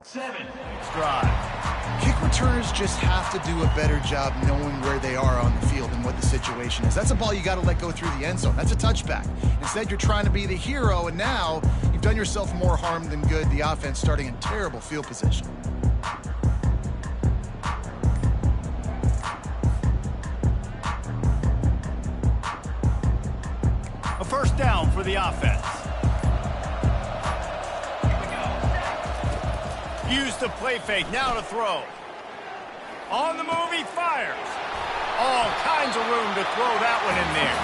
7. Drive. Kick returners just have to do a better job knowing where they are on the field and what the situation is. That's a ball you got to let go through the end zone. That's a touchback. Instead, you're trying to be the hero, and now you've done yourself more harm than good. The offense starting in terrible field position. A first down for the offense. Use the play fake, now to throw. On the move, he fires. All kinds of room to throw that one in there.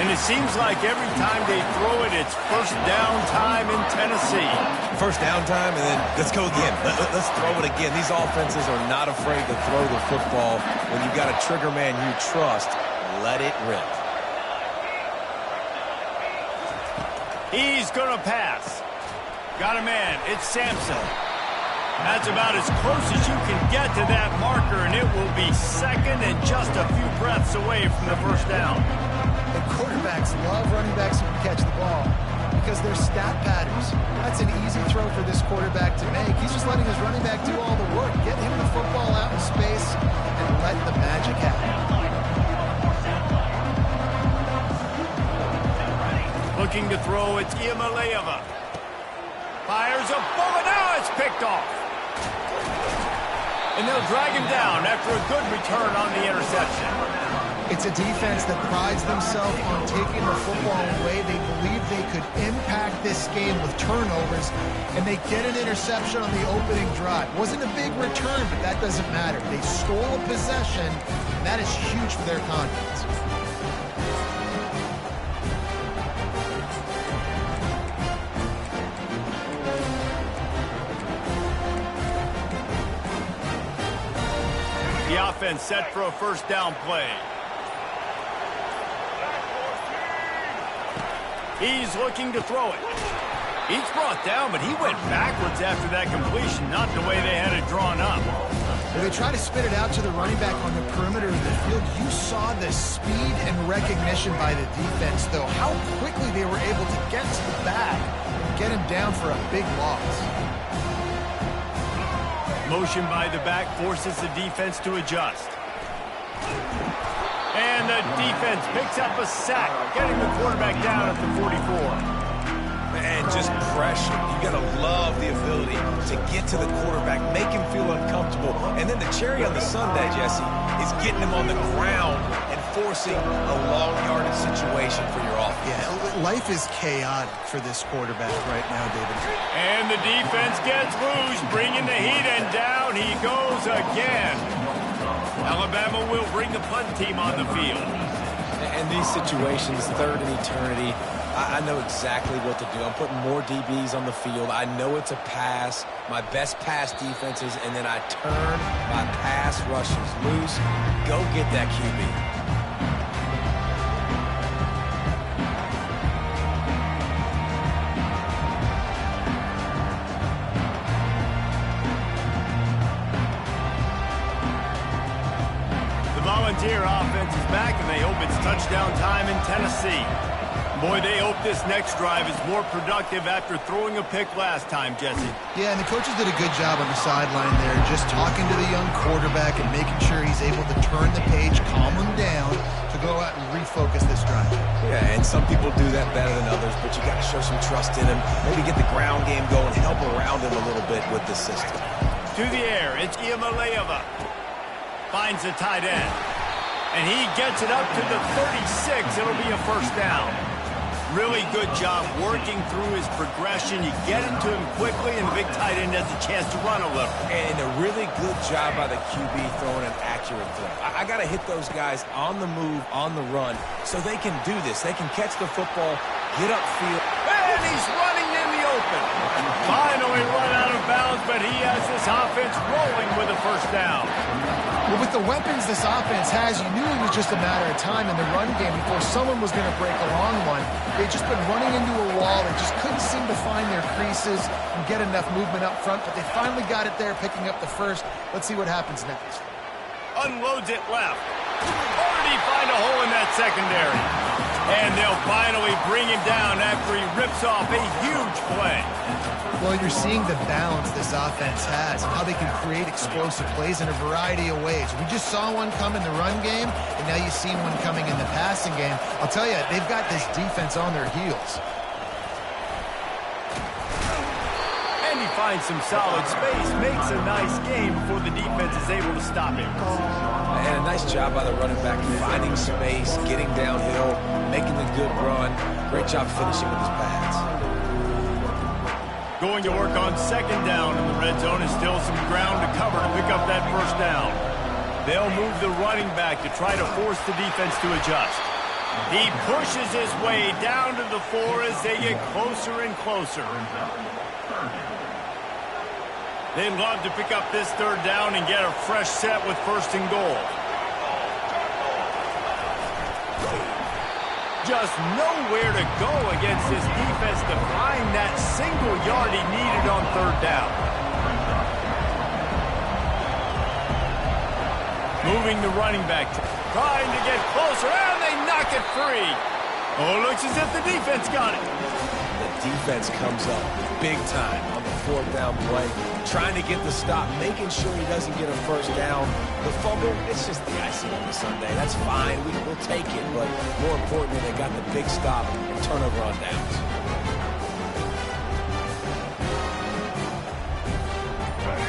And it seems like every time they throw it, it's first down time in Tennessee. First down time, and then let's go again. Let's throw it again. These offenses are not afraid to throw the football. When you've got a trigger man you trust, let it rip. He's going to pass. Got a man. It's Sampson. That's about as close as you can get to that marker, and it will be second and just a few breaths away from the first down. And quarterbacks love running backs who can catch the ball because they're stat patterns. That's an easy throw for this quarterback to make. He's just letting his running back do all the work. Get him the football out in space and let the magic happen. Looking to throw, it's Iamaleava. Fires a bullet, now it's picked off. And they'll drag him down after a good return on the interception. It's a defense that prides themselves on taking the football away. They believe they could impact this game with turnovers, and they get an interception on the opening drive. Wasn't a big return, but that doesn't matter. They stole a possession, and that is huge for their confidence. The offense set for a first down play. He's looking to throw it. He's brought down, but he went backwards after that completion, not the way they had it drawn up. When they try to spit it out to the running back on the perimeter of the field, you saw the speed and recognition by the defense, though, how quickly they were able to get to the back and get him down for a big loss. Motion by the back forces the defense to adjust. And the defense picks up a sack, getting the quarterback down at the 44. And just pressure. You got to love the ability to get to the quarterback, make him feel uncomfortable. And then the cherry on the sundae, Jesse, is getting him on the ground and forcing a long yardage situation for your offense. Yeah, life is chaotic for this quarterback right now, David. And the defense gets loose, bringing the heat, and down he goes again. Alabama will bring the punt team on the field. In these situations, third and eternity, I know exactly what to do. I'm putting more DBs on the field. I know it's a pass, my best pass defenses, and then I turn my pass rushers loose. Go get that QB. Volunteer offense is back, and they hope it's touchdown time in Tennessee. Boy, they hope this next drive is more productive after throwing a pick last time, Jesse. Yeah, and the coaches did a good job on the sideline there, just talking to the young quarterback and making sure he's able to turn the page, calm him down, to go out and refocus this drive. Yeah, and some people do that better than others, but you got to show some trust in him. Maybe get the ground game going, help around him a little bit with the system. To the air, it's Iamaleava. Finds the tight end. And he gets it up to the 36. It'll be a first down. Really good job working through his progression. You get into him quickly, and the big tight end has a chance to run a little. And a really good job by the QB throwing an accurate throw. I got to hit those guys on the move, on the run, so they can do this. They can catch the football, get upfield. And he's running in the open. Finally run out of bounds, but he has this offense rolling with a first down. Well, with the weapons this offense has, you knew it was just a matter of time in the run game before someone was going to break a long one. They'd just been running into a wall. They just couldn't seem to find their creases and get enough movement up front, but they finally got it there, picking up the first. Let's see what happens next. Unloads it left. Or did he find a hole in that secondary? And they'll finally bring him down after he rips off a huge play. Well, you're seeing the balance this offense has and how they can create explosive plays in a variety of ways. We just saw one come in the run game, and now you see one coming in the passing game. I'll tell you, they've got this defense on their heels. And he finds some solid space, makes a nice game before the defense is able to stop him. And a nice job by the running back, finding space, getting downhill, making a good run. Great job finishing with his pads. Going to work on second down in the red zone, and still some ground to cover to pick up that first down. They'll move the running back to try to force the defense to adjust. He pushes his way down to the 4 as they get closer and closer. They'd love to pick up this third down and get a fresh set with first and goal. Just nowhere to go against this defense to find that single yard he needed on third down. Moving the running back, trying to get closer, and they knock it free. Oh, looks as if the defense got it. The defense comes up big time on the fourth down play, trying to get the stop, making sure he doesn't get a first down. The fumble, it's just the icing on the sundae. That's fine. We'll take it, but more importantly, they got the big stop and turnover on downs.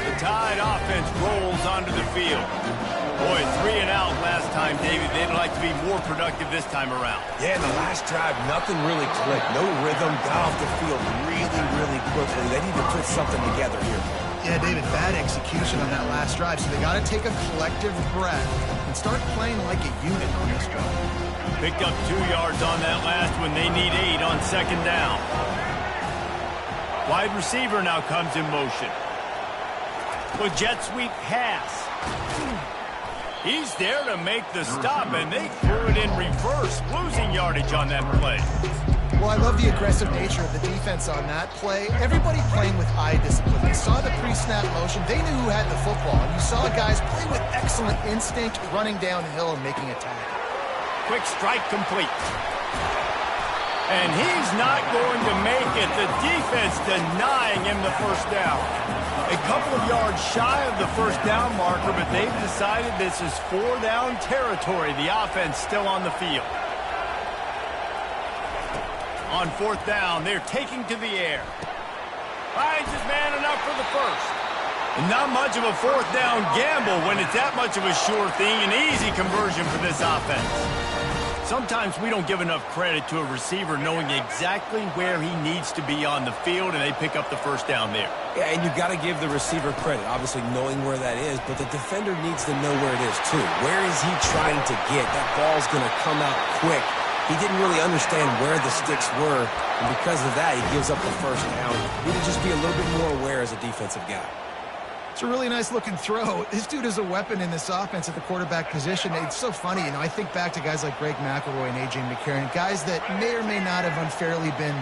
The Tide offense rolls onto the field. Boy, 3 and out last time, David. They'd like to be more productive this time around. Yeah, in the last drive, nothing really clicked. No rhythm, got off the field really quickly. They need to put something together here. Yeah, David, bad execution on that last drive, so they got to take a collective breath and start playing like a unit on this drive. Picked up 2 yards on that last one. They need 8 on second down. Wide receiver now comes in motion. With jet sweep pass. He's there to make the stop, and they threw it in reverse, losing yardage on that play. Well, I love the aggressive nature of the defense on that play. Everybody playing with eye discipline. They saw the pre-snap motion. They knew who had the football. And you saw guys play with excellent instinct, running downhill and making a tackle. Quick strike complete. And he's not going to make it. The defense denying him the first down. A couple of yards shy of the first down marker, but they've decided this is 4-down territory. The offense still on the field. On fourth down, they're taking to the air. Finds his man enough for the first. And not much of a fourth down gamble when it's that much of a sure thing, an easy conversion for this offense. Sometimes we don't give enough credit to a receiver knowing exactly where he needs to be on the field, and they pick up the first down there. Yeah, and you got to give the receiver credit, obviously knowing where that is, but the defender needs to know where it is too. Where is he trying to get? That ball's going to come out quick. He didn't really understand where the sticks were, and because of that, he gives up the first down. He need to just be a little bit more aware as a defensive guy. It's a really nice-looking throw. This dude is a weapon in this offense at the quarterback position. It's so funny, I think back to guys like Greg McElroy and A.J. McCarron, guys that may or may not have unfairly been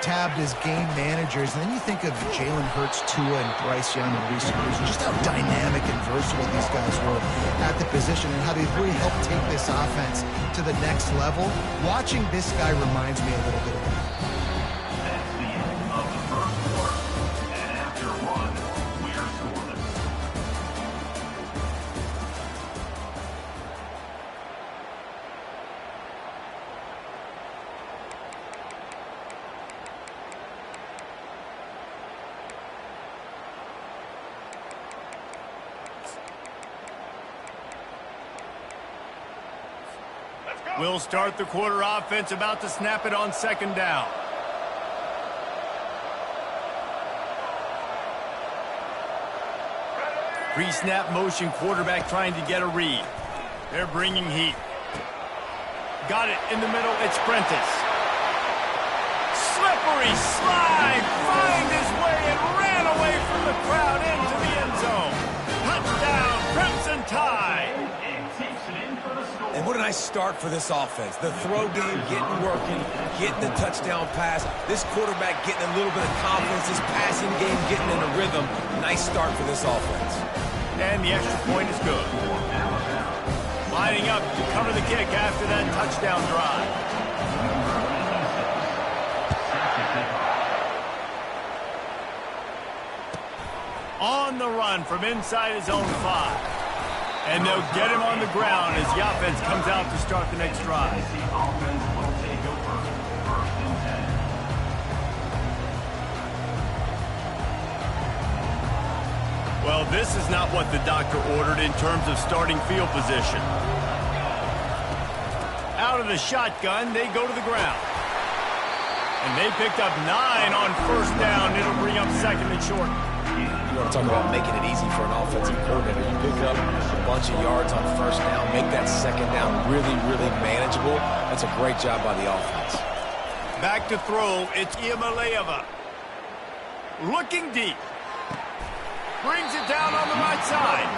tabbed as game managers. And then you think of Jalen Hurts, Tua, and Bryce Young in recent years, and just how dynamic and versatile these guys were at the position and how they really helped take this offense to the next level. Watching this guy reminds me a little bit of that. We'll start the quarter offense, about to snap it on second down. Pre-snap motion, quarterback trying to get a read. They're bringing heat. Got it in the middle, it's Prentice. Slippery slide, find his way and ran away from the crowd into the end zone. Touchdown, Crimson Tide. And what a nice start for this offense. The throw game getting working, getting the touchdown pass. This quarterback getting a little bit of confidence. This passing game getting in a rhythm. Nice start for this offense. And the extra point is good. Lining up to cover the kick after that touchdown drive. On the run from inside his own 5. And they'll get him on the ground as the offense comes out to start the next drive. Well, this is not what the doctor ordered in terms of starting field position. Out of the shotgun, they go to the ground. And they picked up 9 on first down. It'll bring up second and short. You want to talk about making it easy for an offensive coordinator. You pick up a bunch of yards on first down, make that second down really, really manageable. That's a great job by the offense. Back to throw, it's Iamaleava. Looking deep. Brings it down on the right side.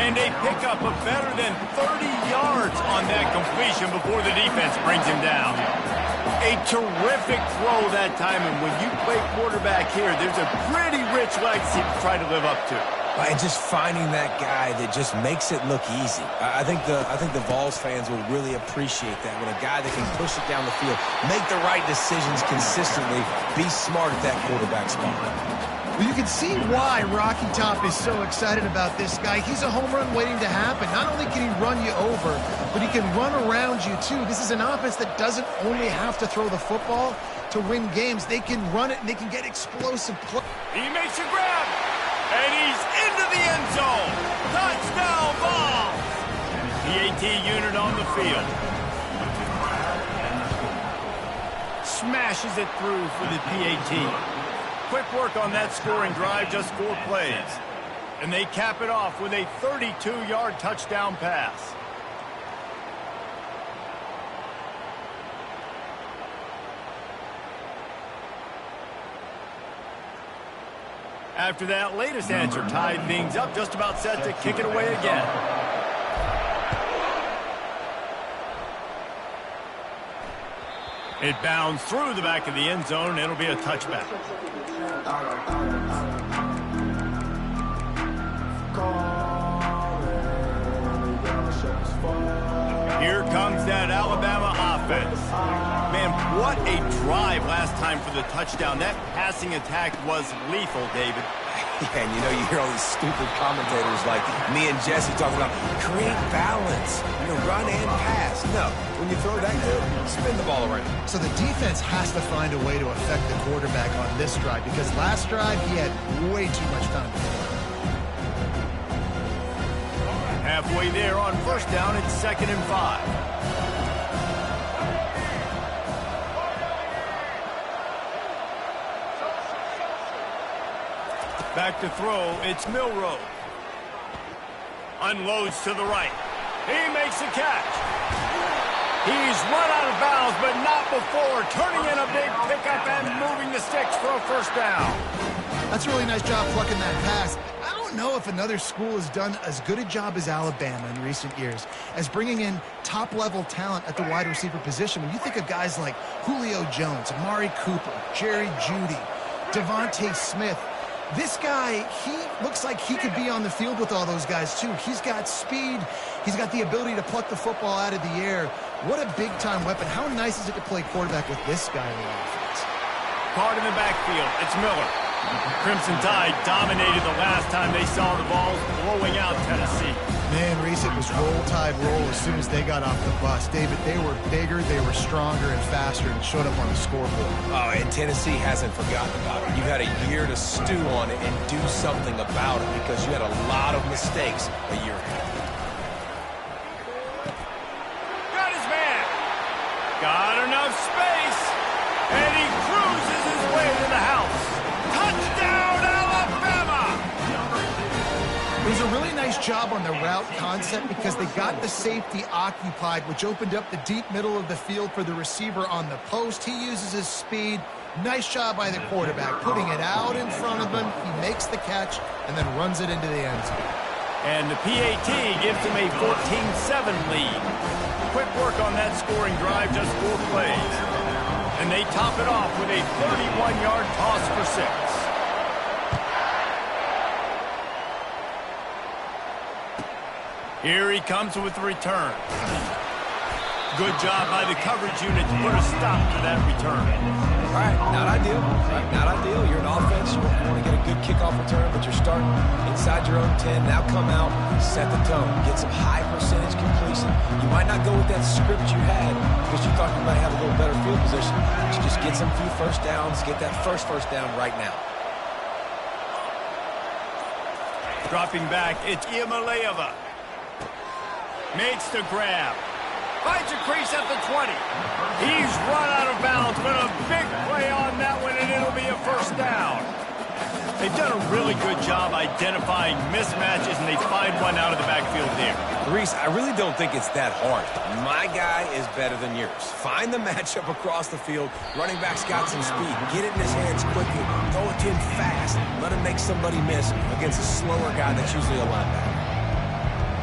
And they pick up a better than 30 yards on that completion before the defense brings him down. A terrific throw that time, and when you play quarterback here, there's a pretty rich legacy to try to live up to. And just finding that guy that just makes it look easy. I think the Vols fans will really appreciate that, when a guy that can push it down the field, make the right decisions consistently, be smart at that quarterback spot. Well, you can see why Rocky Top is so excited about this guy. He's a home run waiting to happen. Not only can he run you over, but he can run around you too. This is an offense that doesn't only have to throw the football to win games. They can run it and they can get explosive play. He makes a grab, and he's into the end zone. Touchdown ball. PAT unit on the field. Smashes it through for the PAT. Quick work on that scoring drive, just 4 plays. And they cap it off with a 32-yard touchdown pass. After that latest answer tied things up, just about set to kick it away again. It bounds through the back of the end zone, and it'll be a touchback. Here comes that Alabama offense. Man, what a drive last time for the touchdown. That passing attack was lethal, David. Yeah, and you hear all these stupid commentators like me and Jesse talking about create balance, run and pass. No, when you throw that good, spin the ball around. So the defense has to find a way to affect the quarterback on this drive, because last drive he had way too much time to throw. Halfway there on first down, it's 2nd and 5. Back to throw, it's Milroe. Unloads to the right. He makes the catch. He's run out of bounds, but not before turning in a big pickup and moving the sticks for a first down. That's a really nice job plucking that pass. I don't know if another school has done as good a job as Alabama in recent years as bringing in top-level talent at the wide receiver position. When you think of guys like Julio Jones, Amari Cooper, Jerry Jeudy, Devontae Smith, this guy, he looks like he could be on the field with all those guys, too. He's got speed. He's got the ability to pluck the football out of the air. What a big-time weapon. How nice is it to play quarterback with this guy in the offense? Card in the backfield. It's Miller. Crimson Tide dominated the last time they saw the Vols blowing out Tennessee. Man, Reese, it was roll tide roll as soon as they got off the bus. David, they were bigger, they were stronger and faster, and showed up on the scoreboard. Oh, and Tennessee hasn't forgotten about it. You've had a year to stew on it and do something about it, because you had a lot of mistakes a year ago. Got his man. Got enough space. And he cruises his way to the house. Touchdown, Alabama! It was a really nice job on the route concept, because they got the safety occupied, which opened up the deep middle of the field for the receiver on the post. He uses his speed. Nice job by the quarterback, putting it out in front of him. He makes the catch and then runs it into the end zone. And the PAT gives him a 14-7 lead. Quick work on that scoring drive, just 4 plays. And they top it off with a 31-yard toss for 6. Here he comes with the return. Good job by the coverage unit to put a stop to that return. All right, not ideal. Right, not ideal. You're an offense. You want to get a good kickoff return, but you're starting inside your own 10. Now come out, set the tone. Get some high percentage completion. You might not go with that script you had because you thought you might have a little better field position. But you just get some few first downs. Get that first down right now. Dropping back, it's Iamaleava. Makes the grab. Finds a crease at the 20. He's run out of bounds, but a big play on that one, and it'll be a first down. They've done a really good job identifying mismatches, and they find one out of the backfield there. Reese, I really don't think it's that hard. My guy is better than yours. Find the matchup across the field. Running back's got some speed. Get it in his hands quickly. Throw it to him fast. Let him make somebody miss against a slower guy that's usually a linebacker.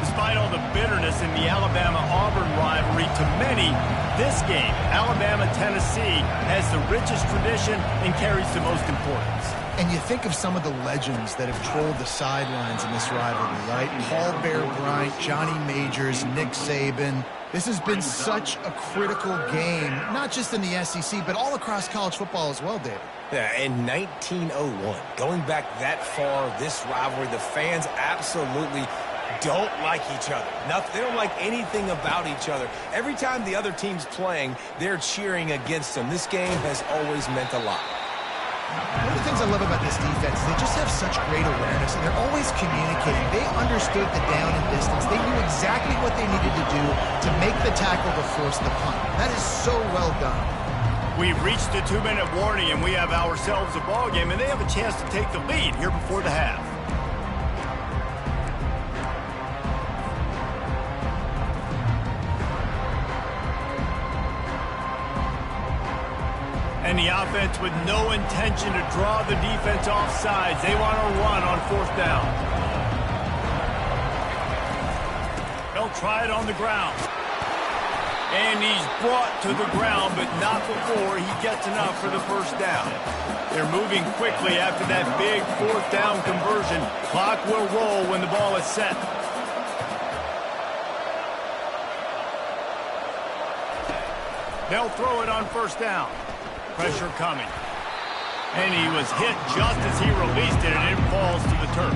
Despite all the bitterness in the Alabama-Auburn rivalry, to many, this game, Alabama-Tennessee, has the richest tradition and carries the most importance. And you think of some of the legends that have trolled the sidelines in this rivalry, right? Paul Bear Bryant, Johnny Majors, Nick Saban. This has been such a critical game, not just in the SEC, but all across college football as well, David. Yeah, in 1901, going back that far, this rivalry, the fans absolutely don't like each other. They don't like anything about each other. Every time the other team's playing, they're cheering against them. This game has always meant a lot. One of the things I love about this defense is they just have such great awareness, and they're always communicating. They understood the down and distance. They knew exactly what they needed to do to make the tackle to force the punt. That is so well done. We've reached the 2-minute warning, and we have ourselves a ball game, and they have a chance to take the lead here before the half. And the offense with no intention to draw the defense off sides. They want to run on fourth down. They'll try it on the ground. And he's brought to the ground, but not before he gets enough for the first down. They're moving quickly after that big fourth down conversion. Clock will roll when the ball is set. They'll throw it on first down. Pressure coming. And he was hit just as he released it, and it falls to the turf.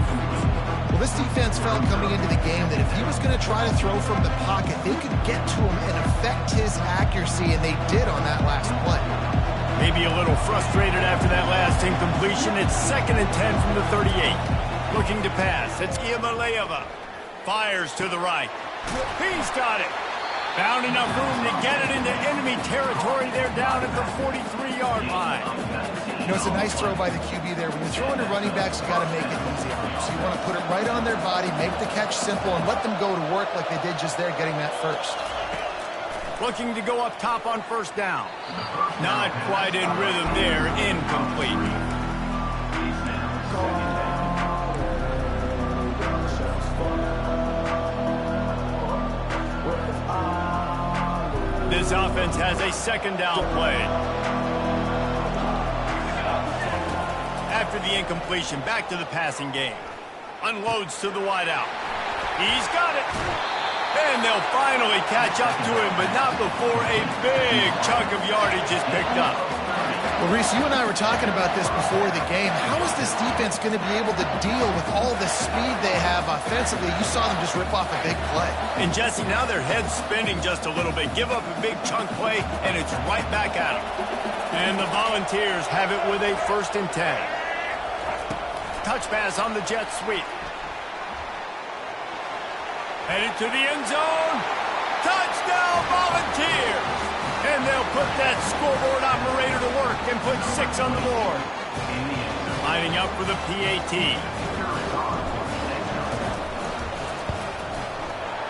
Well, this defense felt coming into the game that if he was going to try to throw from the pocket, they could get to him and affect his accuracy, and they did on that last play. Maybe a little frustrated after that last incompletion. It's 2nd and 10 from the 38. Looking to pass. It's Iamaleava. Fires to the right. He's got it. Found enough room to get it into enemy territory. They're down at the 43-yard line. You know, it's a nice throw by the QB there. When you're throwing to running backs, you got to make it easy on them. So you want to put it right on their body, make the catch simple, and let them go to work like they did just there, getting that first. Looking to go up top on first down. Not quite in rhythm there. Incomplete. This offense has a 2nd down play. After the incompletion, back to the passing game. Unloads to the wideout. He's got it. And they'll finally catch up to him, but not before a big chunk of yardage is picked up. Well, Reese, you and I were talking about this before the game. How is this defense going to be able to deal with all the speed they have offensively? You saw them just rip off a big play. And, Jesse, now their head's spinning just a little bit. Give up a big chunk play, and it's right back at them. And the Volunteers have it with a 1st and 10. Touch pass on the jet sweep. Headed to the end zone. Touchdown, Volunteers! And they'll put that scoreboard operator to work and put 6 on the board. Lining up for the PAT.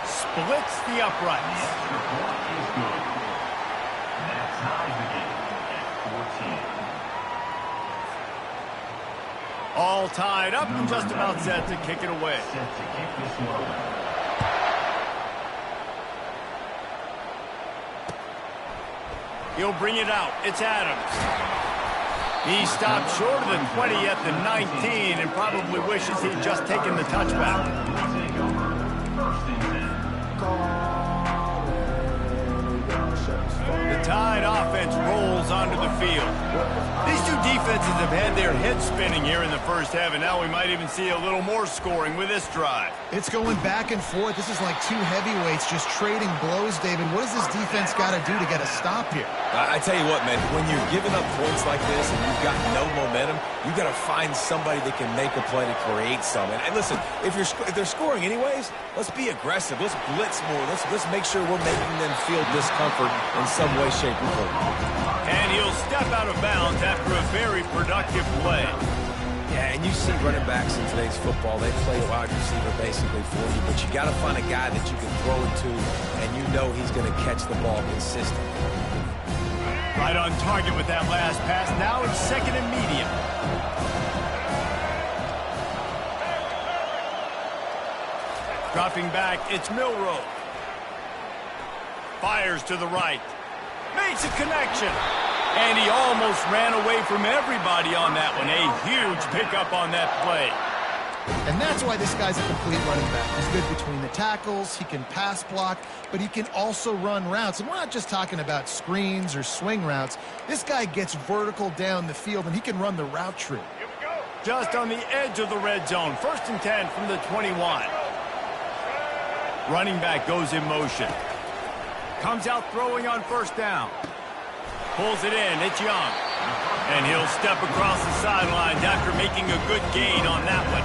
Splits the uprights. All tied up and just about set to kick it away. He'll bring it out. It's Adams. He stopped short of the 20 at the 19 and probably wishes he'd just taken the touchback. The Tide offense rolls onto the field. These two defenses have had their heads spinning here in the first half, and now we might even see a little more scoring with this drive. It's going back and forth. This is like two heavyweights just trading blows, David. What does this defense got to do to get a stop here? I tell you what, man, when you're giving up points like this and you've got no momentum, you got to find somebody that can make a play to create something. And listen, if they're scoring anyways, let's be aggressive. Let's blitz more. Let's make sure we're making them feel discomfort in some way, shape, or form. And he'll step out of bounds after a very productive play. Yeah, and you see running backs in today's football, they play a wide receiver basically for you, but you got to find a guy that you can throw it to, and you know he's going to catch the ball consistently. Right on target with that last pass. Now it's second and medium. Dropping back, it's Milroe. Fires to the right. Makes a connection. And he almost ran away from everybody on that one. A huge pickup on that play. And that's why this guy's a complete running back. He's good between the tackles, he can pass block, but he can also run routes. And we're not just talking about screens or swing routes. This guy gets vertical down the field, and he can run the route tree. Just on the edge of the red zone. 1st and 10 from the 21. Running back goes in motion. Comes out throwing on 1st down. Pulls it in. It's Young. And he'll step across the sidelines after making a good gain on that one.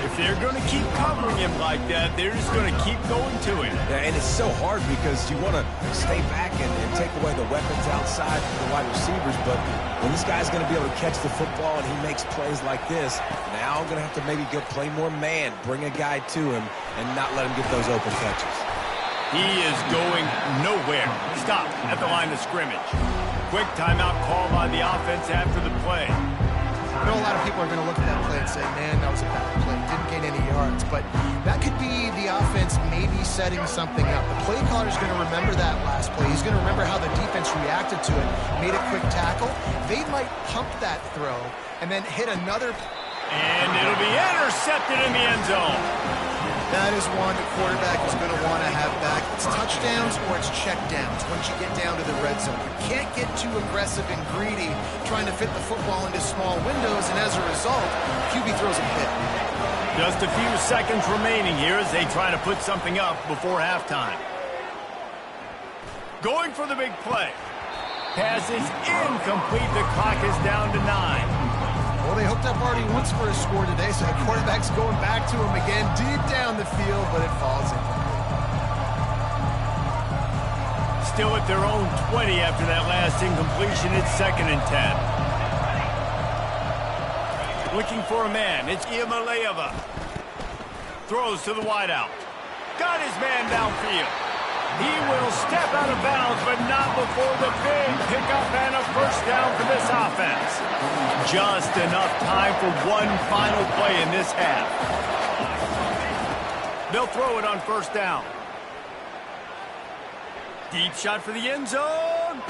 If they're going to keep covering him like that, they're just going to keep going to him. Yeah, and it's so hard because you want to stay back and take away the weapons outside from the wide receivers, but when this guy's going to be able to catch the football and he makes plays like this, now I'm going to have to maybe go play more man, bring a guy to him, and not let him get those open touches. He is going nowhere. Stop at the line of scrimmage. Quick timeout call by the offense after the play. I know a lot of people are going to look at that play and say, man, that was a bad play. Didn't gain any yards. But that could be the offense maybe setting something up. The play caller is going to remember that last play. He's going to remember how the defense reacted to it, made a quick tackle. They might pump that throw and then hit another. And it'll be intercepted in the end zone. That is one the quarterback is going to want to have back. It's touchdowns or it's checkdowns once you get down to the red zone. You can't get too aggressive and greedy trying to fit the football into small windows, and as a result, QB throws a pick. Just a few seconds remaining here as they try to put something up before halftime. Going for the big play. Pass is incomplete. The clock is down to 9. Well, they hooked up already once for a score today, so the quarterback's going back to him again deep down the field, but it falls in. Still at their own 20 after that last incompletion. It's 2nd and 10. Looking for a man. It's Iamaleava. Throws to the wideout. Got his man downfield. He will step out of bounds, but not before the big pickup and a 1st down for this offense. Just enough time for one final play in this half. They'll throw it on 1st down. Deep shot for the end zone.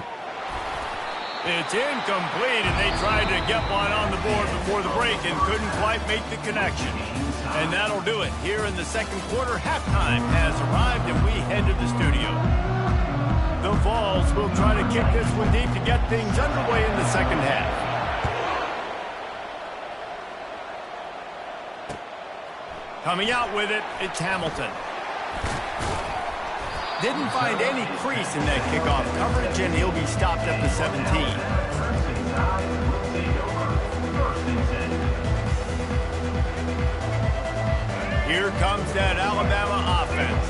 It's incomplete, and they tried to get one on the board before the break and couldn't quite make the connection. And that'll do it. Here in the 2nd quarter, halftime has arrived, and we head to the studio. The Vols will try to kick this one deep to get things underway in the 2nd half. Coming out with it, it's Hamilton. Didn't find any crease in that kickoff coverage, and he'll be stopped at the 17. Here comes that Alabama offense.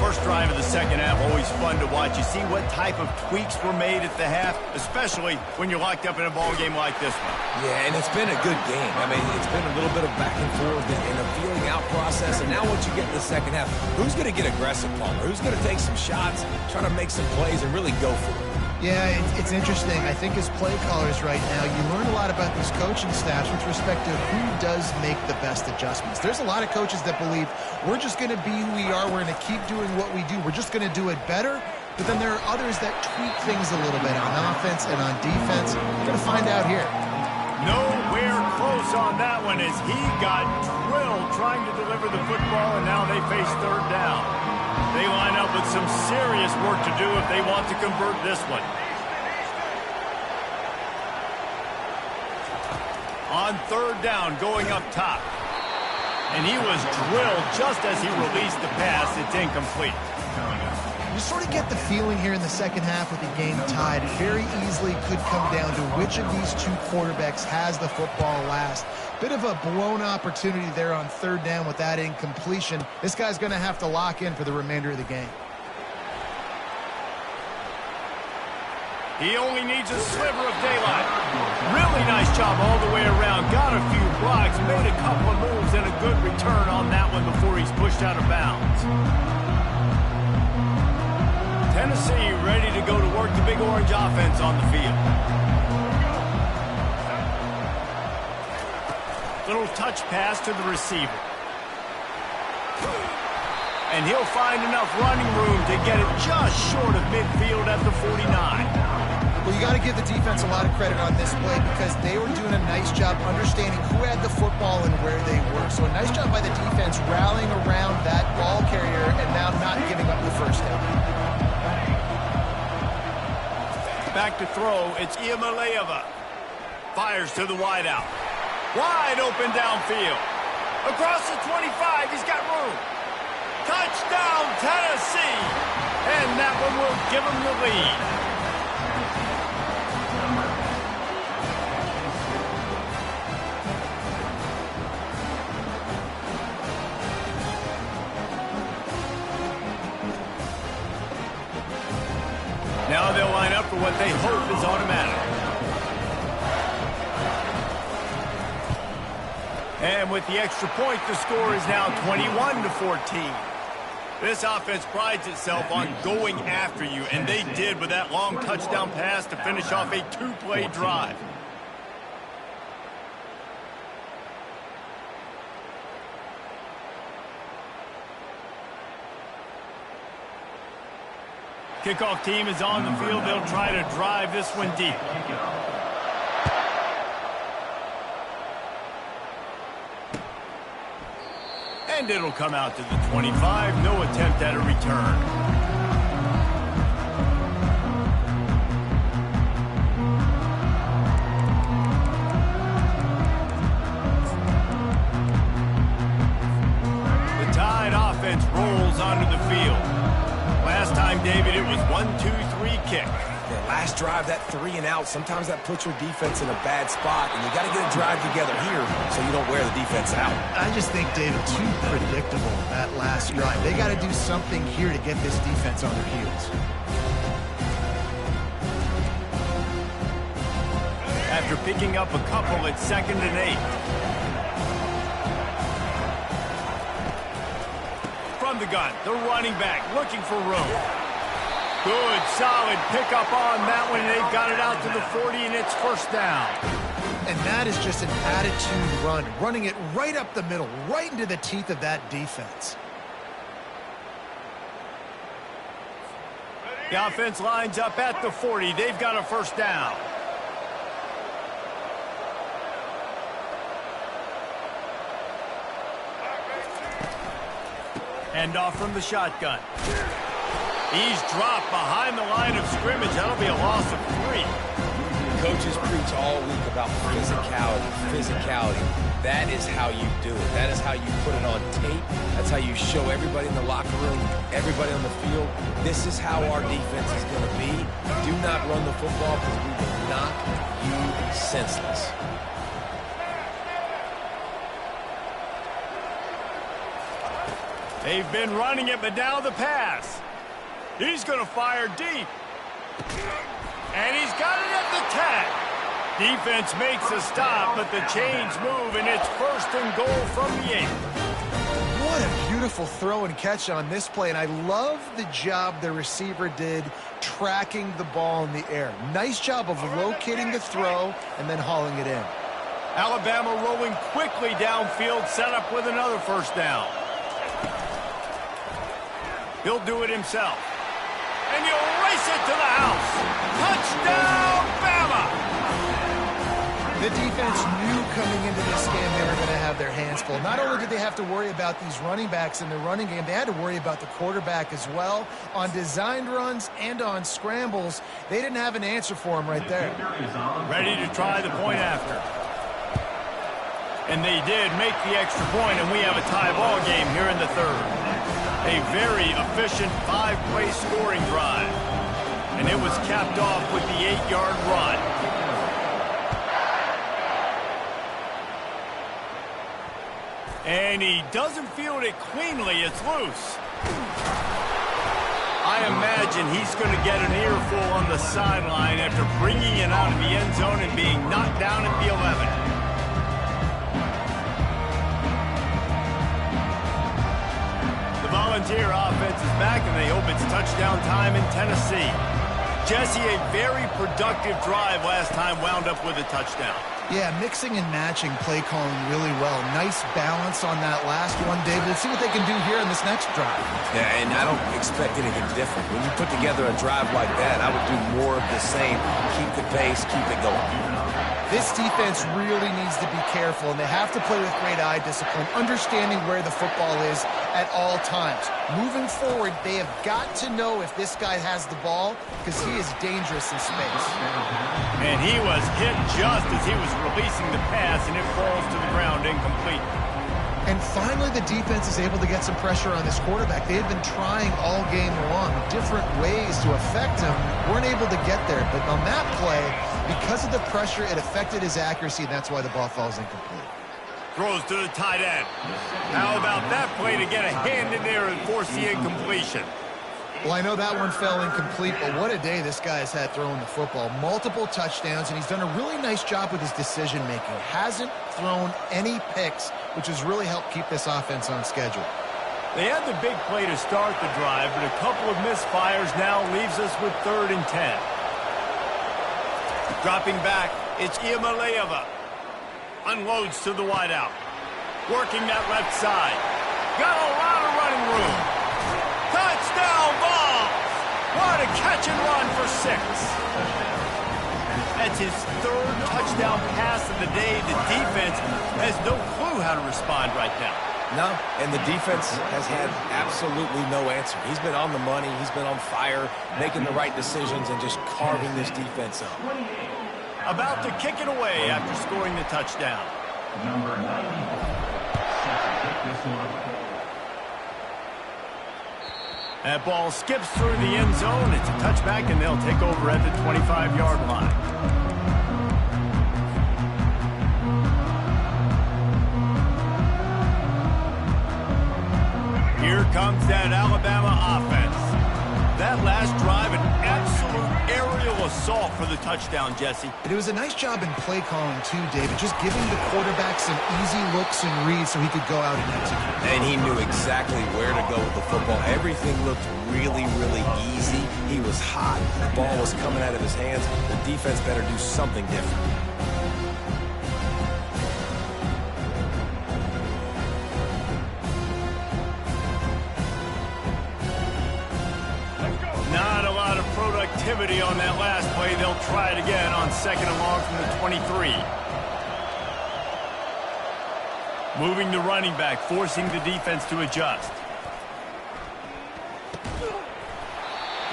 First drive of the 2nd half, always fun to watch. You see what type of tweaks were made at the half, especially when you're locked up in a ball game like this one. Yeah, and it's been a good game. I mean, it's been a little bit of back and forth and a feeling out process. And now once you get in the 2nd half, who's going to get aggressive, Palmer? Who's going to take some shots, try to make some plays, and really go for it? Yeah, it's interesting. I think as play callers right now, you learn a lot about these coaching staffs with respect to who does make the best adjustments. There's a lot of coaches that believe we're just going to be who we are. We're going to keep doing what we do. We're just going to do it better. But then there are others that tweak things a little bit on offense and on defense. We're going to find out here. Nowhere close on that one as he got drilled trying to deliver the football, and now they face 3rd down. They line up with some serious work to do if they want to convert this one. On third down, going up top. And he was drilled just as he released the pass. It's incomplete. You sort of get the feeling here in the second half with the game tied. It very easily could come down to which of these two quarterbacks has the football last. Bit of a blown opportunity there on third down with that incompletion. This guy's going to have to lock in for the remainder of the game. He only needs a sliver of daylight. Really nice job all the way around. Got a few blocks, made a couple of moves, and a good return on that one before he's pushed out of bounds. Tennessee ready to go to work the Big Orange offense on the field. Little touch pass to the receiver. And he'll find enough running room to get it just short of midfield at the 49. Well, you got to give the defense a lot of credit on this play because they were doing a nice job understanding who had the football and where they were. So a nice job by the defense rallying around that ball carrier and now not giving up the first down. Back to throw, it's Iamaleava. Fires to the wideout. Wide open downfield. Across the 25, he's got room. Touchdown, Tennessee! And that one will give him the lead. Now they'll line up for what they hope is automatic. And with the extra point, the score is now 21-14. This offense prides itself on going after you, and they did with that long touchdown pass to finish off a two-play drive. Kickoff team is on the field. They'll try to drive this one deep. And it'll come out to the 25. No attempt at a return. The Tide offense rolls onto the field. Last time, David, it was 1-2-3 kick. Yeah, last drive, that 3 and out, sometimes that puts your defense in a bad spot, and you got to get a drive together here so you don't wear the defense out. I just think, David, too predictable that last drive. They got to do something here to get this defense on their heels. After picking up a couple at 2nd and 8. From the gun, the running back looking for room. Good, solid pickup on that one. They've got it out to the 40, and it's first down. And that is just an attitude run, running it right up the middle, right into the teeth of that defense. The offense lines up at the 40. They've got a first down. Hand off from the shotgun. He's dropped behind the line of scrimmage. That'll be a loss of 3. Coaches preach all week about physicality. That is how you do it. That is how you put it on tape. That's how you show everybody in the locker room, everybody on the field. This is how our defense is going to be. Do not run the football because we will knock you senseless. They've been running it, but now the pass. He's going to fire deep. And he's got it at the 10. Defense makes a stop, but the chains move, and it's 1st and goal from the 8. What a beautiful throw and catch on this play, and I love the job the receiver did tracking the ball in the air. Nice job of locating the throw and then hauling it in. Alabama rolling quickly downfield, set up with another first down. He'll do it himself. And you'll race it to the house. Touchdown, Bama! The defense knew coming into this game they were going to have their hands full. Not only did they have to worry about these running backs in the running game, they had to worry about the quarterback as well. On designed runs and on scrambles, they didn't have an answer for him right there. Ready to try the point after. And they did make the extra point, and we have a tie ball game here in the third. A very efficient 5-play scoring drive. And it was capped off with the 8-yard run. And he doesn't field it cleanly. It's loose. I imagine he's going to get an earful on the sideline after bringing it out of the end zone and being knocked down at the 11. The Volunteer offense is back, and they hope it's touchdown time in Tennessee. Jesse, a very productive drive last time wound up with a touchdown. Yeah, mixing and matching play calling really well. Nice balance on that last one, David. Let's see what they can do here in this next drive. Yeah, and I don't expect anything different. When you put together a drive like that, I would do more of the same. Keep the pace, keep it going. This defense really needs to be careful, and they have to play with great eye discipline, understanding where the football is at all times. Moving forward, they have got to know if this guy has the ball, because he is dangerous in space. And he was hit just as he was releasing the pass, and it falls to the ground incomplete. And finally, the defense is able to get some pressure on this quarterback. They had been trying all game long, different ways to affect him. Weren't able to get there, but on that play, because of the pressure, it affected his accuracy, and that's why the ball falls incomplete. Throws to the tight end. How about that play to get a hand in there and force the incompletion? Well, I know that one fell incomplete, but what a day this guy has had throwing the football. Multiple touchdowns, and he's done a really nice job with his decision-making. Hasn't thrown any picks, which has really helped keep this offense on schedule. They had the big play to start the drive, but a couple of misfires now leaves us with 3rd and 10. Dropping back, it's Iamaleava. Unloads to the wideout. Working that left side. Got a lot of running room. Touchdown ball! What a catch and run for 6. That's his 3rd touchdown pass of the day. The defense has no clue how to respond right now. No, and the defense has had absolutely no answer. He's been on the money. He's been on fire, making the right decisions and just carving this defense up. About to kick it away after scoring the touchdown. Number 90. Set to kick this one. That ball skips through the end zone. It's a touchback, and they'll take over at the 25-yard line. Here comes that Alabama offense. That last drive, an absolute aerial assault for the touchdown, Jesse. It was a nice job in play calling, too, David, just giving the quarterback some easy looks and reads so he could go out and execute. And he knew exactly where to go with the football. Everything looked really, really easy. He was hot. The ball was coming out of his hands. The defense better do something different. Not a lot of productivity on that last play. They'll try it again on 2nd and long from the 23. Moving the running back, forcing the defense to adjust.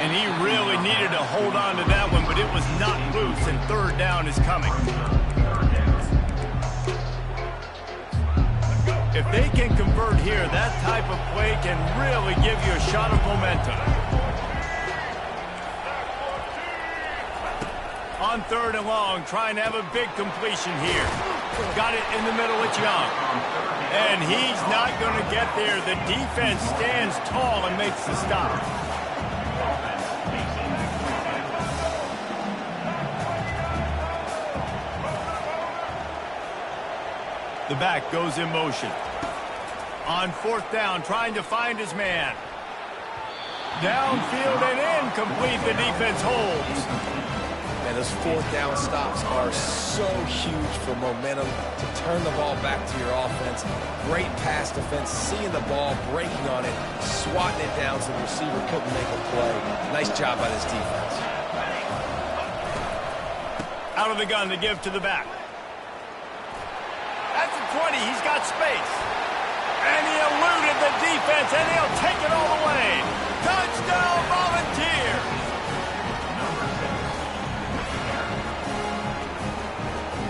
And he really needed to hold on to that one, but it was not loose, and 3rd down is coming. If they can convert here, that type of play can really give you a shot of momentum. On 3rd and long, trying to have a big completion here. Got it in the middle with Young. And he's not going to get there. The defense stands tall and makes the stop. The back goes in motion. On 4th down, trying to find his man. Downfield and incomplete. The defense holds. And those 4th down stops are so huge for momentum to turn the ball back to your offense. Great pass defense, seeing the ball, breaking on it, swatting it down so the receiver couldn't make a play. Nice job by this defense. Out of the gun to give to the back. 20. He's got space. And he eluded the defense, and he'll take it all the way. Touchdown, Volunteers!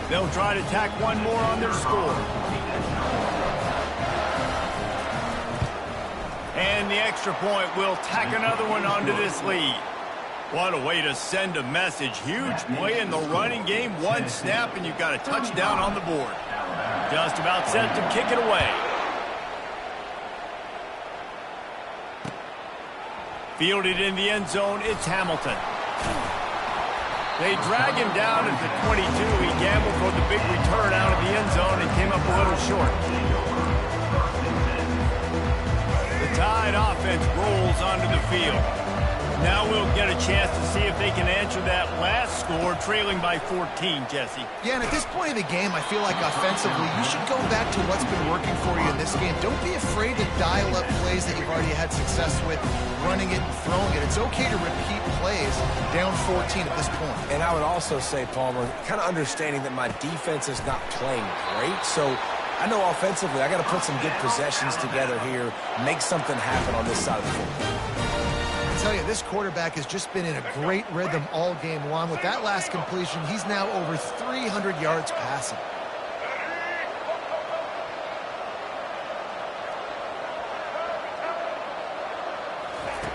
They'll try to tack one more on their score. And the extra point will tack another one onto this lead. What a way to send a message. Huge play in the running game. One snap, and you've got a touchdown on the board. Just about set to kick it away. Fielded in the end zone, it's Hamilton. They drag him down at the 22. He gambled for the big return out of the end zone and came up a little short. The Tide offense rolls onto the field. Now we'll get a chance to see if they can answer that last score, trailing by 14, Jesse. Yeah, and at this point of the game, I feel like offensively, you should go back to what's been working for you in this game. Don't be afraid to dial up plays that you've already had success with, running it and throwing it. It's okay to repeat plays down 14 at this point. And I would also say, Palmer, kind of understanding that my defense is not playing great, so I know offensively I got to put some good possessions together here, make something happen on this side of the football. I tell you, this quarterback has just been in a great rhythm all game long. With that last completion, he's now over 300 yards passing.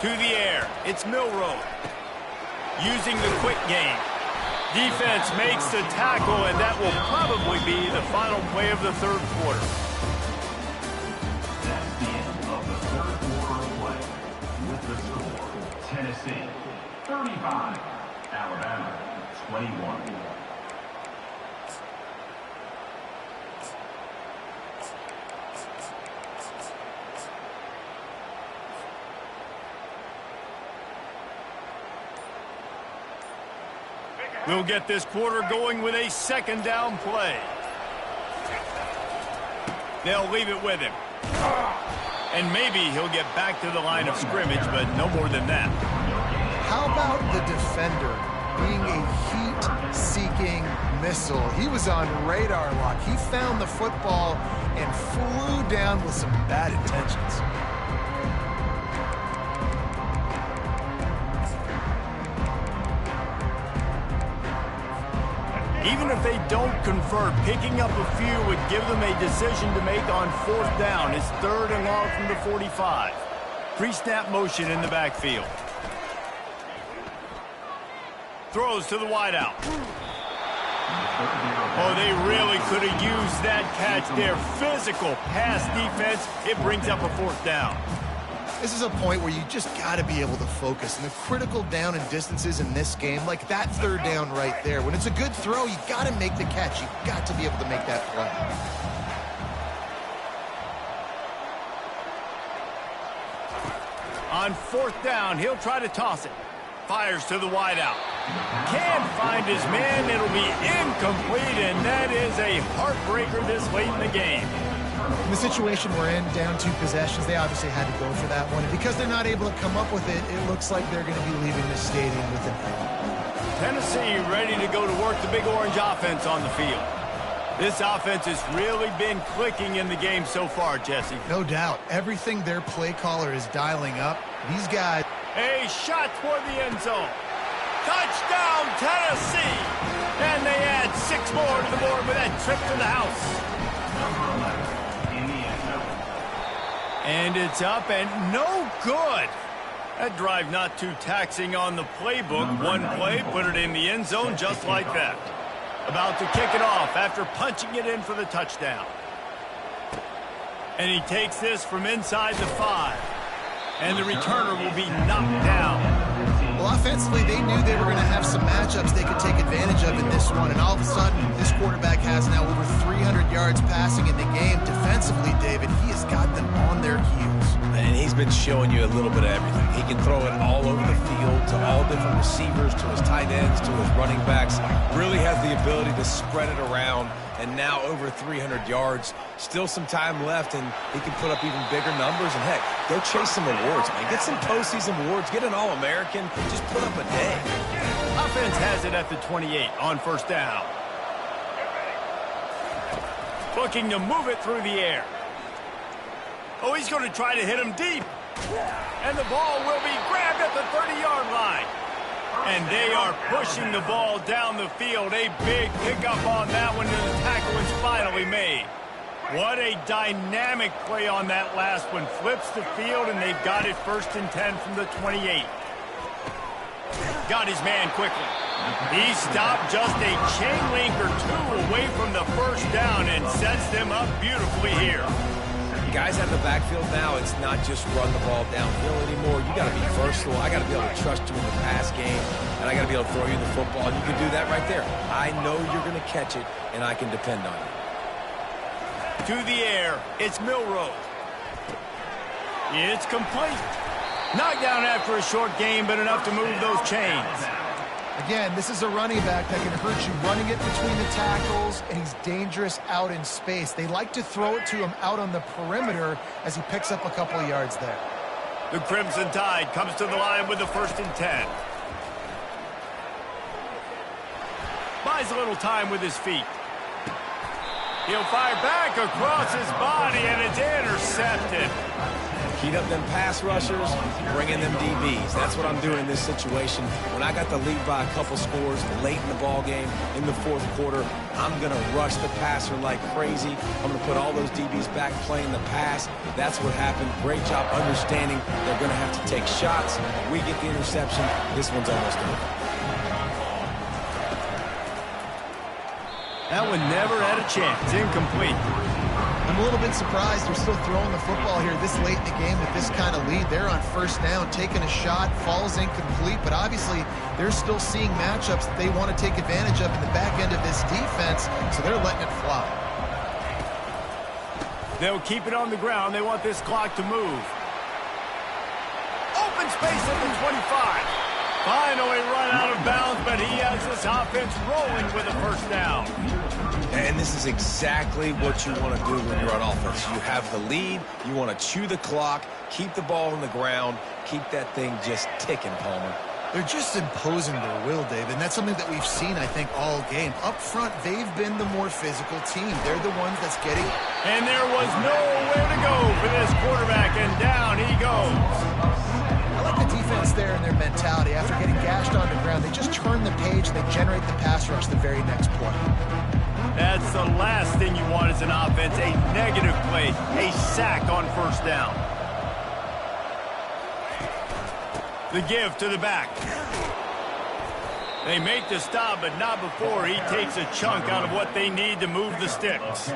To the air, it's Milroe. Using the quick game. Defense makes the tackle, and that will probably be the final play of the third quarter. That's the end of the third quarter play. With the score, Tennessee 35, Alabama 21. We'll get this quarter going with a second down play. They'll leave it with him. And maybe he'll get back to the line of scrimmage, but no more than that. How about the defender being a heat-seeking missile? He was on radar lock. He found the football and flew down with some bad intentions. Even if they don't convert, picking up a few would give them a decision to make on fourth down. It's third and long from the 45. Pre-snap motion in the backfield. Throws to the wideout. Oh, they really could have used that catch there. Physical pass defense. It brings up a fourth down. This is a point where you just got to be able to focus. And the critical down and distances in this game, like that third down right there, when it's a good throw, you got to make the catch. You got to be able to make that play. On fourth down, he'll try to toss it. Fires to the wideout. Can't find his man. It'll be incomplete, and that is a heartbreaker this late in the game. In the situation we're in, down 2 possessions, they obviously had to go for that one. And because they're not able to come up with it, it looks like they're going to be leaving the stadium with it. Tennessee ready to go to work the Big Orange offense on the field. This offense has really been clicking in the game so far, Jesse. No doubt. Everything their play caller is dialing up, these guys... A shot toward the end zone. Touchdown, Tennessee! And they add 6 more to the board with that trip to the house. And it's up and no good. That drive not too taxing on the playbook. One play, put it in the end zone just like that. About to kick it off after punching it in for the touchdown. And he takes this from inside the 5. And the returner will be knocked down. Well, offensively, they knew they were going to have some matchups they could take advantage of in this one. And all of a sudden, this quarterback has now over 300 yards passing in the game. Defensively, David, he has got them on their heels. And he's been showing you a little bit of everything. He can throw it all over the field to all different receivers, to his tight ends, to his running backs. Really has the ability to spread it around. And now over 300 yards. Still some time left, and he can put up even bigger numbers. And, heck, go chase some awards, man. Get some postseason awards. Get an All-American. Just put up a day. Offense has it at the 28 on first down. looking to move it through the air. Oh, he's going to try to hit him deep. And the ball will be grabbed at the 30-yard line. And they are pushing the ball down the field. A big pickup on that one, and the tackle is finally made. What a dynamic play on that last one. Flips the field, and they've got it 1st and 10 from the 28. Got his man quickly. He stopped just a chain link or two away from the first down and sets them up beautifully here. Guys out of the backfield now, it's not just run the ball downhill anymore. You got to be versatile. I got to be able to trust you in the pass game, and I got to be able to throw you the football. And you can do that right there. I know you're going to catch it, and I can depend on you. To the air, it's Milroe. It's complete. Knocked down after a short game, but enough to move those chains. Again, this is a running back that can hurt you running it between the tackles, and he's dangerous out in space. They like to throw it to him out on the perimeter as he picks up a couple of yards there. The Crimson Tide comes to the line with the 1st and 10. Buys a little time with his feet. He'll fire back across his body, and it's intercepted. Heat up them pass rushers, bring in them DBs. That's what I'm doing in this situation. When I got the lead by a couple scores late in the ball game, in the 4th quarter, I'm going to rush the passer like crazy. I'm going to put all those DBs back playing the pass. That's what happened. Great job understanding they're going to have to take shots. We get the interception. This one's almost over. That one never had a chance. Incomplete. I'm a little bit surprised they're still throwing the football here this late in the game with this kind of lead. They're on 1st down, taking a shot, falls incomplete, but obviously they're still seeing matchups that they want to take advantage of in the back end of this defense, so they're letting it fly. They'll keep it on the ground. They want this clock to move. Open space at the 25. Finally run out of bounds, but he has this offense rolling with a 1st down. And this is exactly what you want to do when you're on offense. You have the lead, you want to chew the clock, keep the ball on the ground, keep that thing just ticking, Palmer. They're just imposing their will, Dave, and that's something that we've seen, I think, all game. Up front, they've been the more physical team. They're the ones that's getting... And there was nowhere to go for this quarterback, and down he goes. I like the defense there and their mentality. After getting gashed on the ground, they just turn the page and they generate the pass rush the very next play. That's the last thing you want as an offense, a negative play, a sack on 1st down. The give to the back. They make the stop, but not before he takes a chunk out of what they need to move the sticks.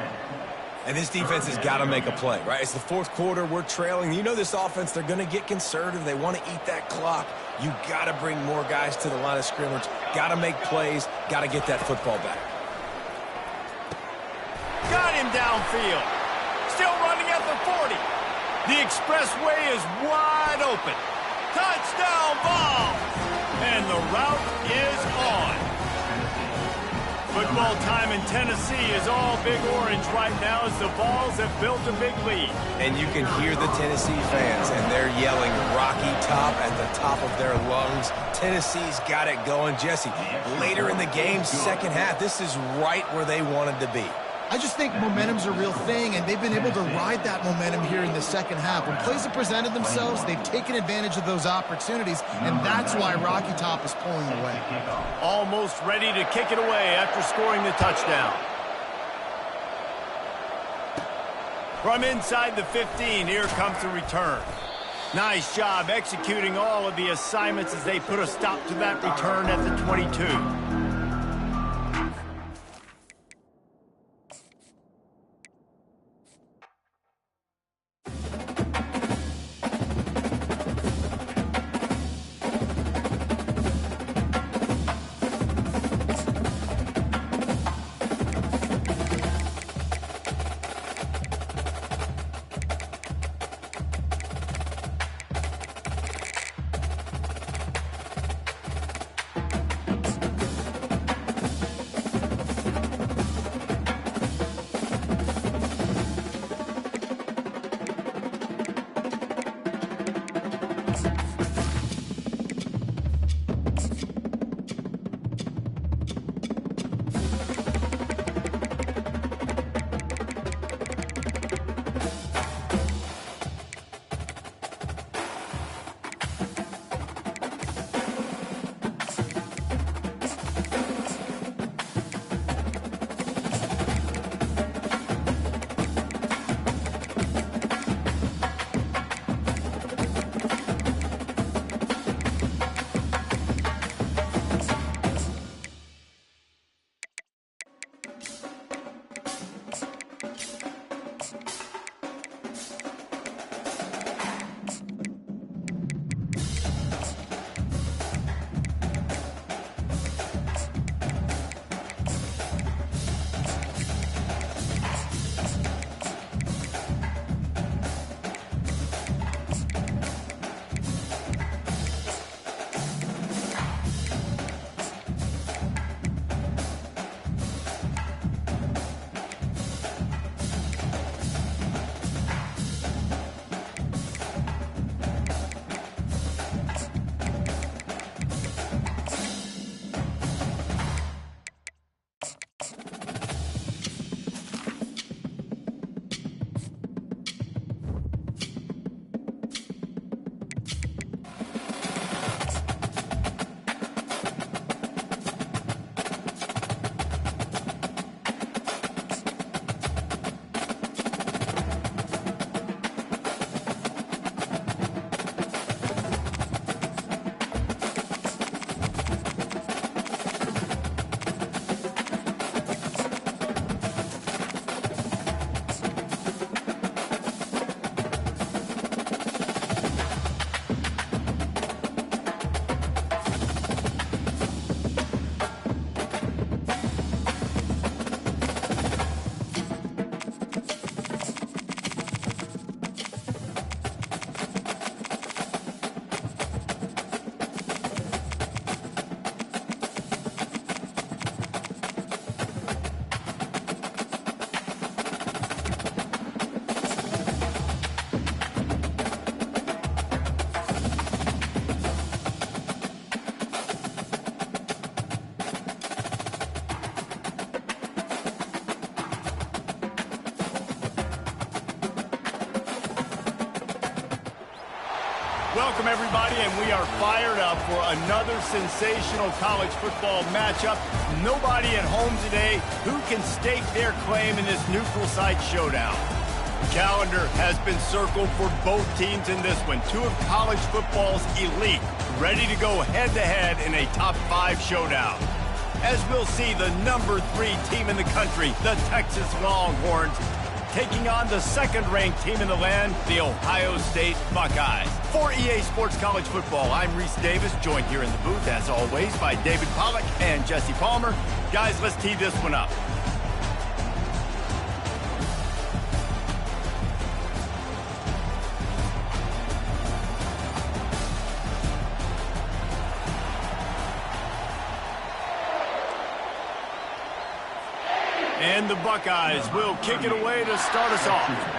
And this defense has got to make a play, right? It's the 4th quarter. We're trailing. You know this offense, they're going to get conservative. They want to eat that clock. You got to bring more guys to the line of scrimmage. Got to make plays. Got to get that football back. Got him downfield. Still running at the 40. The expressway is wide open. Touchdown ball. And the route is on. Football time in Tennessee is all Big Orange right now as the Vols have built a big lead. And you can hear the Tennessee fans, and they're yelling Rocky Top at the top of their lungs. Tennessee's got it going. Jesse, later in the game, 2nd half, this is right where they wanted to be. I just think momentum's a real thing, and they've been able to ride that momentum here in the 2nd half. When plays have presented themselves, they've taken advantage of those opportunities, and that's why Rocky Top is pulling away. Almost ready to kick it away after scoring the touchdown. From inside the 15, here comes the return. Nice job executing all of the assignments as they put a stop to that return at the 22. Welcome, everybody, and we are fired up for another sensational college football matchup. Nobody at home today who can stake their claim in this neutral site showdown. Calendar has been circled for both teams in this one. Two of college football's elite, ready to go head-to-head in a top-5 showdown. As we'll see, the number 3 team in the country, the Texas Longhorns, taking on the second-ranked team in the land, the Ohio State Buckeyes. For EA Sports College Football, I'm Reese Davis, joined here in the booth, as always, by David Pollack and Jesse Palmer. Guys, let's tee this one up. And the Buckeyes will kick it away to start us off.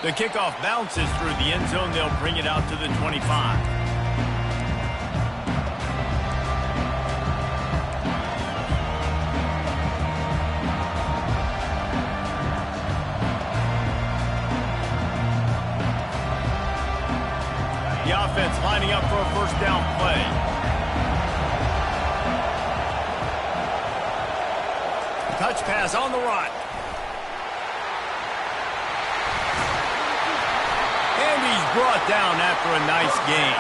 The kickoff bounces through the end zone. They'll bring it out to the 25. The offense lining up for a first down play. Touch pass on the run. And he's brought down after a nice gain.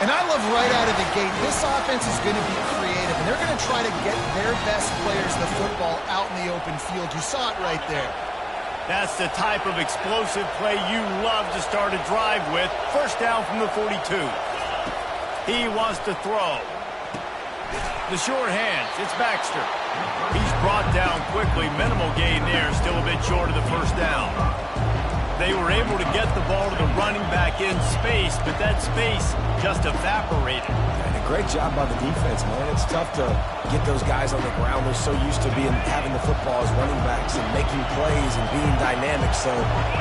And I love right out of the gate, this offense is going to be creative, and they're going to try to get their best players the football out in the open field. You saw it right there. That's the type of explosive play you love to start a drive with. First down from the 42. He wants to throw. The short hands, it's Baxter. He's brought down quickly. Minimal gain there, still a bit short of the first down. They were able to get the ball to the running back in space, but that space just evaporated. And a great job by the defense, man. It's tough to get those guys on the ground. They're so used to having the football as running backs and making plays and being dynamic. So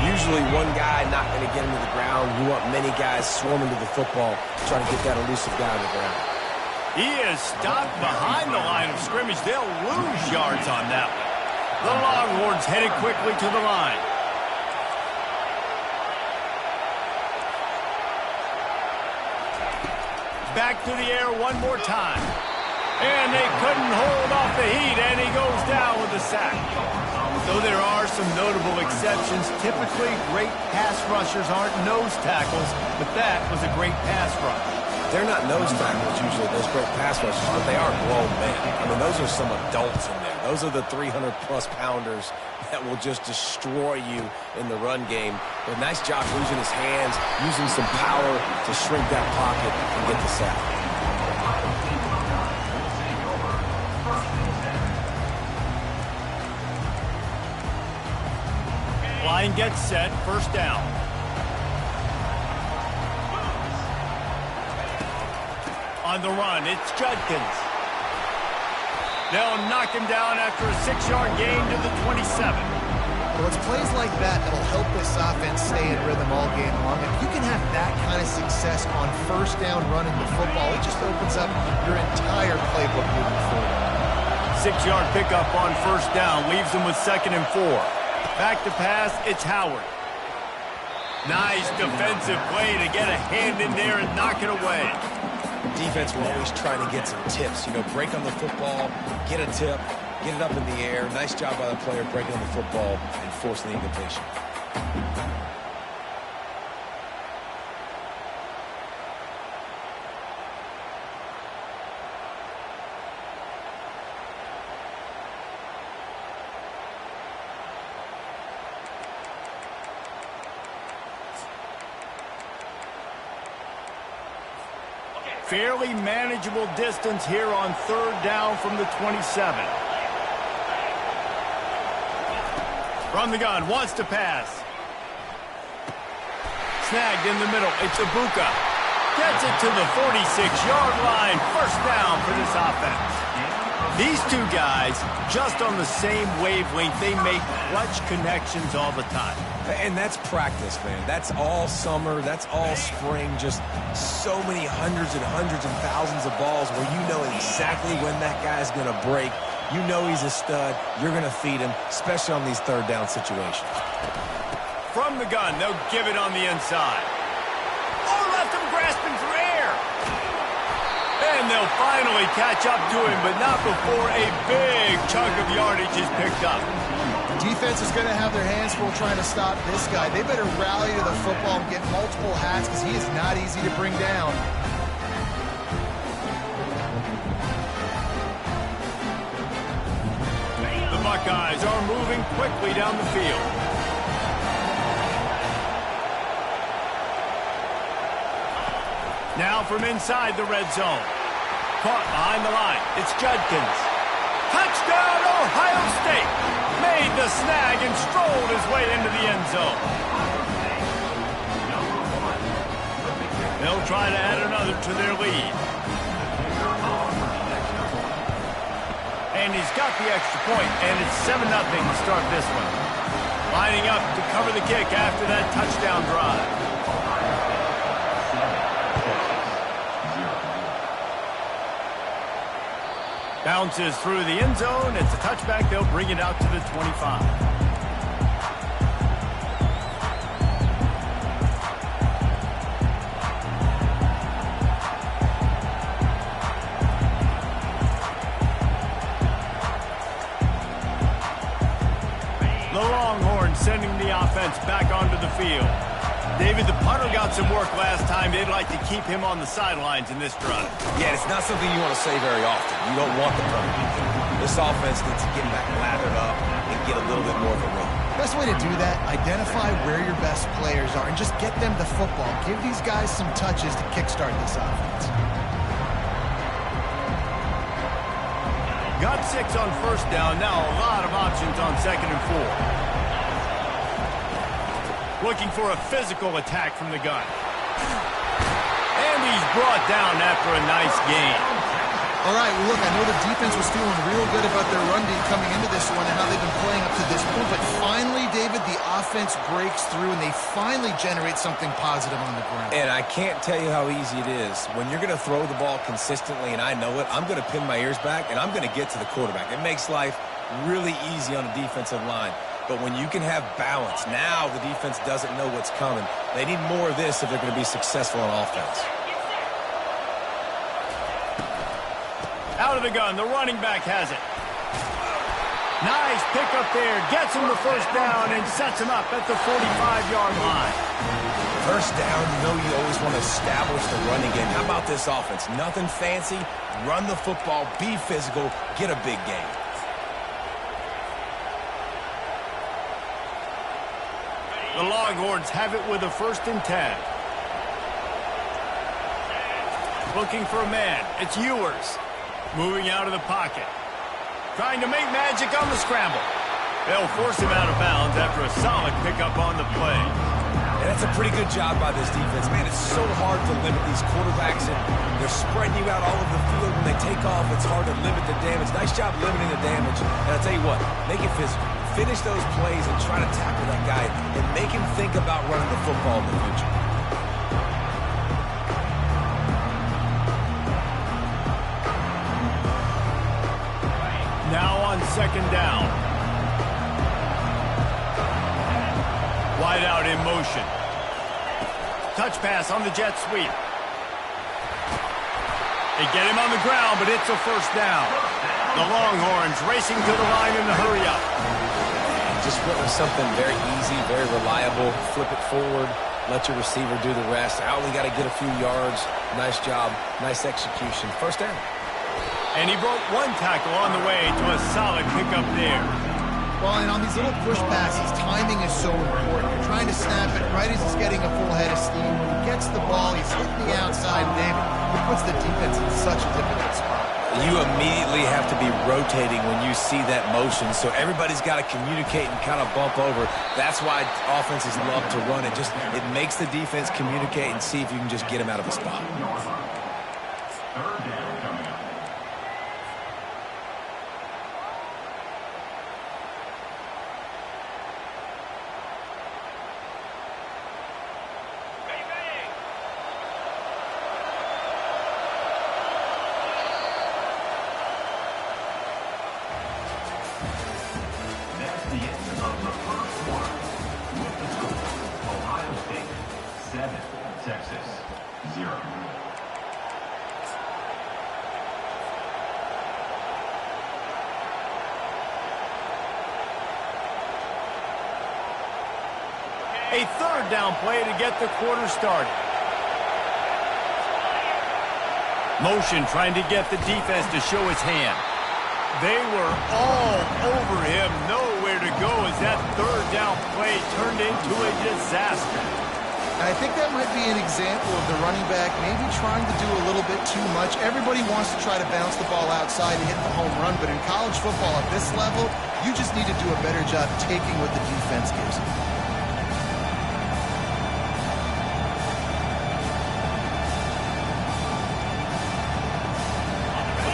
usually one guy not going to get him to the ground. You want many guys swarming to the football, trying to get that elusive guy on the ground. He is stopped behind the line of scrimmage. They'll lose yards on that one. The Longhorns headed quickly to the line. Back to the air one more time. And they couldn't hold off the heat, and he goes down with a sack. Though there are some notable exceptions, typically great pass rushers aren't nose tackles, but that was a great pass rush. They're not nose tackles usually, those great pass rushers, but they are grown men. I mean, those are some adults in there. Those are the 300-plus pounders that will just destroy you in the run game. But nice job using his hands, using some power to shrink that pocket and get the sack. Line gets set, first down. On the run, it's Judkins. They'll knock him down after a 6-yard gain to the 27. Well, it's plays like that that'll help this offense stay in rhythm all game long. If you can have that kind of success on first down running the football, it just opens up your entire playbook moving forward. 6-yard pickup on first down leaves them with 2nd and 4. Back to pass, it's Howard. Nice defensive play to get a hand in there and knock it away. Defense will always try to get some tips. You know, break on the football, get a tip, get it up in the air. Nice job by the player breaking on the football and forcing the incompletion. Fairly manageable distance here on 3rd down from the 27. From the gun, wants to pass. Snagged in the middle, it's Ibuka. Gets it to the 46-yard line. First down for this offense. These two guys, just on the same wavelength, they make clutch connections all the time. And that's practice, man. That's all summer. That's all spring. Just so many hundreds and thousands of balls where you know exactly when that guy's going to break. You know he's a stud. You're going to feed him, especially on these third down situations. From the gun, they'll give it on the inside. Oh, left him grasping for air. And they'll finally catch up to him, but not before a big chunk of yardage is picked up. The defense is going to have their hands full trying to stop this guy. They better rally to the football and get multiple hats because he is not easy to bring down. The Buckeyes are moving quickly down the field. Now from inside the red zone. Caught behind the line. It's Judkins. Touchdown, Ohio State. Made the snag and strolled his way into the end zone. They'll try to add another to their lead. And he's got the extra point, and it's 7-0 to start this one. Lining up to cover the kick after that touchdown drive. Bounces through the end zone. It's a touchback. They'll bring it out to the 25. The Longhorns sending the offense back onto the field. David, the punter got some work last time. They'd like to keep him on the sidelines in this drive. Yeah, it's not something you want to say very often. You don't want the punter. This offense needs to get back lathered up and get a little bit more of a run. Best way to do that, identify where your best players are and just get them the football. Give these guys some touches to kickstart this offense. Got 6 on first down. Now a lot of options on 2nd and 4. Looking for a physical attack from the gun. And he's brought down after a nice gain. All right, well, look, I know the defense was feeling real good about their run D coming into this one and how they've been playing up to this point. But finally, David, the offense breaks through and they finally generate something positive on the ground. And I can't tell you how easy it is. When you're going to throw the ball consistently, and I know it, I'm going to pin my ears back, and I'm going to get to the quarterback. It makes life really easy on the defensive line. But when you can have balance, now the defense doesn't know what's coming. They need more of this if they're going to be successful on offense. Out of the gun, the running back has it. Nice pickup there. Gets him the first down and sets him up at the 45-yard line. First down, you know you always want to establish the running game. How about this offense? Nothing fancy. Run the football, be physical, get a big game. The Longhorns have it with a 1st and 10. Looking for a man. It's Ewers. Moving out of the pocket. Trying to make magic on the scramble. They'll force him out of bounds after a solid pickup on the play. And that's a pretty good job by this defense. Man, it's so hard to limit these quarterbacks, and they're spreading you out all over the field. When they take off, it's hard to limit the damage. Nice job limiting the damage. And I'll tell you what, make it physical. Finish those plays and try to tackle that guy and make him think about running the football in the future. Now on 2nd down. Wide out in motion. Touch pass on the jet sweep. They get him on the ground, but it's a 1st down. The Longhorns racing to the line in the hurry-up. Just went with something very easy, very reliable. Flip it forward, let your receiver do the rest. I only got to get a few yards. Nice job, nice execution. 1st down. And he broke 1 tackle on the way to a solid pickup there. Well, and on these little push passes, timing is so important. You're trying to snap it right as he's getting a full head of steam. When he gets the ball, he's hitting the outside, David. It puts the defense in such a difficult spot. You immediately have to be rotating when you see that motion, so everybody's got to communicate and kind of bump over. That's why offenses love to run it. It makes the defense communicate and see if you can just get him out of a spot. 3rd down coming up. That's the end of the first quarter. With the score, Ohio State 7, Texas 0. A third down play to get the quarter started. Motion trying to get the defense to show his hand. They were all over him, nowhere to go as that third down play turned into a disaster. And I think that might be an example of the running back maybe trying to do a little bit too much. Everybody wants to try to bounce the ball outside and hit the home run, but in college football at this level, you just need to do a better job taking what the defense gives you.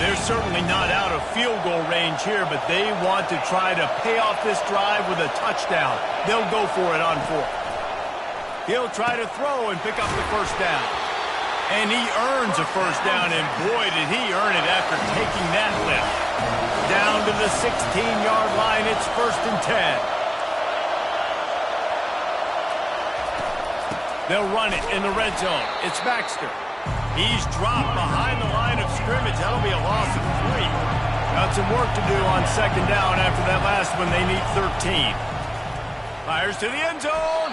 They're certainly not out of field goal range here, but they want to try to pay off this drive with a touchdown. They'll go for it on fourth. He'll try to throw and pick up the first down. And he earns a first down, and boy, did he earn it after taking that lift. Down to the 16-yard line, it's 1st and 10. They'll run it in the red zone. It's Baxter. He's dropped behind the line of scrimmage. That'll be a loss of 3. Got some work to do on second down after that last one. They need 13. Fires to the end zone.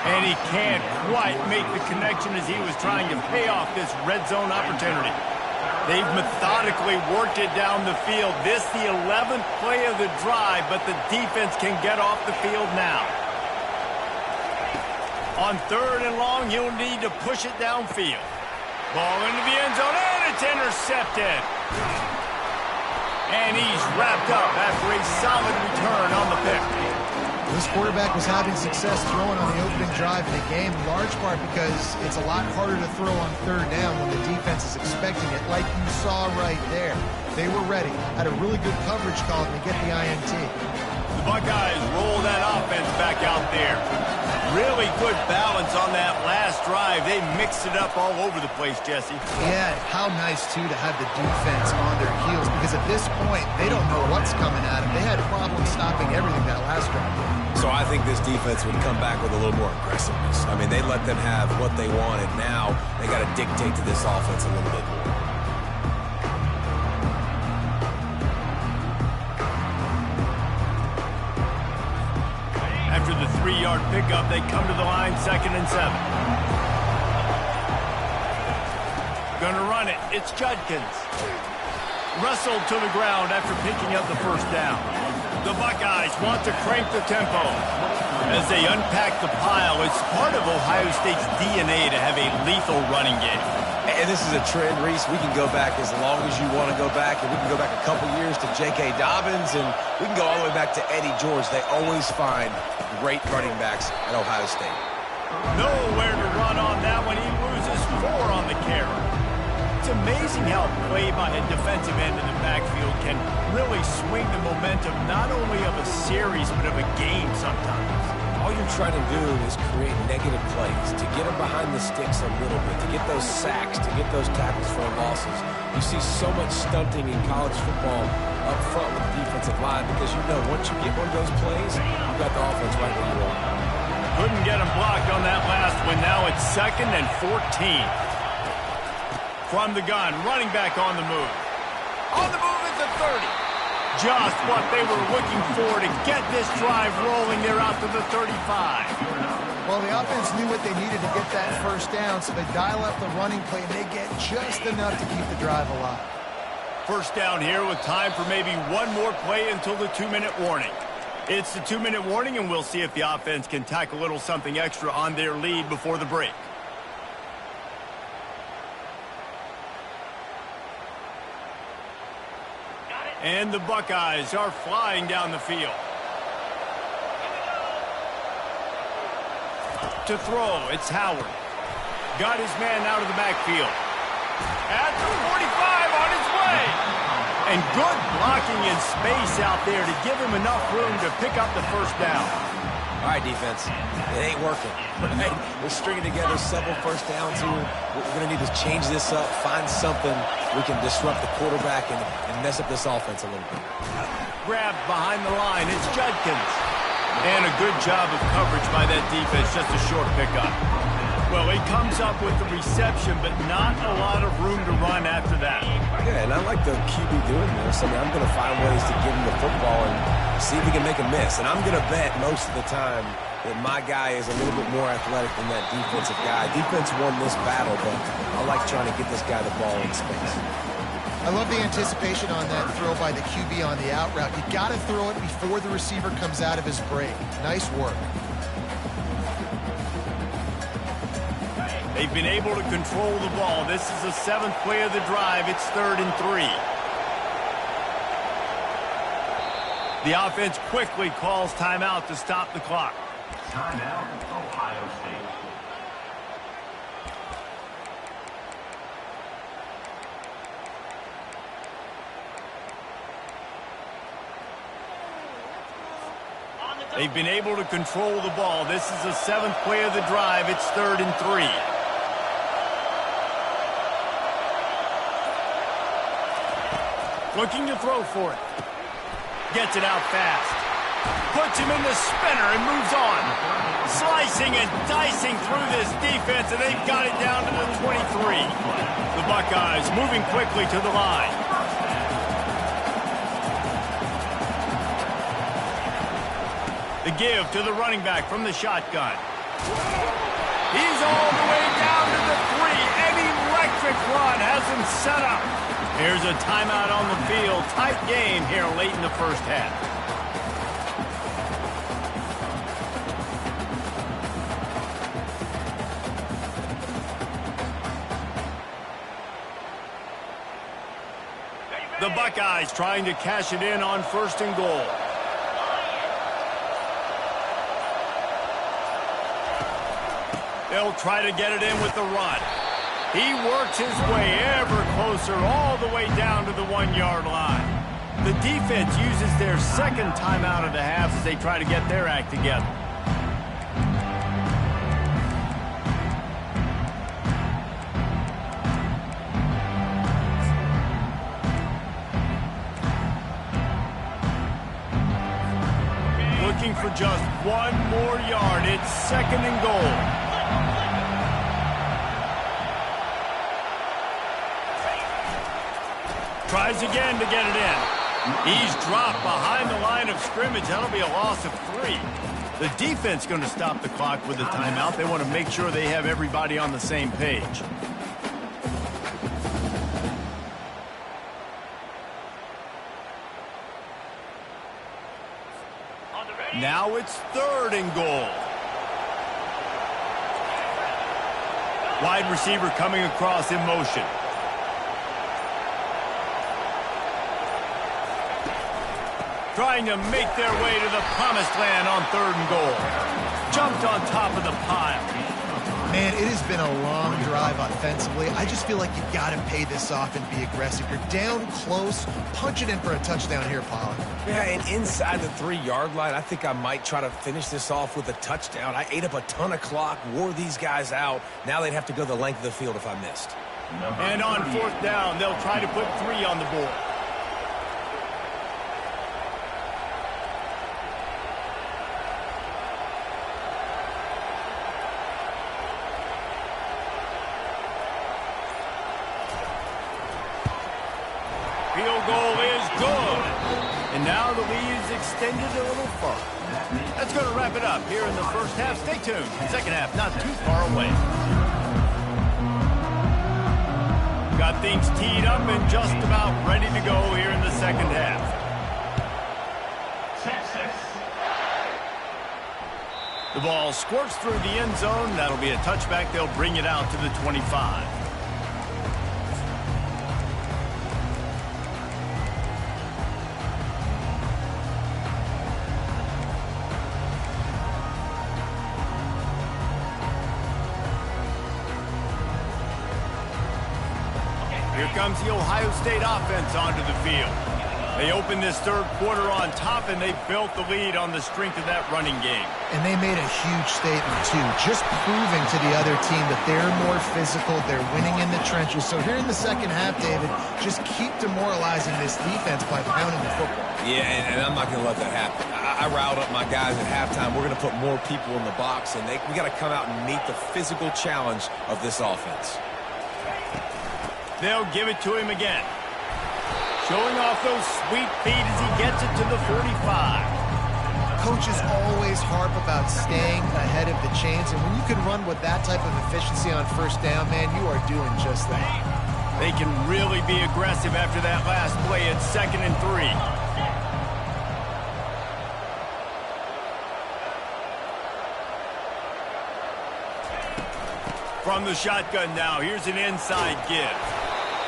And he can't quite make the connection as he was trying to pay off this red zone opportunity. They've methodically worked it down the field. This the 11th play of the drive, but the defense can get off the field now. On 3rd and long, he'll need to push it downfield. Ball into the end zone, and it's intercepted. And he's wrapped up after a solid return on the pick. This quarterback was having success throwing on the opening drive in the game, in large part because it's a lot harder to throw on 3rd down when the defense is expecting it, like you saw right there. They were ready, had a really good coverage call to get the INT. The Buckeyes roll that offense back out there. Really good balance on that last drive. They mixed it up all over the place, Jesse. Yeah, how nice, too, to have the defense on their heels, because at this point, they don't know what's coming at them. They had problems stopping everything that last drive. So I think this defense would come back with a little more aggressiveness. I mean, they let them have what they wanted. Now they got to dictate to this offense a little bit more. After the 3-yard pickup, they come to the line, 2nd and 7. Gonna run it. It's Judkins. Wrestled to the ground after picking up the first down. The Buckeyes want to crank the tempo. As they unpack the pile, it's part of Ohio State's DNA to have a lethal running game. And this is a trend, Reese. We can go back as long as you want to go back, and we can go back a couple years to J.K. Dobbins, and we can go all the way back to Eddie George. They always find great running backs at Ohio State. Nowhere to run on that one. He loses 4 on the carry. It's amazing how play by a defensive end in the backfield can really swing the momentum not only of a series but of a game sometimes. All you're trying to do is create negative plays, to get them behind the sticks a little bit, to get those sacks, to get those tackles for losses. You see so much stunting in college football up front with the defensive line because you know once you get one of those plays, you've got the offense right where you are. Couldn't get him blocked on that last one. Now it's 2nd and 14. From the gun, running back on the move. On the move at the 30. Just what they were looking for to get this drive rolling. They're out to the 35. Well, the offense knew what they needed to get that first down, so they dial up the running play, and they get just enough to keep the drive alive. First down here with time for maybe one more play until the 2-minute warning. It's the 2-minute warning, and we'll see if the offense can tack a little something extra on their lead before the break. And the Buckeyes are flying down the field. To throw, it's Howard. Got his man out of the backfield. At the 45 on his way. And good blocking in space out there to give him enough room to pick up the first down. All right, defense, it ain't working, right? We're stringing together several first downs here. We're going to need to change this up, find something we can disrupt the quarterback and mess up this offense a little bit. Grabbed behind the line, it's Judkins. And a good job of coverage by that defense, just a short pickup. Well, he comes up with the reception, but not a lot of room to run after that. Yeah, and I like the QB doing this. I mean, I'm going to find ways to give him the football and see if he can make a miss. And I'm going to bet most of the time that my guy is a little bit more athletic than that defensive guy. Defense won this battle, but I like trying to get this guy the ball in space. I love the anticipation on that throw by the QB on the out route. You got to throw it before the receiver comes out of his break. Nice work. They've been able to control the ball. This is the 7th play of the drive. It's 3rd and 3. The offense quickly calls timeout to stop the clock. Timeout, Ohio State. They've been able to control the ball. This is the 7th play of the drive. It's 3rd and 3. Looking to throw for it. Gets it out fast. Puts him in the spinner and moves on. Slicing and dicing through this defense, and they've got it down to the 23. The Buckeyes moving quickly to the line. The give to the running back from the shotgun. He's all the way down to the 3. An electric run has him set up. Here's a timeout on the field. Tight game here late in the first half. The Buckeyes trying to cash it in on 1st and goal. They'll try to get it in with the run. He works his way ever closer all the way down to the 1-yard line. The defense uses their 2nd timeout of the half as they try to get their act together. Looking for just 1 more yard. It's 2nd and goal. Tries again to get it in. He's dropped behind the line of scrimmage. That'll be a loss of 3. The defense going to stop the clock with the timeout. They want to make sure they have everybody on the same page. Now it's 3rd and goal. Wide receiver coming across in motion. Trying to make their way to the promised land on 3rd and goal. Jumped on top of the pile. Man, it has been a long drive offensively. I just feel like you got to pay this off and be aggressive. You're down close. Punch it in for a touchdown here, Pollard. Yeah, and inside the 3-yard line, I think I might try to finish this off with a touchdown. I ate up a ton of clock, wore these guys out. Now they'd have to go the length of the field if I missed. And on 4th down, they'll try to put 3 on the board. Field goal is good. And now the lead is extended a little far. That's going to wrap it up here in the first half. Stay tuned. Second half not too far away. Got things teed up and just about ready to go here in the second half. The ball squirts through the end zone. That'll be a touchback. They'll bring it out to the 25. Here comes the Ohio State offense onto the field. They opened this third quarter on top, and they built the lead on the strength of that running game. And they made a huge statement, too, just proving to the other team that they're more physical, they're winning in the trenches. So here in the second half, David, just keep demoralizing this defense by pounding the football. Yeah, and I'm not going to let that happen. I riled up my guys at halftime. We're going to put more people in the box, and we got to come out and meet the physical challenge of this offense. They'll give it to him again. Showing off those sweet feet as he gets it to the 45. Coaches always harp about staying ahead of the chains, and when you can run with that type of efficiency on first down, man, you are doing just that. They can really be aggressive after that last play at 2nd and 3. From the shotgun now, here's an inside give.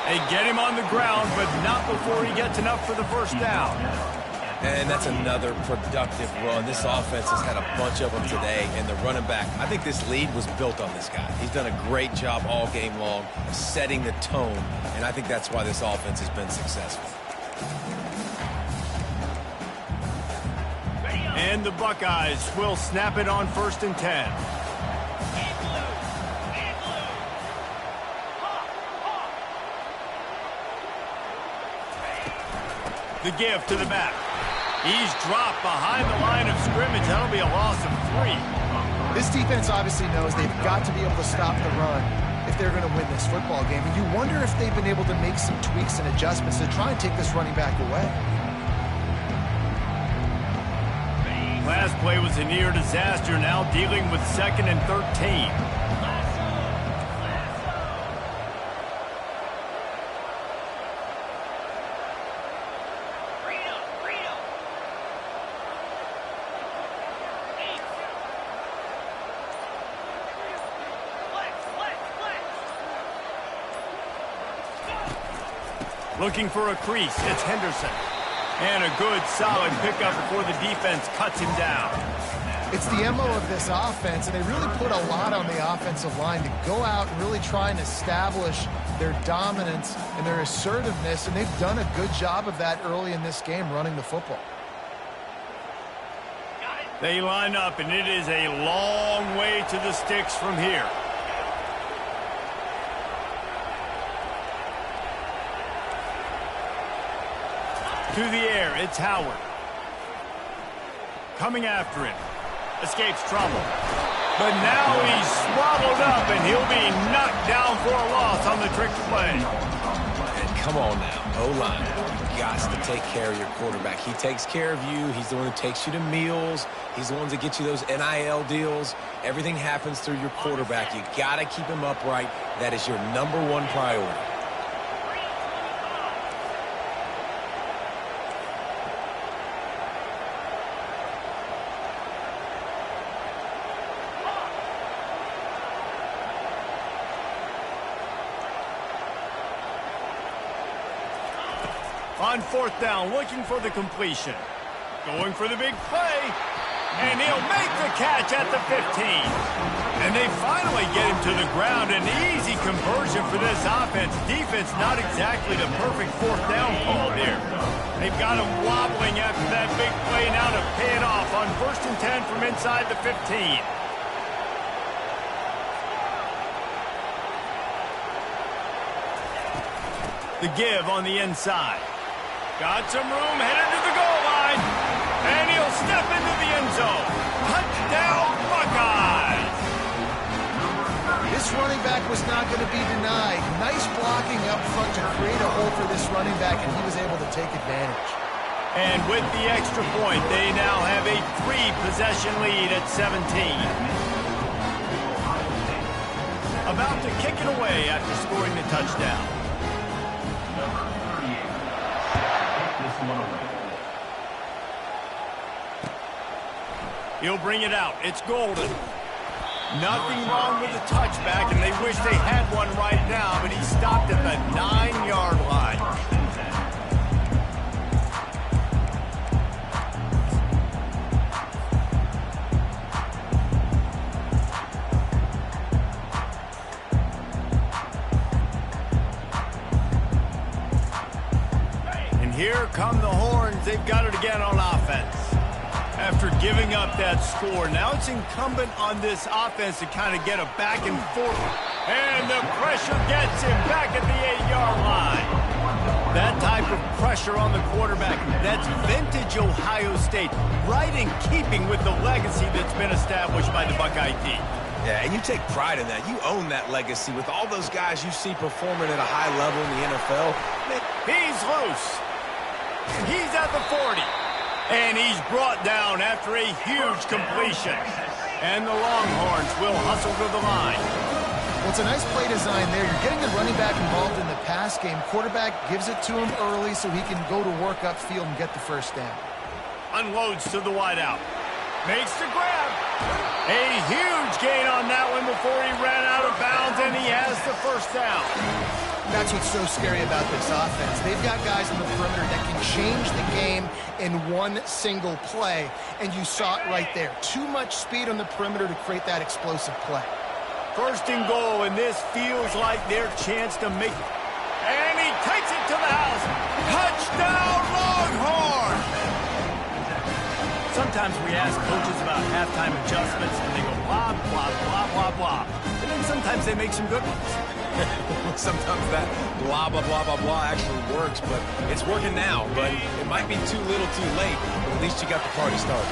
They get him on the ground, but not before he gets enough for the first down. And that's another productive run. This offense has had a bunch of them today, and the running back, I think this lead was built on this guy. He's done a great job all game long setting the tone, and I think that's why this offense has been successful. And the Buckeyes will snap it on 1st and 10. The give to the back. He's dropped behind the line of scrimmage. That'll be a loss of 3. This defense obviously knows they've got to be able to stop the run if they're going to win this football game. And you wonder if they've been able to make some tweaks and adjustments to try and take this running back away. Last play was a near disaster, now dealing with 2nd and 13. Looking for a crease, it's Henderson. And a good, solid pickup before the defense cuts him down. It's the MO of this offense, and they really put a lot on the offensive line to go out and really try and establish their dominance and their assertiveness, and they've done a good job of that early in this game, running the football. They line up, and it is a long way to the sticks from here. To the air, it's Howard. Coming after him. Escapes trouble. But now he's swallowed up, and he'll be knocked down for a loss on the trick play. And come on now, O-line. You got to take care of your quarterback. He takes care of you. He's the one that takes you to meals. He's the one that gets you those NIL deals. Everything happens through your quarterback. You got to keep him upright. That is your #1 priority. On 4th down, looking for the completion. Going for the big play. And he'll make the catch at the 15. And they finally get him to the ground. An easy conversion for this offense. Defense not exactly the perfect 4th down call here. They've got him wobbling after that big play now to pay it off on 1st and 10 from inside the 15. The give on the inside. Got some room, headed to the goal line. And he'll step into the end zone. Touchdown, Buckeyes! This running back was not going to be denied. Nice blocking up front to create a hole for this running back, and he was able to take advantage. And with the extra point, they now have a 3-possession lead at 17. About to kick it away after scoring the touchdown. He'll bring it out. It's Golden. Nothing wrong with the touchback, and they wish they had one right now, but he stopped at the 9-yard line. And here come the horns. They've got it again on offense. After giving up that score, now it's incumbent on this offense to kind of get a back and forth. And the pressure gets him back at the 8-yard line. That type of pressure on the quarterback, that's vintage Ohio State, right in keeping with the legacy that's been established by the Buckeye team. Yeah, and you take pride in that. You own that legacy with all those guys you see performing at a high level in the NFL. He's loose. He's at the 40. And he's brought down after a huge completion. And the Longhorns will hustle to the line. Well, it's a nice play design there. You're getting the running back involved in the pass game. Quarterback gives it to him early so he can go to work upfield and get the first down. Unloads to the wideout. Makes the grab. A huge gain on that one before he ran out of bounds, and he has the first down. That's what's so scary about this offense. They've got guys on the perimeter that can change the game in one single play, and you saw it right there. Too much speed on the perimeter to create that explosive play. First and goal, and this feels like their chance to make it. And he takes it to the house. Touchdown, Longhorn! Sometimes we ask coaches about halftime adjustments, and they go blah, blah, blah, blah, blah. And then sometimes they make some good ones. Sometimes that blah, blah, blah, blah, blah actually works, but it's working now. But it might be too little too late, but at least you got the party started.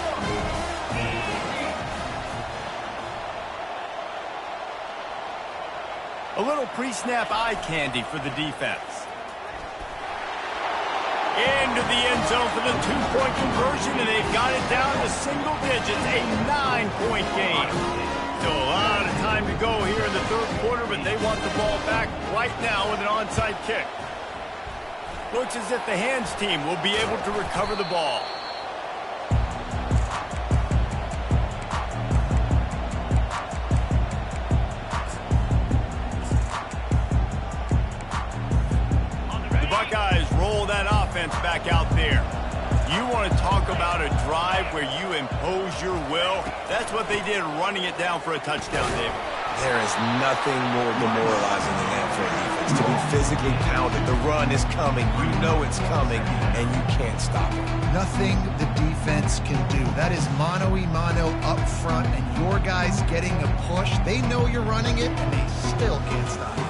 A little pre-snap eye candy for the defense. Into the end zone for the two-point conversion, and they've got it down to single digits, a 9-point game. Still a lot of time to go here in the third quarter, but they want the ball back right now with an onside kick. Looks as if the hands team will be able to recover the ball. The Buckeyes roll that offense back out there. You want to talk about a drive where you impose your will? That's what they did, running it down for a touchdown, David. There is nothing more demoralizing than that for a defense. To be physically pounded, the run is coming, you know it's coming, and you can't stop it. Nothing the defense can do. That is mano-a-mano up front, and your guys getting a push. They know you're running it, and they still can't stop it.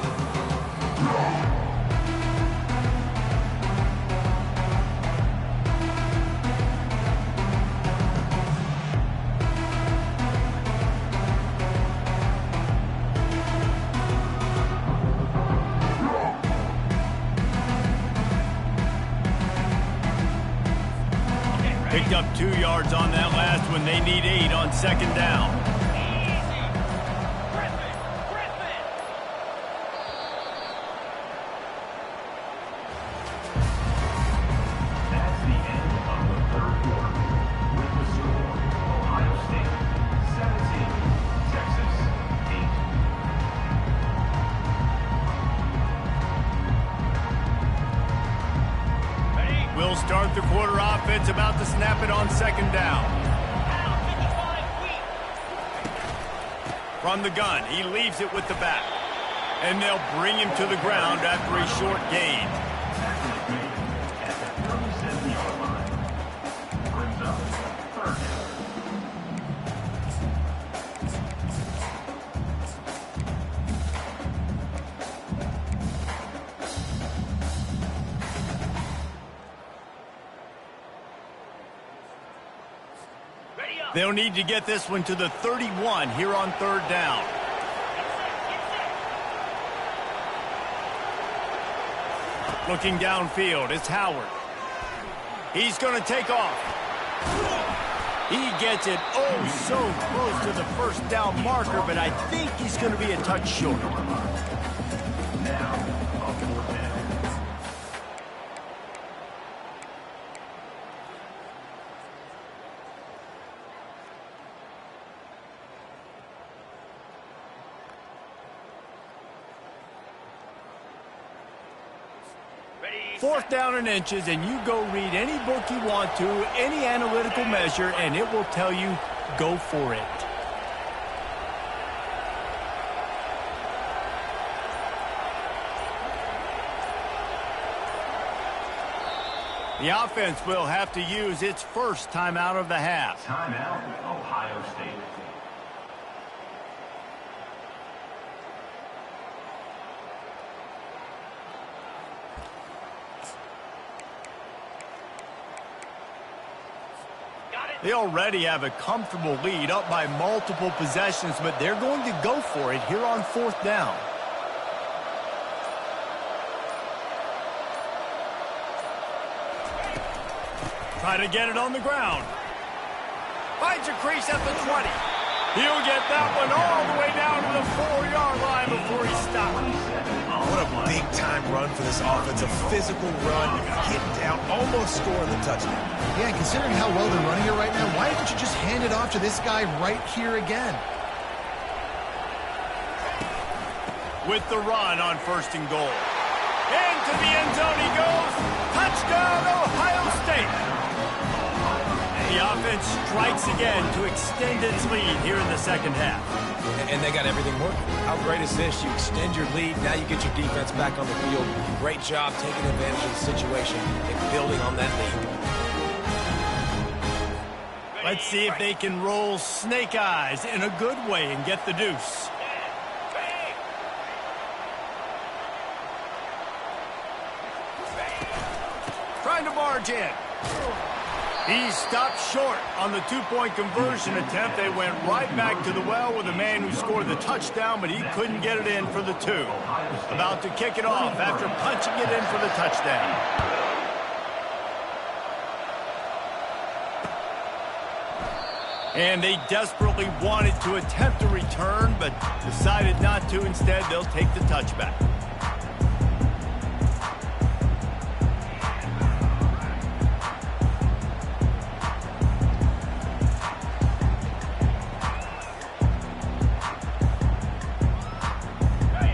Picked up 2 yards on that last one. They need 8 on second down. That's the end of the third quarter. With the score, Ohio State 17, Texas 8. We'll start the quarter offense, about to snap it on second down. From the gun, he leaves it with the back. And they'll bring him to the ground after a short gain. At the 37-yard line. Brings up third down. They'll need to get this one to the 31 here on third down. Looking downfield, it's Howard. He's going to take off. He gets it oh so close to the first down marker, but I think he's going to be a touch short. Now, a fourth down. Fourth down and inches, and you go read any book you want to, any analytical measure, and it will tell you, go for it. The offense will have to use its first timeout of the half. Timeout, Ohio State. They already have a comfortable lead up by multiple possessions, but they're going to go for it here on 4th down. Try to get it on the ground. Finds a crease at the 20. He'll get that one all the way down to the 4-yard line before he stops. What a big-time run for this offense. A physical run, getting down, almost scoring the touchdown. Yeah, and considering how well they're running it right now, why didn't you just hand it off to this guy right here again? With the run on 1st and goal. Into the end zone he goes. Touchdown, Ohio State. The offense strikes again to extend its lead here in the 2nd half. And they got everything working. How great is this? You extend your lead, now you get your defense back on the field. Great job taking advantage of the situation and building on that lead. Let's see if they can roll snake eyes in a good way and get the deuce. Trying to barge in. He stopped short on the 2-point conversion attempt. They went right back to the well with the man who scored the touchdown, but he couldn't get it in for the 2. About to kick it off after punching it in for the touchdown. And they desperately wanted to attempt a return, but decided not to. Instead, they'll take the touchback.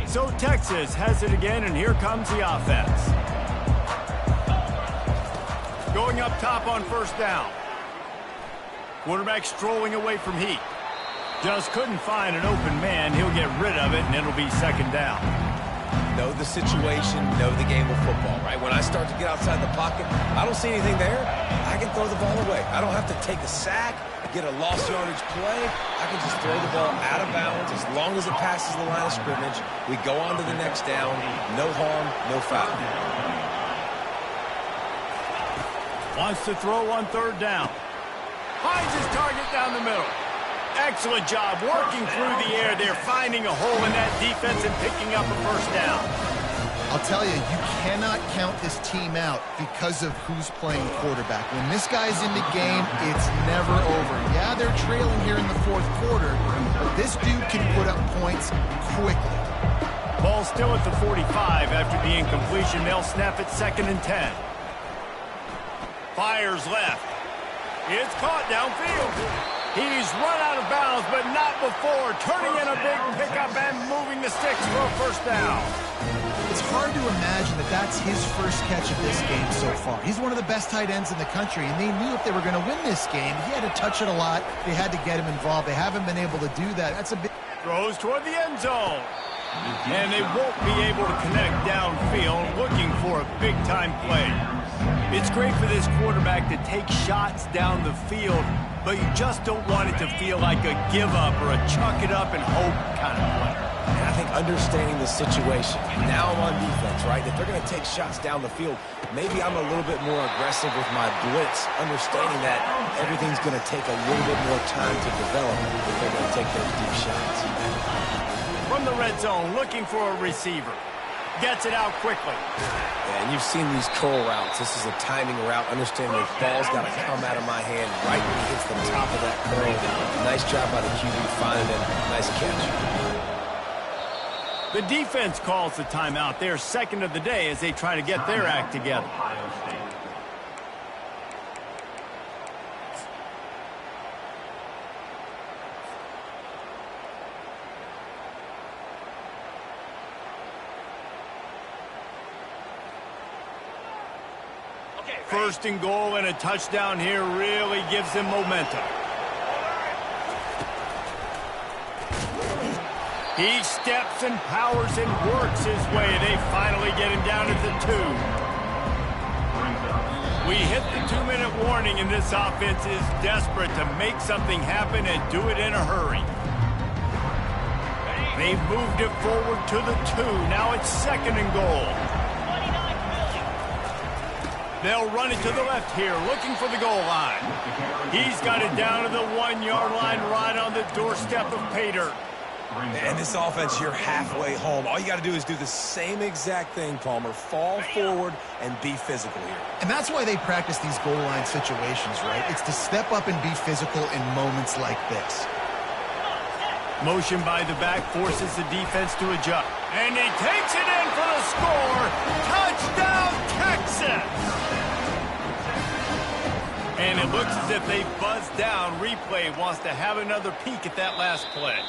So Texas has it again, and here comes the offense. Going up top on 1st down. Quarterback strolling away from heat. Just couldn't find an open man. He'll get rid of it, and it'll be 2nd down. Know the situation, know the game of football, right? When I start to get outside the pocket, I don't see anything there. I can throw the ball away. I don't have to take a sack, get a lost yardage play. I can just throw the ball out of bounds as long as it passes the line of scrimmage. We go on to the next down. No harm, no foul. Wants to throw on 3rd down. Finds his target down the middle. Excellent job working through the air. They're finding a hole in that defense and picking up a 1st down. I'll tell you, you cannot count this team out because of who's playing quarterback. When this guy's in the game, it's never over. Yeah, they're trailing here in the 4th quarter, but this dude can put up points quickly. Ball still at the 45 after the incompletion. They'll snap it 2nd and 10. Fires left. It's caught downfield. He's run out of bounds, but not before turning in a big pickup and moving the sticks for a 1st down. It's hard to imagine that that's his first catch of this game so far. He's one of the best tight ends in the country, and they knew if they were going to win this game, he had to touch it a lot. They had to get him involved. They haven't been able to do that. That's a big... Throws toward the end zone. And they won't be able to connect downfield, looking for a big-time play. It's great for this quarterback to take shots down the field, but you just don't want it to feel like a give-up or a chuck-it-up and hope kind of play. And I think understanding the situation, now I'm on defense, right? If they're going to take shots down the field, maybe I'm a little bit more aggressive with my blitz, understanding that everything's going to take a little bit more time to develop if they're going to take those deep shots. From the red zone, looking for a receiver. Gets it out quickly. Yeah, and you've seen these curl routes. This is a timing route. Understanding the ball's got to come out of my hand right when he hits the top of that curl. Nice job by the QB finding him. Nice catch. The defense calls the timeout. They're 2nd of the day as they try to get their act together. First and goal and a touchdown here really gives them momentum. He steps and powers and works his way. They finally get him down at the 2. We hit the 2-minute warning, and this offense is desperate to make something happen and do it in a hurry. They've moved it forward to the 2. Now it's 2nd and goal. They'll run it to the left here, looking for the goal line. He's got it down to the 1-yard line, right on the doorstep of pay dirt. And this offense, you're halfway home. All you got to do is do the same exact thing, Palmer. Fall forward and be physical here. And that's why they practice these goal line situations, right? It's to step up and be physical in moments like this. Motion by the back forces the defense to adjust. And he takes it in for the score. Touchdown, Texas! And it looks as if they buzzed down. Replay wants to have another peek at that last play.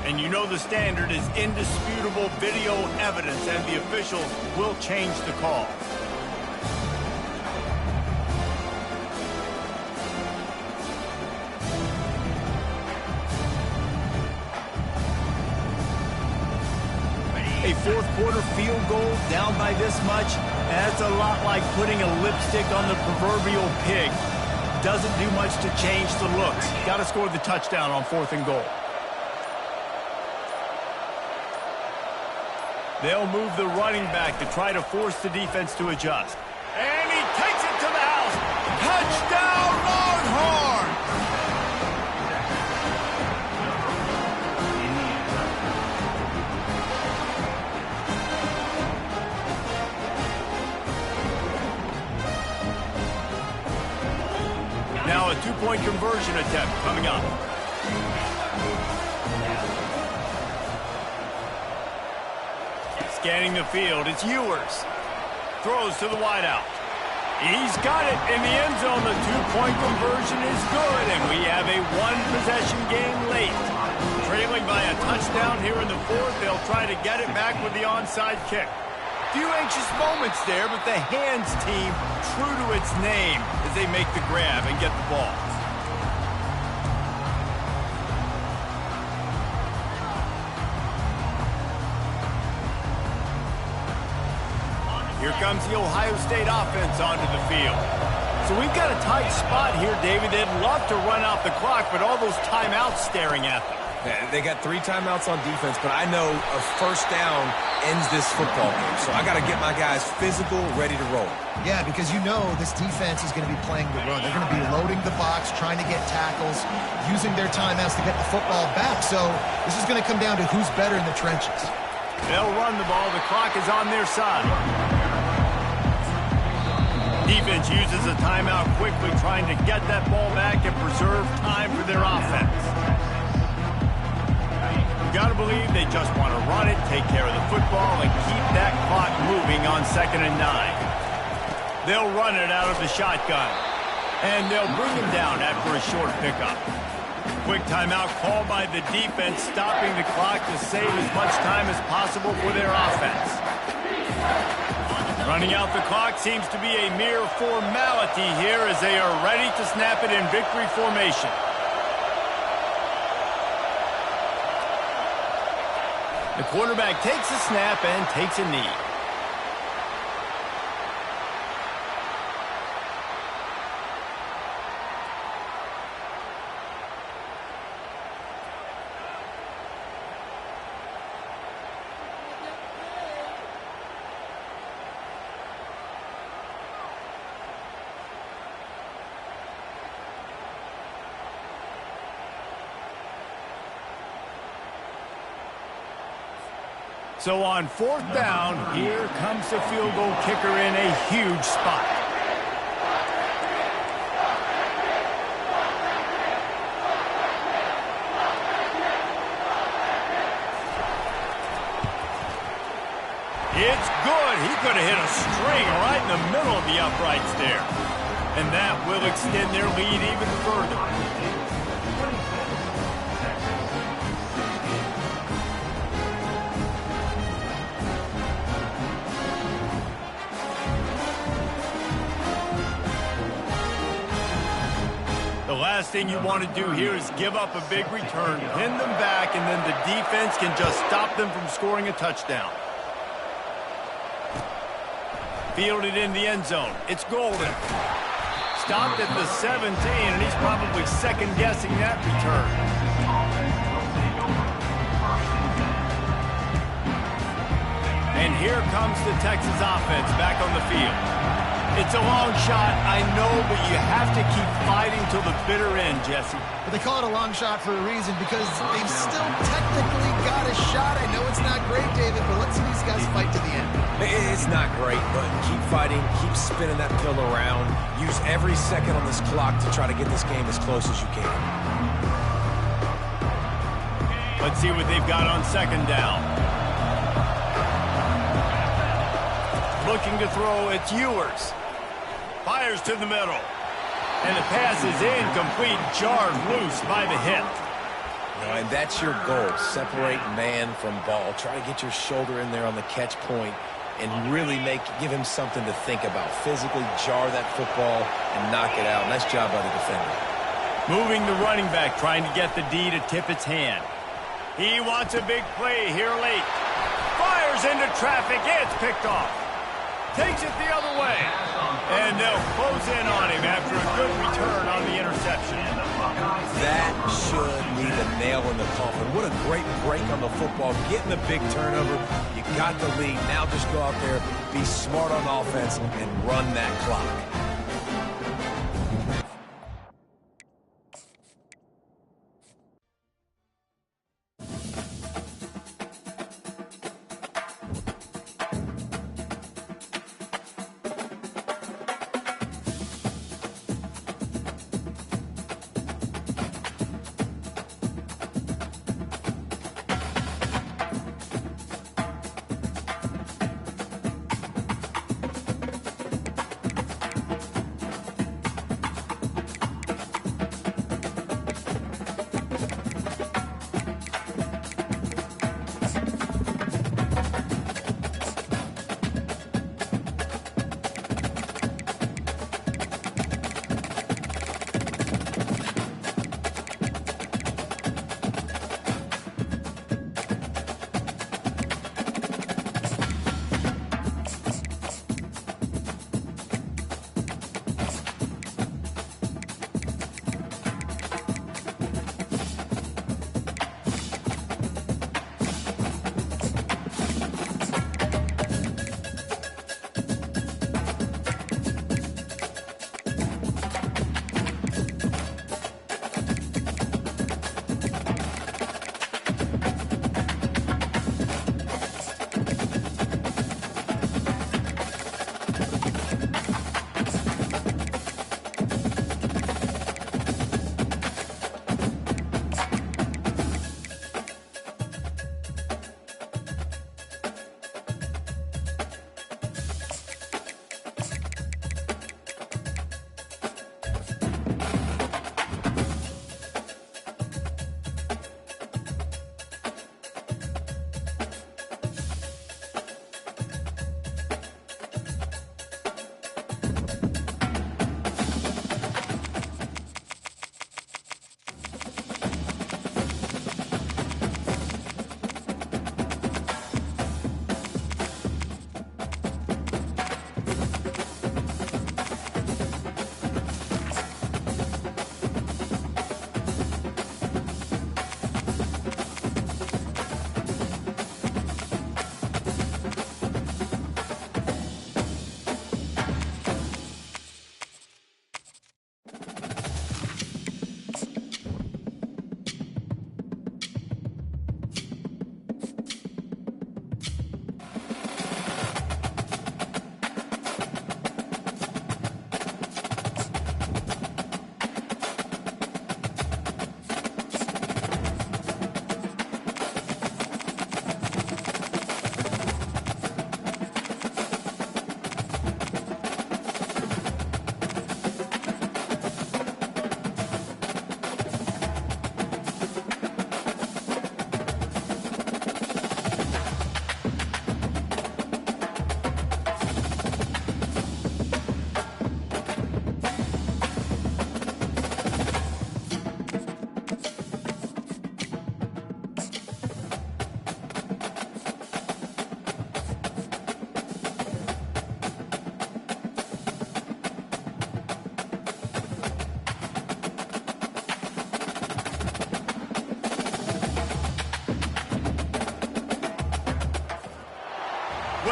And you know the standard is indisputable video evidence, and the officials will change the call. A fourth-quarter field goal down by this much, that's a lot like putting a lipstick on the proverbial pig. Doesn't do much to change the looks. Got to score the touchdown on 4th and goal. They'll move the running back to try to force the defense to adjust. And he takes it to the house. Touchdown, Longhorn! Now a 2-point conversion attempt coming up. Scanning the field, it's Ewers. Throws to the wideout. He's got it in the end zone. The 2-point conversion is good, and we have a 1-possession game late. Trailing by a touchdown here in the 4th, they'll try to get it back with the onside kick. Few anxious moments there, but the hands team true to its name as they make the grab and get the ball. Here comes the Ohio State offense onto the field. So we've got a tight spot here, David. They'd love to run out the clock, but all those timeouts staring at them. Yeah, they got 3 timeouts on defense, but I know a first down ends this football game. So I got to get my guys physical, ready to roll. Yeah, because you know this defense is going to be playing the run. They're going to be loading the box, trying to get tackles, using their timeouts to get the football back. So this is going to come down to who's better in the trenches. They'll run the ball. The clock is on their side. Defense uses a timeout quickly, trying to get that ball back and preserve time for their offense. You got to believe they just want to run it, take care of the football, and keep that clock moving on 2nd and 9. They'll run it out of the shotgun, and they'll bring him down after a short pickup. Quick timeout called by the defense, stopping the clock to save as much time as possible for their offense. Running out the clock seems to be a mere formality here as they are ready to snap it in victory formation. The quarterback takes a snap and takes a knee. So on 4th down, here comes the field goal kicker in a huge spot. It's good. He could have hit a string right in the middle of the uprights there. And that will extend their lead even further. The last thing you want to do here is give up a big return, pin them back, and then the defense can just stop them from scoring a touchdown. Fielded in the end zone. It's Golden. Stopped at the 17, and he's probably second-guessing that return. And here comes the Texas offense back on the field. It's a long shot, I know, but you have to keep fighting till the bitter end, Jesse. But they call it a long shot for a reason, because they've still technically got a shot. I know it's not great, David, but let's see these guys fight to the end. It's not great, but keep fighting, keep spinning that pill around. Use every second on this clock to try to get this game as close as you can. Let's see what they've got on second down. Looking to throw, it's Ewers. Fires to the middle. And the pass is incomplete, jarred loose by the hit. And that's your goal. Separate man from ball. Try to get your shoulder in there on the catch point and really give him something to think about. Physically jar that football and knock it out. Nice job by the defender. Moving the running back, trying to get the D to tip its hand. He wants a big play here late. Fires into traffic. It's picked off. Takes it the other way. And they'll close in on him after a good return on the interception. That should be the nail in the coffin. What a great break on the football. Getting the big turnover. You got the lead. Now just go out there, be smart on offense, and run that clock.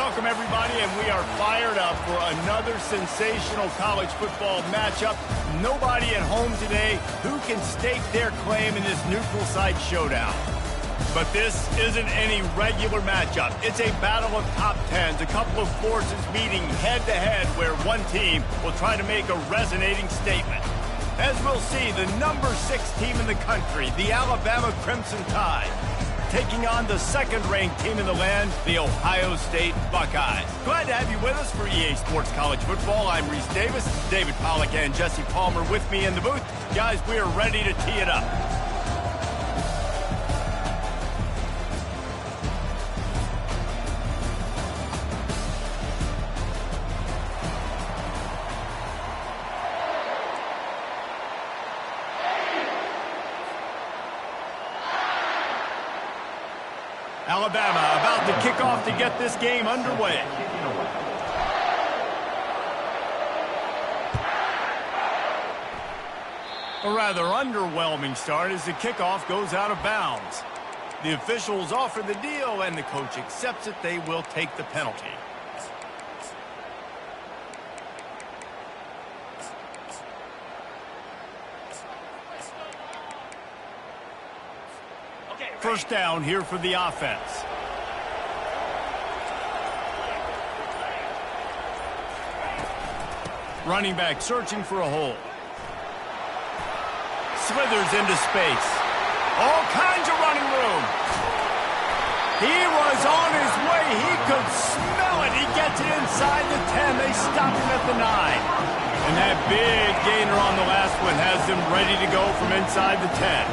Welcome, everybody, and we are fired up for another sensational college football matchup. Nobody at home today who can stake their claim in this neutral site showdown. But this isn't any regular matchup. It's a battle of top tens, a couple of forces meeting head-to-head where one team will try to make a resonating statement. As we'll see, the number 6 team in the country, the Alabama Crimson Tide, taking on the second-ranked team in the land, the Ohio State Buckeyes. Glad to have you with us for EA Sports College Football. I'm Reese Davis, David Pollack and Jesse Palmer with me in the booth. Guys, we are ready to tee it up. Alabama about to kick off to get this game underway. A rather underwhelming start as the kickoff goes out of bounds. The officials offer the deal and the coach accepts it. They will take the penalty. First down here for the offense. Running back searching for a hole. Slithers into space. All kinds of running room. He was on his way. He could smell it. He gets it inside the 10. They stop him at the 9. And that big gainer on the last one has them ready to go from inside the 10.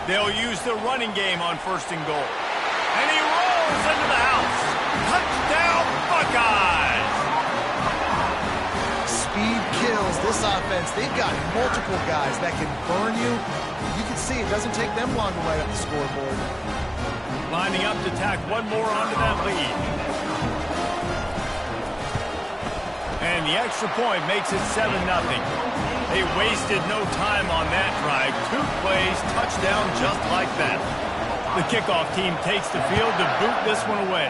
They'll use the running game on 1st and goal. And he rolls into the house. Touchdown, Buckeyes! Speed kills this offense. They've got multiple guys that can burn you. You can see it doesn't take them long to light up the scoreboard. Lining up to tack one more onto that lead. And the extra point makes it 7-0. They wasted no time on that drive. 2 plays, touchdown just like that. The kickoff team takes the field to boot this one away.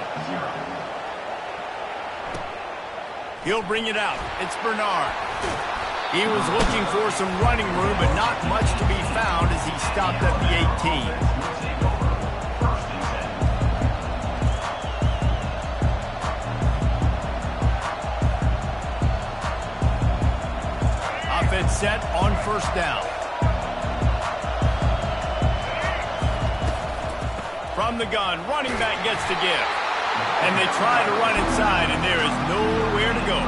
He'll bring it out. It's Bernard. He was looking for some running room, but not much to be found as he stopped at the 18. Set on 1st down. From the gun, running back gets to give. And they try to run inside, and there is nowhere to go.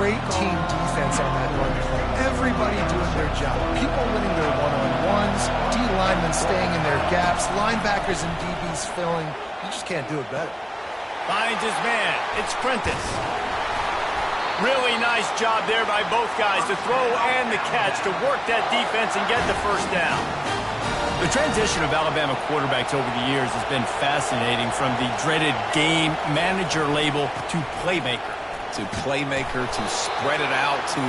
Great team defense on that run play. Everybody doing their job. People winning their one-on-ones, D linemen staying in their gaps, linebackers and DBs filling. You just can't do it better. Finds his man. It's Prentice. Really nice job there by both guys to throw and the catch to work that defense and get the 1st down. The transition of Alabama quarterbacks over the years has been fascinating, from the dreaded game manager label to playmaker. To playmaker, to spread it out, to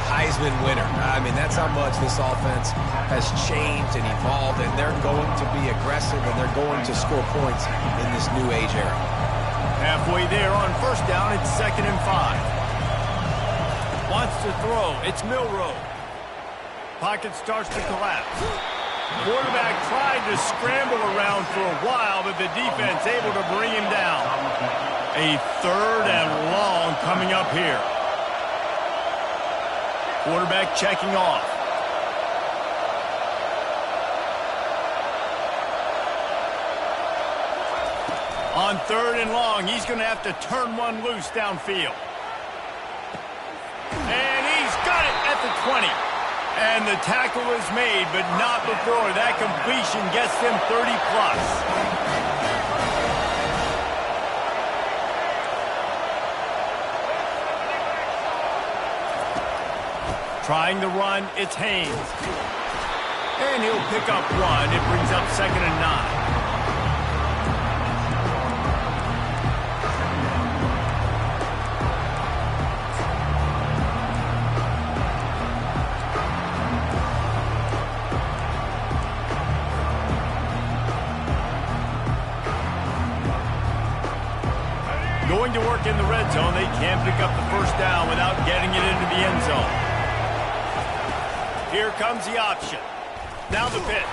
Heisman winner. I mean, that's how much this offense has changed and evolved, and they're going to be aggressive and they're going to score points in this new age era. Halfway there on 1st down, it's 2nd and 5. Wants to throw. It's Milroe. Pocket starts to collapse. Quarterback tried to scramble around for a while, but the defense able to bring him down. A 3rd and long coming up here. Quarterback checking off. On 3rd and long, he's going to have to turn one loose downfield. And he's got it at the 20. And the tackle is made, but not before that completion gets them 30-plus. Trying the run, it's Haynes. And he'll pick up 1. It brings up 2nd and 9. Going to work in the red zone. They can't pick up the first down without getting it into the end zone. Here comes the option. Now the pitch.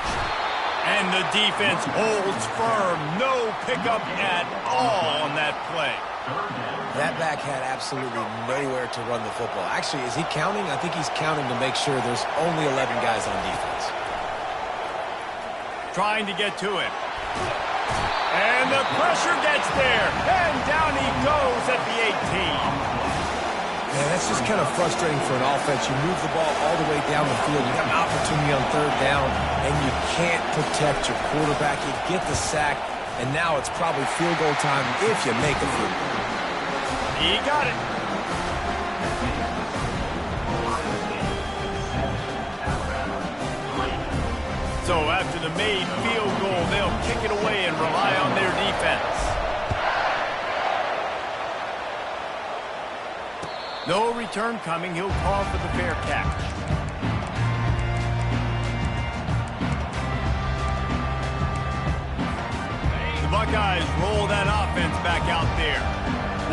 And the defense holds firm. No pickup at all on that play. That back had absolutely nowhere to run the football. Actually, is he counting? I think he's counting to make sure there's only 11 guys on defense. Trying to get to him. And the pressure gets there. And down he goes at the 18. Man, that's just kind of frustrating for an offense. You move the ball all the way down the field. You got an opportunity on third down, and you can't protect your quarterback. You get the sack, and now it's probably field goal time if you make a field goal. He got it. So after the made field goal, they'll kick it away and rely on their defense. No return coming. He'll call for the fair catch. The Buckeyes roll that offense back out there.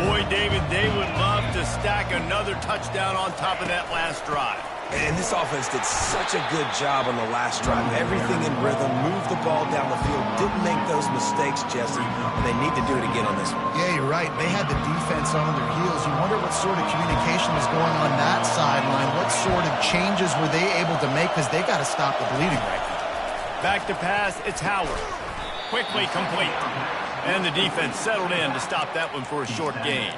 Boy, David, they would love to stack another touchdown on top of that last drive. And this offense did such a good job on the last drive. Everything in rhythm, moved the ball down the field, didn't make those mistakes, Jesse, and they need to do it again on this one. Yeah, you're right. They had the defense on their heels. You wonder what sort of communication was going on that sideline. What sort of changes were they able to make, because they got to stop the bleeding right now. Back to pass, it's Howard. Quickly complete. And the defense settled in to stop that one for a short gain.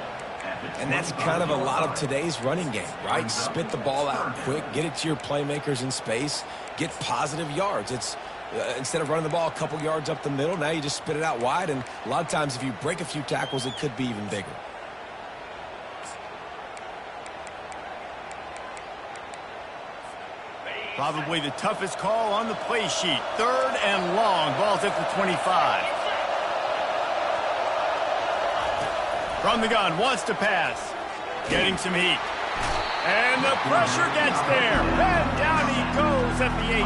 And that's kind of a lot of today's running game, right? Spit the ball out quick, get it to your playmakers in space, get positive yards. It's instead of running the ball a couple yards up the middle, now you just spit it out wide, and a lot of times if you break a few tackles, it could be even bigger. Probably the toughest call on the play sheet. 3rd and long. Ball's at the 25. From the gun, wants to pass. Getting some heat. And the pressure gets there. And down he goes at the 18.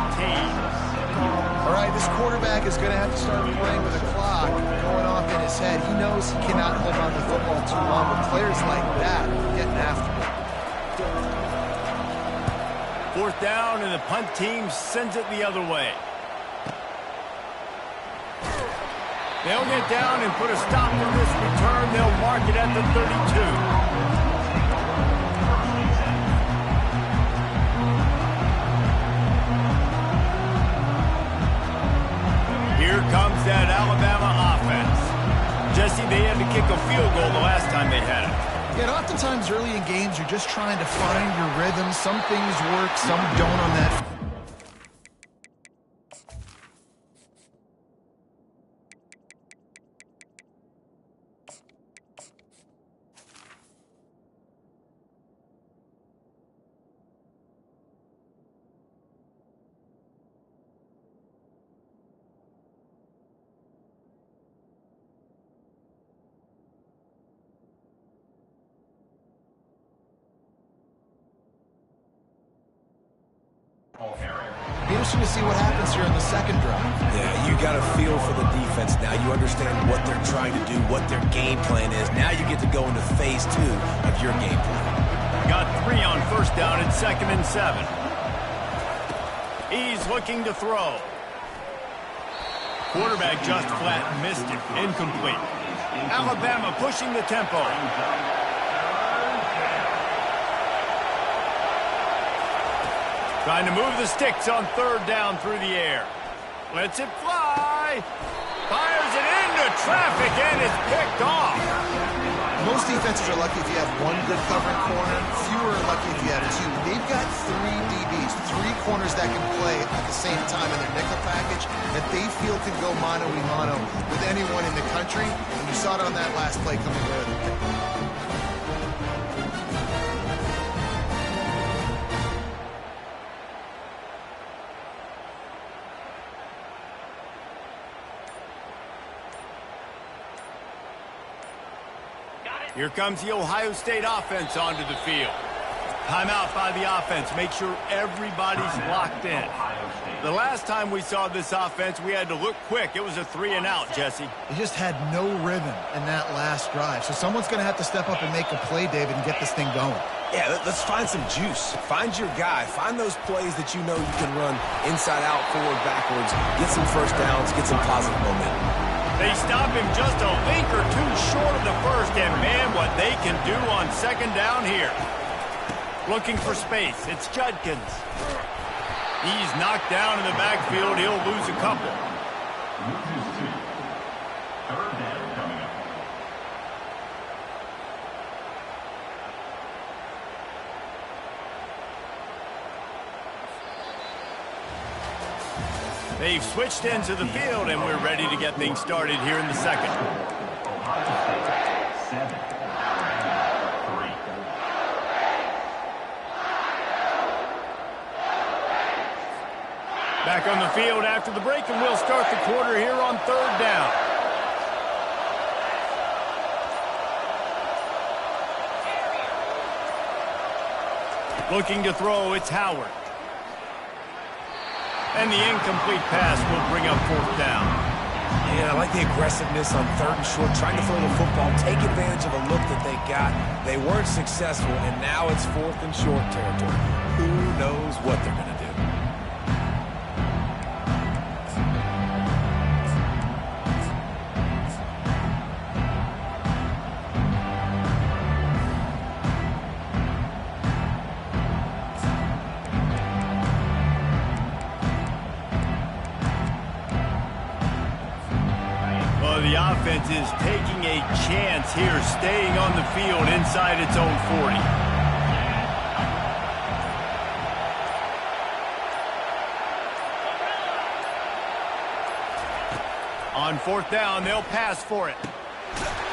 All right, this quarterback is going to have to start playing with a clock going off in his head. He knows he cannot hold on to the football too long, but players like that are getting after him. 4th down, and the punt team sends it the other way. They'll get down and put a stop to this return. They'll mark it at the 32. Here comes that Alabama offense. Jesse, they had to kick a field goal the last time they had it. Yeah, and oftentimes early in games, you're just trying to find your rhythm. Some things work, some don't on that. Interesting to see what happens here in the second drive. Yeah, you got a feel for the defense now. You understand what they're trying to do, what their game plan is. Now you get to go into phase 2 of your game plan. Got 3 on 1st down and 2nd and 7. He's looking to throw. Quarterback just flat missed it. Incomplete. Alabama pushing the tempo. Trying to move the sticks on 3rd down through the air. Lets it fly. Fires it into traffic and is picked off. Most defenses are lucky if you have one good covering corner. Fewer are lucky if you have 2. They've got 3 DBs, 3 corners that can play at the same time in their nickel package that they feel can go mano-a-mano with anyone in the country. And you saw it on that last play coming away with the pick. Here comes the Ohio State offense onto the field. Timeout by the offense. Make sure everybody's locked in. The last time we saw this offense, we had to look quick. It was a 3-and-out, Jesse. They just had no rhythm in that last drive. So someone's going to have to step up and make a play, David, and get this thing going. Yeah, let's find some juice. Find your guy. Find those plays that you know you can run inside out, forward, backwards. Get some first downs. Get some positive momentum. They stop him just a link or two short of the first, and man, what they can do on second down here. Looking for space. It's Judkins. He's knocked down in the backfield. He'll lose a couple. Loses 2. Third down coming up. They've switched into the field, and we're ready to get things started here in the second. Ohio State 7. Alabama 3. Back on the field after the break, and we'll start the quarter here on third down. Looking to throw, it's Howard. And the incomplete pass will bring up fourth down. Yeah, I like the aggressiveness on third and short, trying to throw the football, take advantage of a look that they got. They weren't successful, and now it's fourth and short territory. Who knows what they're going to do? The offense is taking a chance here, staying on the field inside its own 40. On fourth down, they'll pass for it.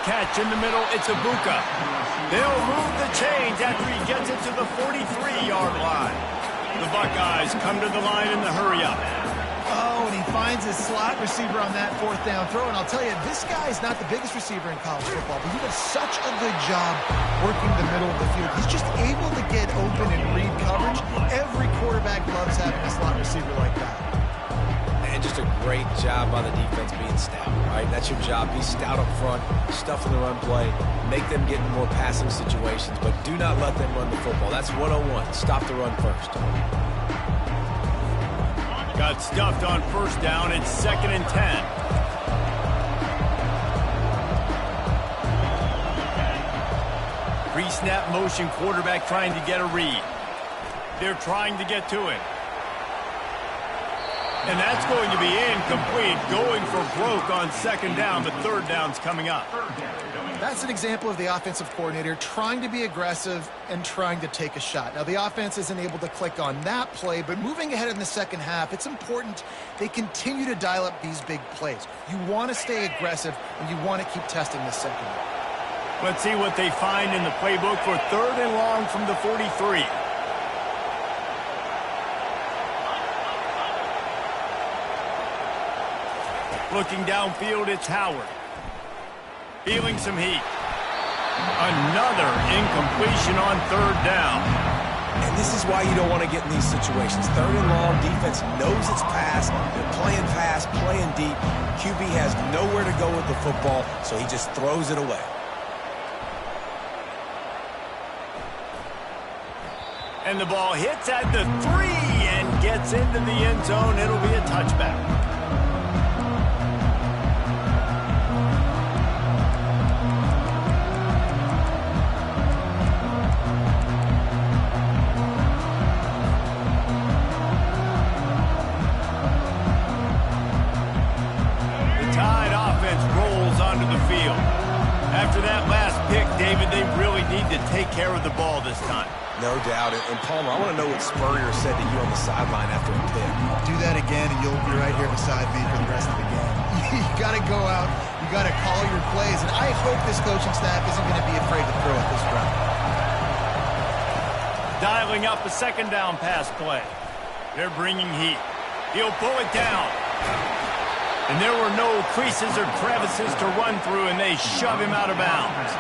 Catch in the middle, it's Ibuka. They'll move the chains after he gets it to the 43-yard line. The Buckeyes come to the line in the hurry-up. Oh, and he finds his slot receiver on that fourth down throw. And I'll tell you, this guy is not the biggest receiver in college football, but he does such a good job working the middle of the field. He's just able to get open and read coverage. Every quarterback loves having a slot receiver like that. And just a great job by the defense being stout, right? That's your job. Be stout up front, stuff in the run play, make them get in more passing situations, but do not let them run the football. That's 101. Stop the run first. Got stuffed on first down. It's 2nd and 10. Pre-snap motion, quarterback trying to get a read. They're trying to get to him. And that's going to be incomplete. Going for broke on second down. The third down's coming up. That's an example of the offensive coordinator trying to be aggressive and trying to take a shot. Now, the offense isn't able to click on that play, but moving ahead in the second half, it's important they continue to dial up these big plays. You want to stay aggressive, and you want to keep testing the secondary. Let's see what they find in the playbook for third and long from the 43. Looking downfield, it's Howard. Feeling some heat. Another incompletion on third down. And this is why you don't want to get in these situations. Third and long, defense knows it's pass. They're playing fast, playing deep. QB has nowhere to go with the football, so he just throws it away. And the ball hits at the 3 and gets into the end zone. It'll be a touchback. After that last pick, David, they really need to take care of the ball this time. No doubt. And Palmer, I want to know what Spurrier said to you on the sideline after a pick. Do that again, and you'll be right here beside me for the rest of the game. You got to go out. You got to call your plays. And I hope this coaching staff isn't going to be afraid to throw at this route. Dialing up a second down pass play. They're bringing heat. He'll pull it down. And there were no creases or crevices to run through, and they shove him out of bounds.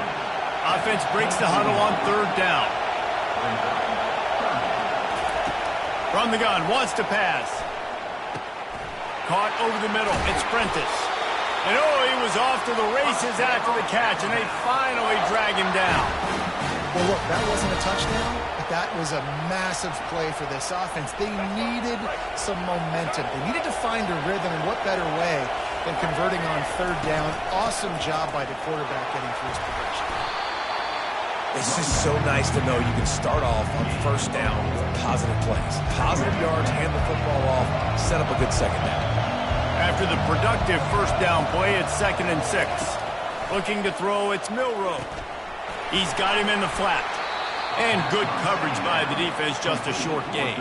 Offense breaks the huddle on third down. From the gun, wants to pass. Caught over the middle. It's Prentice. And oh, he was off to the races after the catch, and they finally drag him down. Well, look, that wasn't a touchdown, but that was a massive play for this offense. They needed some momentum. They needed to find a rhythm, and what better way than converting on third down. Awesome job by the quarterback getting through his progression. It's just so nice to know you can start off on first down with positive plays. Positive yards, hand the football off, set up a good second down. After the productive first down play, it's 2nd and 6. Looking to throw, it's Milroe. He's got him in the flat. And good coverage by the defense, just a short gain.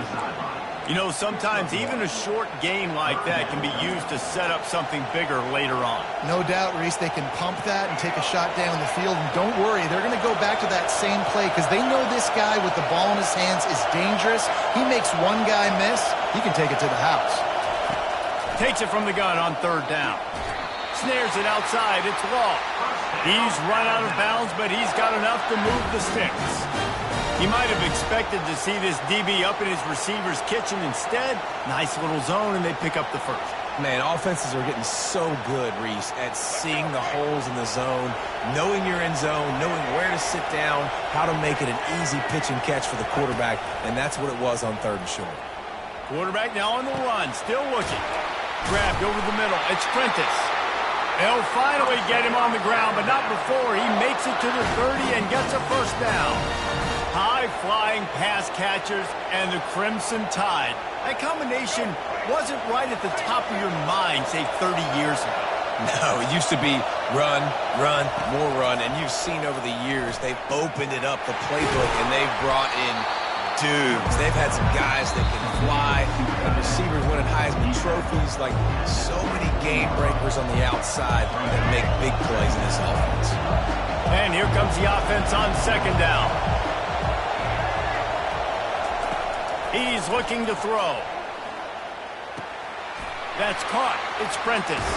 You know, sometimes even a short gain like that can be used to set up something bigger later on. No doubt, Reese, they can pump that and take a shot down the field. And don't worry, they're going to go back to that same play because they know this guy with the ball in his hands is dangerous. He makes one guy miss, he can take it to the house. Takes it from the gun on third down. Snares it outside, it's Law. He's run out of bounds, but he's got enough to move the sticks. He might have expected to see this DB up in his receiver's kitchen. Instead, nice little zone, and they pick up the first. Man, offenses are getting so good, Reese, at seeing the holes in the zone, knowing you're in zone, knowing where to sit down, how to make it an easy pitch and catch for the quarterback, and that's what it was on third and short. Quarterback now on the run, still looking. Grabbed over the middle. It's Prentice. They'll finally get him on the ground, but not before he makes it to the 30 and gets a first down. High-flying pass catchers and the Crimson Tide. That combination wasn't right at the top of your mind, say, 30 years ago. No, it used to be run, run, more run, and you've seen over the years they've opened it up, the playbook, and they've brought in dudes. They've had some guys that can fly, and receivers winning Heisman trophies, like so many game breakers on the outside that make big plays in this offense. And here comes the offense on second down. He's looking to throw. That's caught. It's Prentice.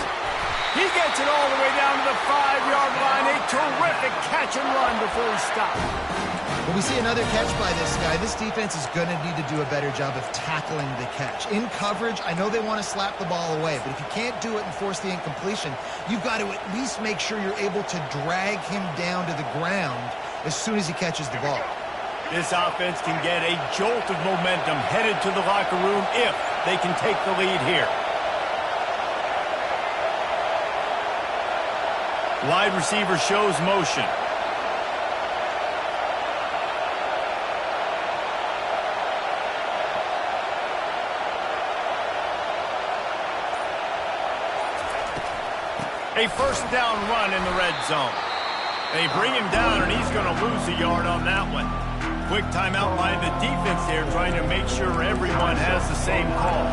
He gets it all the way down to the 5-yard line. A terrific catch and run before he stopped. When we see another catch by this guy, this defense is going to need to do a better job of tackling the catch. In coverage, I know they want to slap the ball away, but if you can't do it and force the incompletion, you've got to at least make sure you're able to drag him down to the ground as soon as he catches the ball. This offense can get a jolt of momentum headed to the locker room if they can take the lead here. Wide receiver shows motion. A first down run in the red zone. They bring him down, and he's going to lose a yard on that one. Quick timeout by the defense there, trying to make sure everyone has the same call.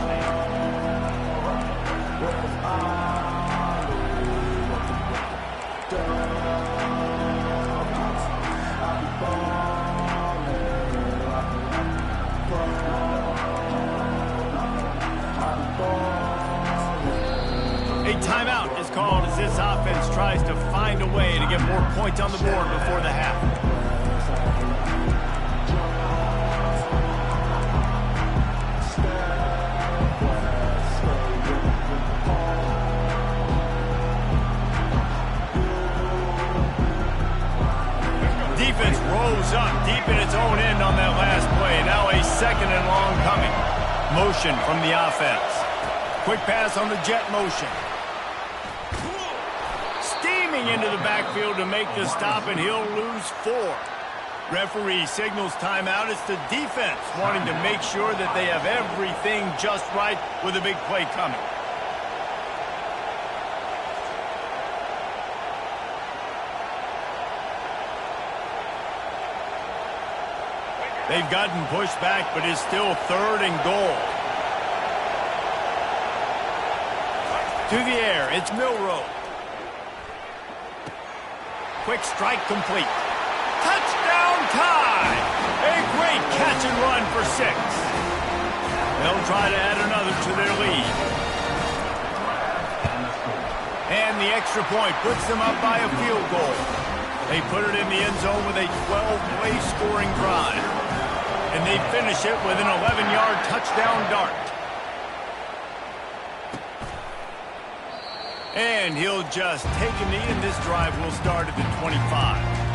A timeout is called as this offense tries to find a way to get more points on the board before the half. Defense rose up deep in its own end on that last play. Now a second and long coming. Motion from the offense. Quick pass on the jet motion. Steaming into the backfield to make the stop, and he'll lose 4. Referee signals timeout. It's the defense wanting to make sure that they have everything just right with a big play coming. They've gotten pushed back, but it's still 3rd and goal. To the air, it's Milroe. Quick strike complete. Touchdown tie! A great catch and run for 6. They'll try to add another to their lead. And the extra point puts them up by a field goal. They put it in the end zone with a 12-play scoring drive. And they finish it with an 11-yard touchdown dart. And he'll just take a knee, and this drive will start at the 25.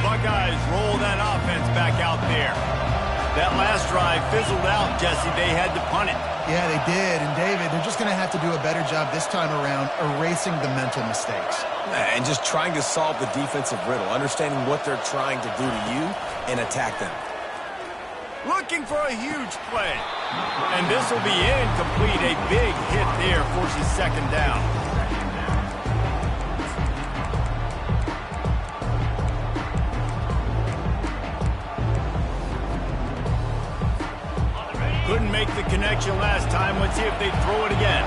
Buckeyes roll that offense back out there. That last drive fizzled out, Jesse. They had to punt it. Yeah, they did. And, David, they're just going to have to do a better job this time around erasing the mental mistakes. And just trying to solve the defensive riddle, understanding what they're trying to do to you and attack them. Looking for a huge play. And this will be incomplete. A big hit there forces second down. Couldn't make the connection last time. Let's see if they throw it again.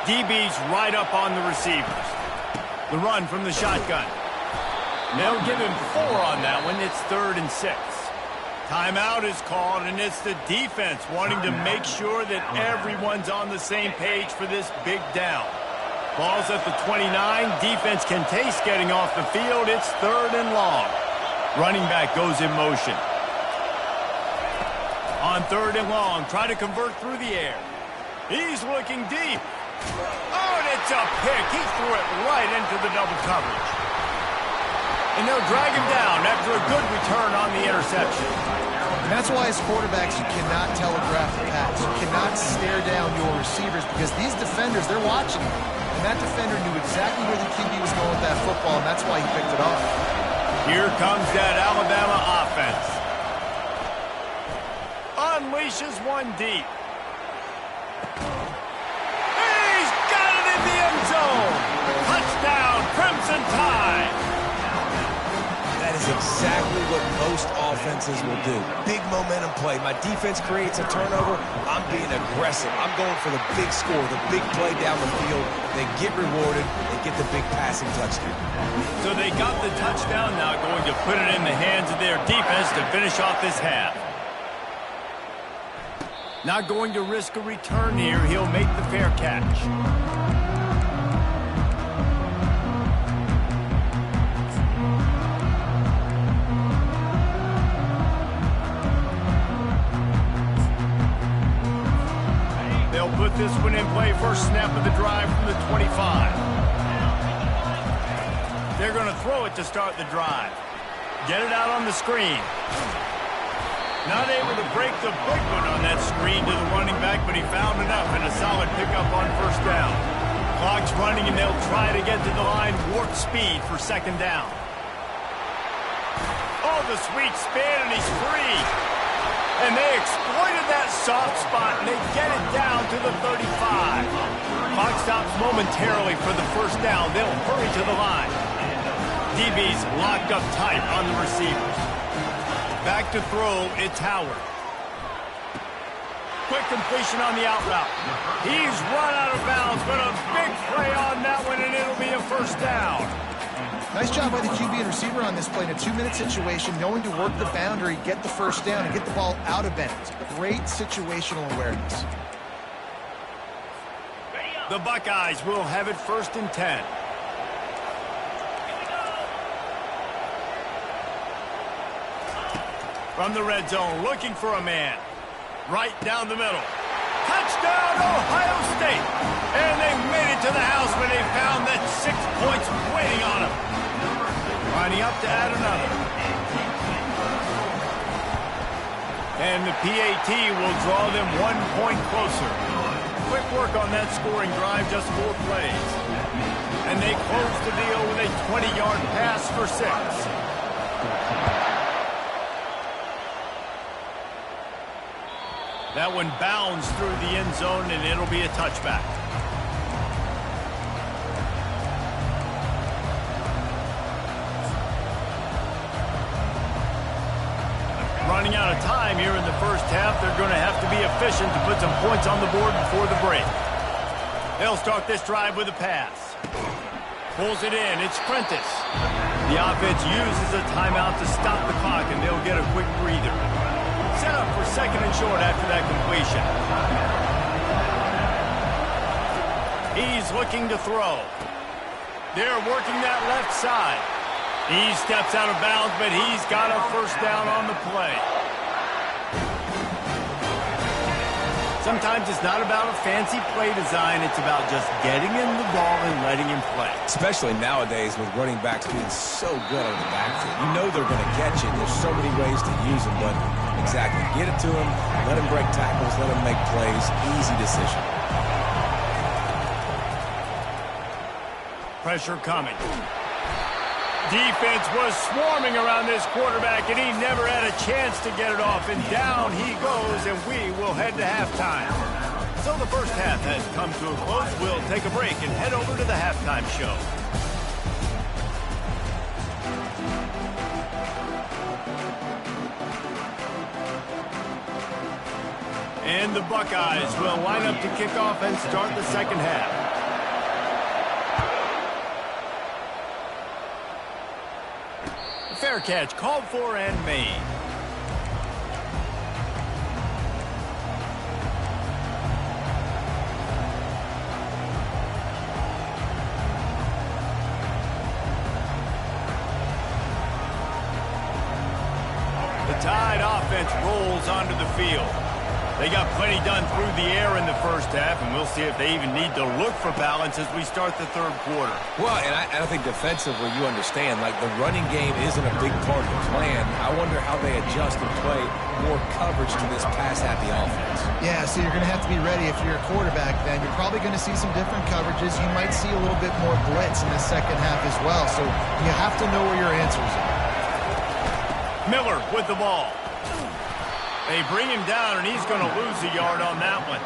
DB's right up on the receivers. The run from the shotgun. They'll give him 4 on that one. It's 3rd and 6. Timeout is called, and it's the defense wanting to make sure that everyone's on the same page for this big down. Ball's at the 29. Defense can taste getting off the field. It's 3rd and long. Running back goes in motion. On 3rd and long, try to convert through the air. He's looking deep. Oh, and it's a pick. He threw it right into the double coverage. And they'll drag him down after a good return on the interception. And that's why as quarterbacks, you cannot telegraph the pass. You cannot stare down your receivers because these defenders, they're watching you. And that defender knew exactly where the QB was going with that football, and that's why he picked it off. Here comes that Alabama offense. Unleashes one deep. He's got it in the end zone. Touchdown, Crimson Tide. That is exactly what most offenses will do. Big momentum play. My defense creates a turnover. I'm being aggressive. I'm going for the big score, the big play down the field. They get rewarded. They get the big passing touchdown. So they got the touchdown, now going to put it in the hands of their defense to finish off this half. Not going to risk a return here. He'll make the fair catch. They'll put this one in play. First snap of the drive from the 25. They're going to throw it to start the drive. Get it out on the screen. Not able to break the big one on that screen to the running back, but he found enough and a solid pickup on first down. Clock's running, and they'll try to get to the line warp speed for second down. Oh, the sweet spin, and he's free. And they exploited that soft spot, and they get it down to the 35. Clock stops momentarily for the first down. They'll hurry to the line. DB's locked up tight on the receivers. Back to throw, it's Howard. Quick completion on the out route. He's run out of bounds, but a big play on that one, and it'll be a first down. Nice job by the QB and receiver on this play in a 2-minute situation, knowing to work the boundary, get the first down, and get the ball out of bounds. Great situational awareness. The Buckeyes will have it 1st and 10. From the red zone, looking for a man. Right down the middle. Touchdown, Ohio State! And they made it to the house when they found that 6 points waiting on them. Lining up to add another. And the PAT will draw them 1 point closer. Quick work on that scoring drive, just 4 plays. And they close the deal with a 20-yard pass for 6. That one bounds through the end zone, and it'll be a touchback. Running out of time here in the first half. They're going to have to be efficient to put some points on the board before the break. They'll start this drive with a pass. Pulls it in. It's Prentice. The offense uses a timeout to stop the clock, and they'll get a quick breather. Set up for 2nd and short after that completion. He's looking to throw. They're working that left side. He steps out of bounds, but he's got a first down on the play. Sometimes it's not about a fancy play design. It's about just getting him the ball and letting him play. Especially nowadays with running backs being so good out of the backfield. You know they're going to catch it. There's so many ways to use them, but exactly. Get it to him, let him break tackles, let him make plays. Easy decision. Pressure coming. Defense was swarming around this quarterback, and he never had a chance to get it off. And down he goes, and we will head to halftime. So the first half has come to a close. We'll take a break and head over to the halftime show. And the Buckeyes will line up to kick off and start the second half. Fair catch called for and made. The Tide offense rolls onto the field. They got plenty done through the air in the first half, and we'll see if they even need to look for balance as we start the third quarter. Well, and I think defensively you understand, like the running game isn't a big part of the plan. I wonder how they adjust and play more coverage to this pass-happy offense. Yeah, so you're going to have to be ready if you're a quarterback then. You're probably going to see some different coverages. You might see a little bit more blitz in the second half as well, so you have to know where your answers are. Miller with the ball. They bring him down, and he's going to lose a yard on that one.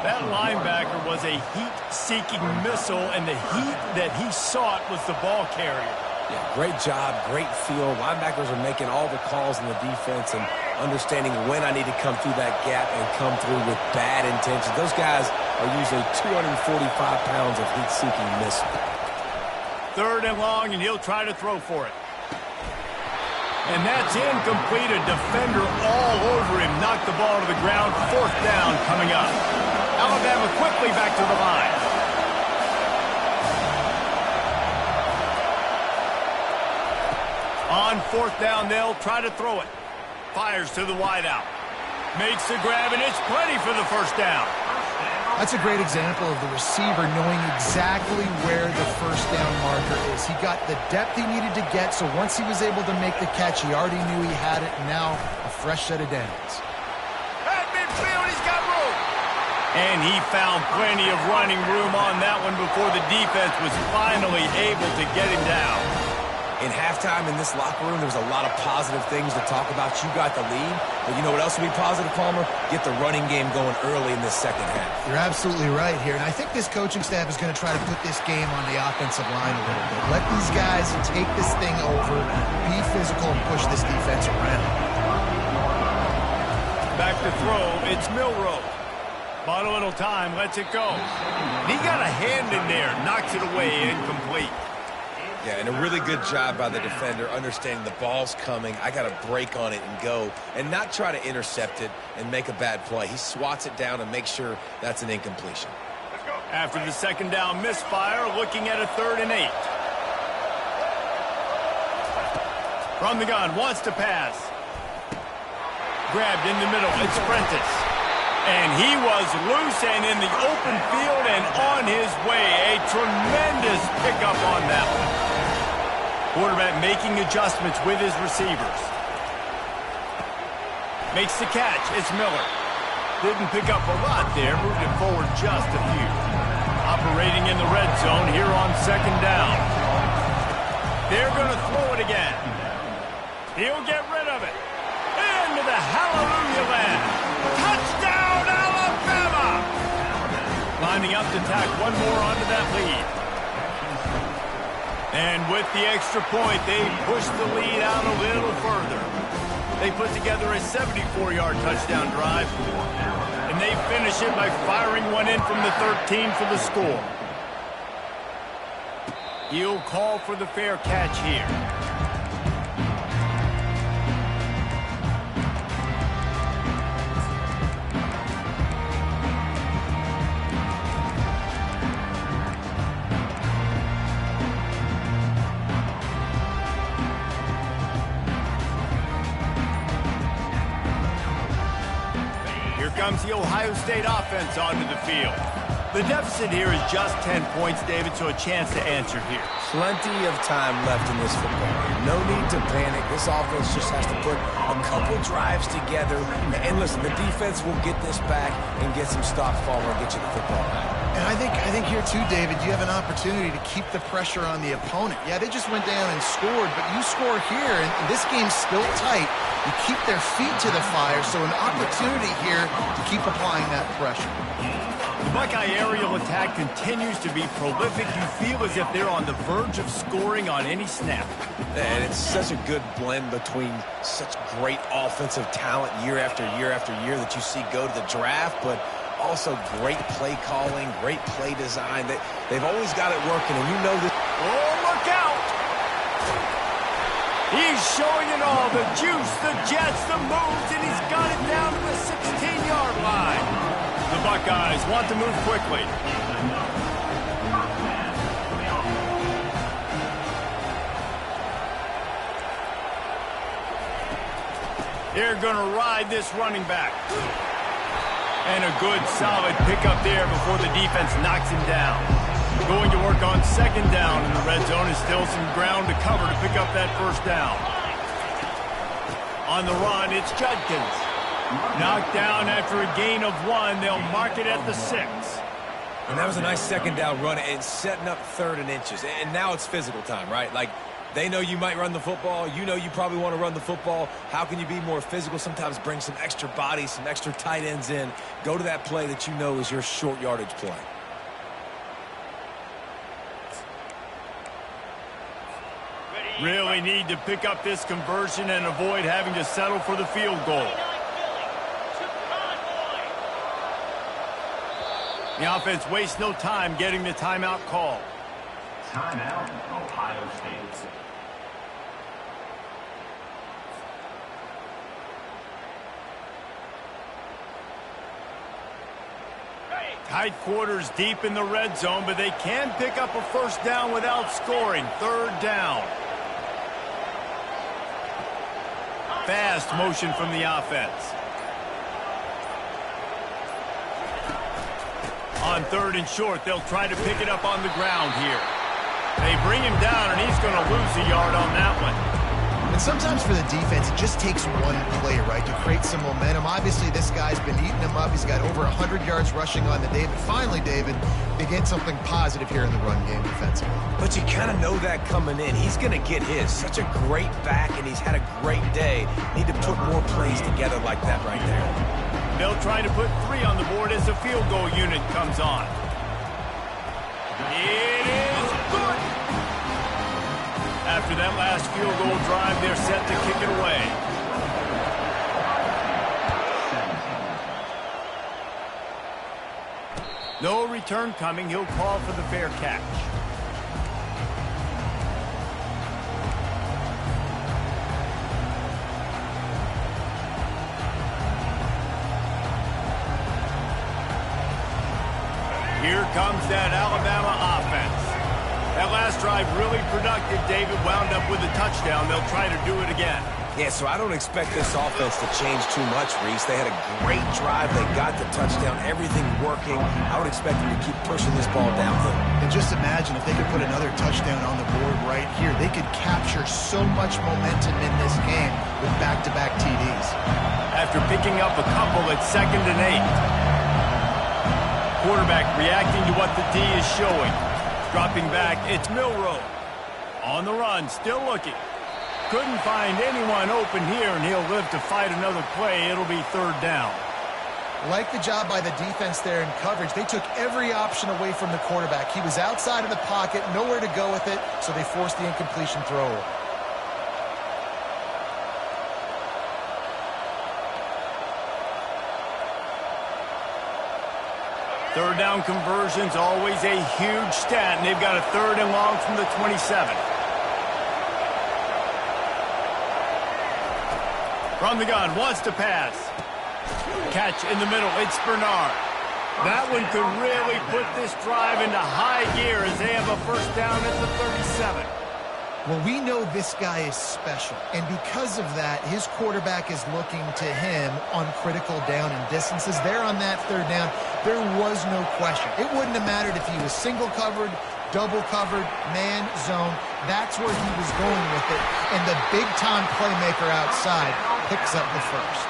That linebacker was a heat-seeking missile, and the heat that he sought was the ball carrier. Yeah, great job, great feel. Linebackers are making all the calls in the defense and understanding when I need to come through that gap and come through with bad intentions. Those guys are usually 245 pounds of heat-seeking missile. Third and long, and he'll try to throw for it. And that's incomplete. A defender all over him. Knocked the ball to the ground. Fourth down coming up. Alabama quickly back to the line. On fourth down, they'll try to throw it. Fires to the wideout. Makes the grab, and it's plenty for the first down. That's a great example of the receiver knowing exactly where the first down marker is. He got the depth he needed to get, so once he was able to make the catch, he already knew he had it, and now a fresh set of downs. At midfield, he's got room. And he found plenty of running room on that one before the defense was finally able to get him down. In halftime in this locker room, there was a lot of positive things to talk about. You got the lead, but you know what else will be positive, Palmer? Get the running game going early in this second half. You're absolutely right here, and I think this coaching staff is going to try to put this game on the offensive line a little bit. Let these guys take this thing over, be physical, and push this defense around. Back to throw, it's Milroe. Bought a little time, lets it go. He got a hand in there, knocks it away, incomplete. Yeah, and a really good job by the defender understanding the ball's coming. I got to break on it and go and not try to intercept it and make a bad play. He swats it down and makes sure that's an incompletion. After the second down misfire, looking at a 3rd and 8. From the gun, wants to pass. Grabbed in the middle, it's Prentice. And he was loose and in the open field and on his way. A tremendous pickup on that one. Quarterback making adjustments with his receivers. Makes the catch. It's Miller. Didn't pick up a lot there. Moved it forward just a few. Operating in the red zone here on second down. They're going to throw it again. He'll get rid of it. Into the hallelujah land. Touchdown, Alabama! Lining up to tack one more onto that lead. And with the extra point, they push the lead out a little further. They put together a 74-yard touchdown drive. And they finish it by firing one in from the 13 for the score. He'll call for the fair catch here. comes the Ohio State offense onto the field. The deficit here is just 10 points, David, so a chance to answer here. Plenty of time left in this football game. No need to panic. This offense just has to put a couple drives together. And listen, the defense will get this back and get some stops following and get you the football back. And I think here too, David, you have an opportunity to keep the pressure on the opponent. Yeah, they just went down and scored, but you score here, and this game's still tight. You keep their feet to the fire, so an opportunity here to keep applying that pressure. The Buckeye aerial attack continues to be prolific. You feel as if they're on the verge of scoring on any snap. And it's such a good blend between such great offensive talent year after year after year that you see go to the draft, but also great play calling, great play design. They've always got it working, and you know this. Oh, look out! He's showing it all, the juice, the jets, the moves, and he's got it down to the 16-yard line. The Buckeyes want to move quickly. They're going to ride this running back. And a good, solid pickup there before the defense knocks him down. Going to work on second down in the red zone. Is still some ground to cover to pick up that first down. On the run, it's Judkins. Knocked down after a gain of 1. They'll mark it at the 6. And that was a nice second down run and setting up 3rd and inches. And now it's physical time, right? Like, they know you might run the football. You know you probably want to run the football. How can you be more physical? Sometimes bring some extra bodies, some extra tight ends in. Go to that play that you know is your short yardage play. Really need to pick up this conversion and avoid having to settle for the field goal. The offense wastes no time getting the timeout call. Timeout, Ohio State. Tight quarters deep in the red zone, but they can pick up a first down without scoring. 3rd down. Fast motion from the offense. On 3rd and short, they'll try to pick it up on the ground here. They bring him down, and he's going to lose a yard on that one. And sometimes for the defense, it just takes one play, right, to create some momentum. Obviously, this guy's been eating him up. He's got over 100 yards rushing on the day. But finally, David, they get something positive here in the run game defensively. But you kind of know that coming in. He's going to get his. Such a great back, and he's had a great day. Need to put more plays together like that right there. They'll try to put 3 on the board as the field goal unit comes on. It is good. After that last field goal drive, they're set to kick it away. No return coming. He'll call for the fair catch. Here comes that Alabama offense. That last drive really productive. David wound up with a touchdown. They'll try to do it again. Yeah, so I don't expect this offense to change too much, Reese. They had a great drive. They got the touchdown. Everything working. I would expect them to keep pushing this ball downhill. And just imagine if they could put another touchdown on the board right here. They could capture so much momentum in this game with back-to-back TDs. After picking up a couple at 2nd and 8. Quarterback reacting to what the D is showing. Dropping back, it's Milroe. On the run, still looking. Couldn't find anyone open here, and he'll live to fight another play. It'll be 3rd down. Like the job by the defense there in coverage. They took every option away from the quarterback. He was outside of the pocket, nowhere to go with it, so they forced the incompletion throw. 3rd down conversions, always a huge stat, and they've got a 3rd and long from the 27. From the gun, wants to pass. Catch in the middle, it's Bernard. That one could really put this drive into high gear as they have a first down at the 37. Well, we know this guy is special, and because of that, his quarterback is looking to him on critical down and distances. There on that third down, there was no question. It wouldn't have mattered if he was single covered, double covered, man, zone. That's where he was going with it, and the big-time playmaker outside picks up the first.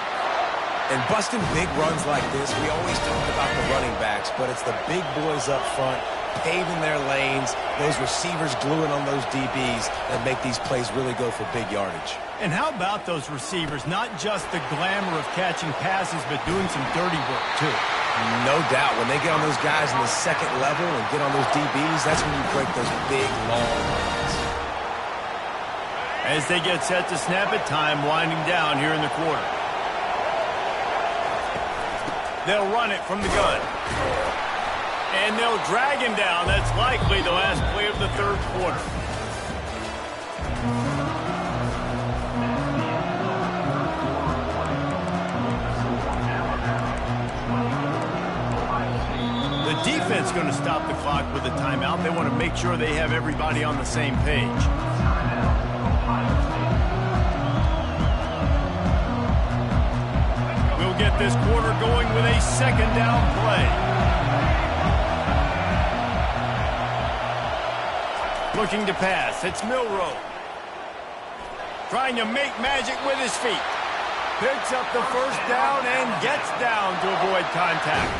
And busting big runs like this, we always talk about the running backs, but it's the big boys up front, paving their lanes, those receivers gluing on those DBs that make these plays really go for big yardage. And how about those receivers? Not just the glamour of catching passes, but doing some dirty work, too. No doubt. When they get on those guys in the second level and get on those DBs, that's when you break those big, long runs. As they get set to snap it, time winding down here in the quarter. They'll run it from the gun. And they'll drag him down. That's likely the last play of the third quarter. The defense going to stop the clock with a timeout. They want to make sure they have everybody on the same page. We'll get this quarter going with a second down play. Looking to pass. It's Milroe. Trying to make magic with his feet. Picks up the first down and gets down to avoid contact.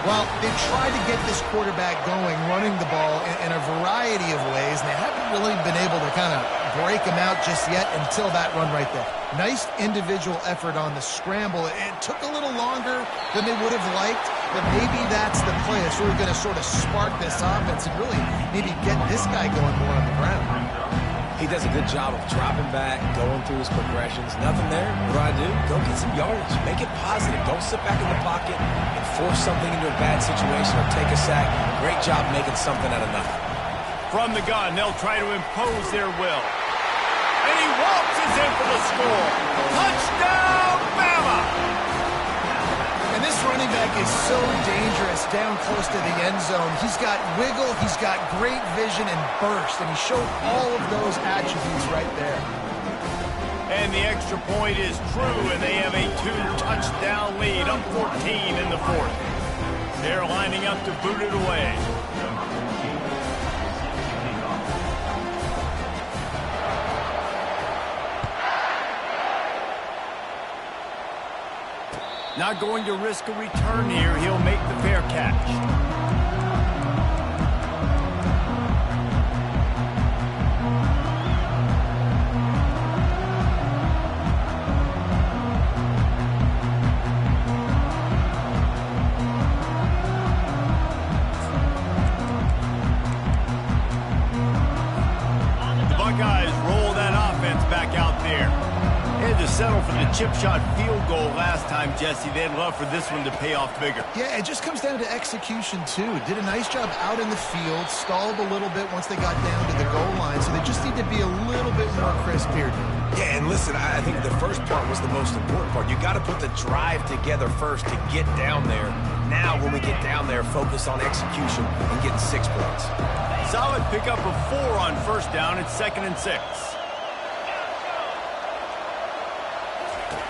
Well, they've tried to get this quarterback going, running the ball in a variety of ways, and they haven't really been able to kind of break him out just yet until that run right there. Nice individual effort on the scramble. It took a little longer than they would have liked, but maybe that's the play. It's really going to sort of spark this offense and really maybe get this guy going more on the ground. He does a good job of dropping back, going through his progressions. Nothing there. What do? Go get some yardage. Make it positive. Don't sit back in the pocket and force something into a bad situation or take a sack. Great job making something out of nothing. From the gun, they'll try to impose their will. And he waltzes in for the score. Touchdown, Bama! And this running back is so dangerous down close to the end zone. He's got wiggle, he's got great vision and burst, and he showed all of those attributes right there. And the extra point is true, and they have a 2-touchdown lead, up 14 in the fourth. They're lining up to boot it away. Not going to risk a return here. He'll make the fair catch. The Buckeyes roll that offense back out there. Had to settle for the chip shot field goal last time, Jesse. They'd love for this one to pay off bigger. Yeah, it just comes down to execution, too. Did a nice job out in the field, stalled a little bit once they got down to the goal line, so they just need to be a little bit more crisp here. Yeah, and listen, I think the first part was the most important part. You got to put the drive together first to get down there. Now, when we get down there, focus on execution and getting 6 points. Solid pickup of 4 on first down. It's 2nd and 6.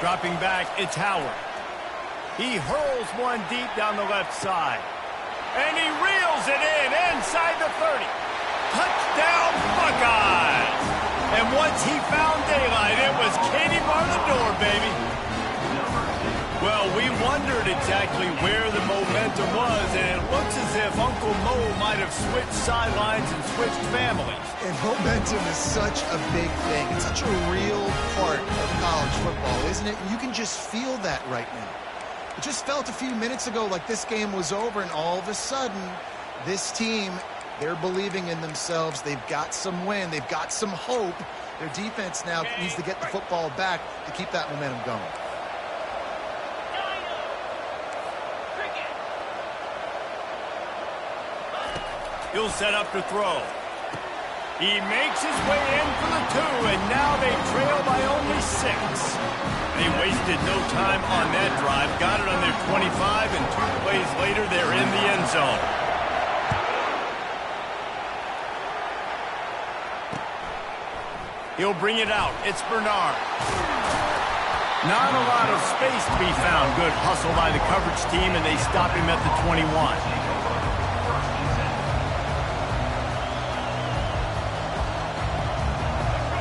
Dropping back, it's Howard. He hurls one deep down the left side. And he reels it in inside the 30. Touchdown, Buckeyes! And once he found daylight, it was Katie bar the door, baby. Well, we wondered exactly where the momentum was, and it looks as if Uncle Mo might have switched sidelines and switched families. And momentum is such a big thing. It's such a real part of college football, isn't it? You can just feel that right now. It just felt a few minutes ago like this game was over, and all of a sudden, this team, they're believing in themselves. They've got some wind. They've got some hope. Their defense now needs to get the football back to keep that momentum going. He'll set up to throw. He makes his way in for the 2, and now they trail by only 6. They wasted no time on that drive. Got it on their 25, and 2 plays later, they're in the end zone. He'll bring it out. It's Bernard. Not a lot of space to be found. Good hustle by the coverage team, and they stop him at the 21.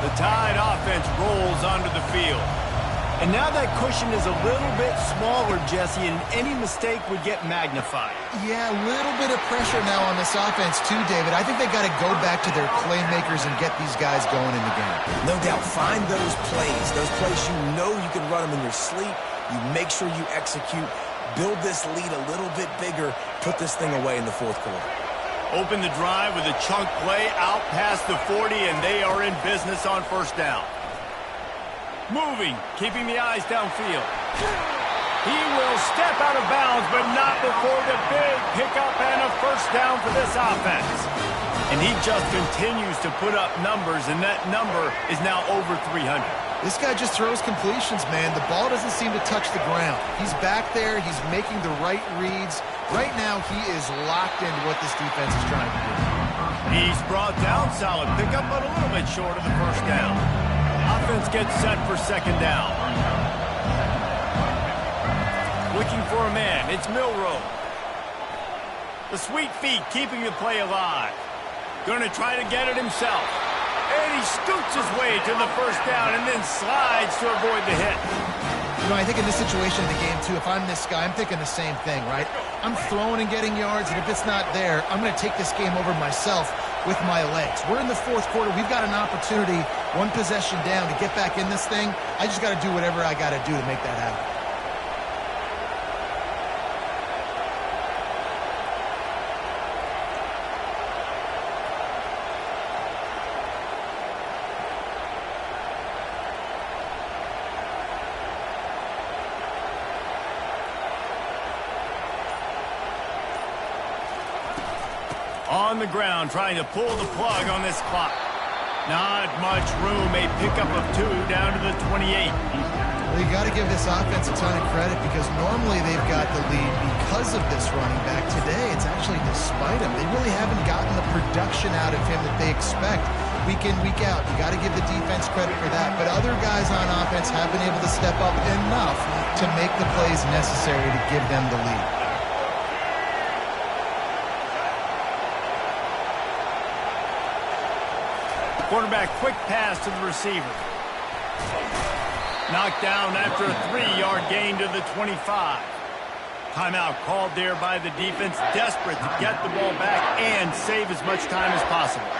The Tide offense rolls onto the field. And now that cushion is a little bit smaller, Jesse, and any mistake would get magnified. Yeah, a little bit of pressure now on this offense too, David. I think they got to go back to their playmakers and get these guys going in the game. No doubt. Find those plays you know you can run them in your sleep. You make sure you execute. Build this lead a little bit bigger. Put this thing away in the fourth quarter. Open the drive with a chunk play out past the 40, and they are in business on first down. Moving, keeping the eyes downfield. He will step out of bounds, but not before the big pickup and a first down for this offense. And he just continues to put up numbers, and that number is now over 300. This guy just throws completions, man. The ball doesn't seem to touch the ground. He's back there. He's making the right reads. Right now, he is locked into what this defense is trying to do. He's brought down. Solid pickup, but a little bit short of the first down. Offense gets set for second down. Looking for a man. It's Milroe. The sweet feet keeping the play alive. Going to try to get it himself. And he scoots his way to the first down and then slides to avoid the hit. You know, I think in this situation of the game, too, if I'm this guy, I'm thinking the same thing, right? I'm throwing and getting yards, and if it's not there, I'm going to take this game over myself with my legs. We're in the fourth quarter. We've got an opportunity, one possession down, to get back in this thing. I just got to do whatever I got to do to make that happen. On the ground, trying to pull the plug on this clock. Not much room. A pickup of 2 down to the 28. Well, you got to give this offense a ton of credit because normally they've got the lead because of this running back. Today, it's actually despite him. They really haven't gotten the production out of him that they expect week in, week out. You got to give the defense credit for that. But other guys on offense have been able to step up enough to make the plays necessary to give them the lead. Quarterback, quick pass to the receiver. Knocked down after a 3-yard gain to the 25. Timeout called there by the defense, desperate to get the ball back and save as much time as possible.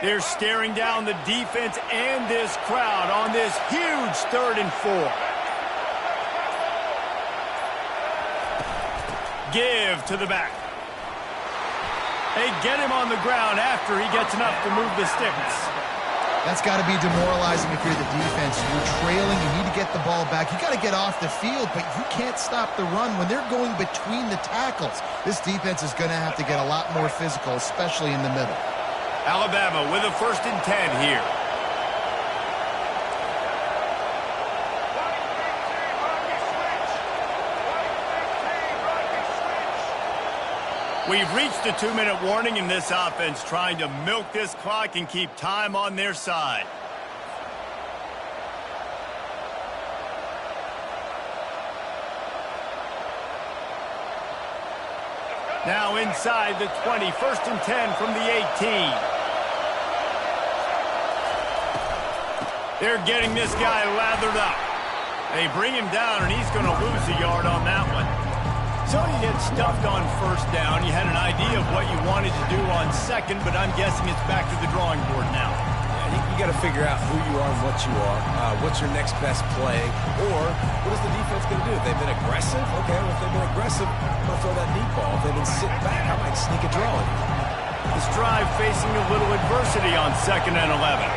They're staring down the defense and this crowd on this huge 3rd and 4. Give to the back. They get him on the ground after he gets enough to move the sticks. That's got to be demoralizing if you're the defense. You're trailing. You need to get the ball back. You got to get off the field, but you can't stop the run. When they're going between the tackles, this defense is going to have to get a lot more physical, especially in the middle. Alabama with a 1st and 10 here. We've reached a 2-minute warning in this offense, trying to milk this clock and keep time on their side. Now inside the 20, 1st and 10 from the 18. They're getting this guy lathered up. They bring him down, and he's going to lose a yard on that one. So you get stuffed on first down. You had an idea of what you wanted to do on second, but I'm guessing it's back to the drawing board now. Yeah, you got to figure out who you are and what you are. What's your next best play? Or what is the defense going to do? If they've been aggressive, okay, well, if they've been aggressive, I'm going to throw that deep ball. If they've been sitting back, I might sneak a draw in. This drive facing a little adversity on 2nd and 11.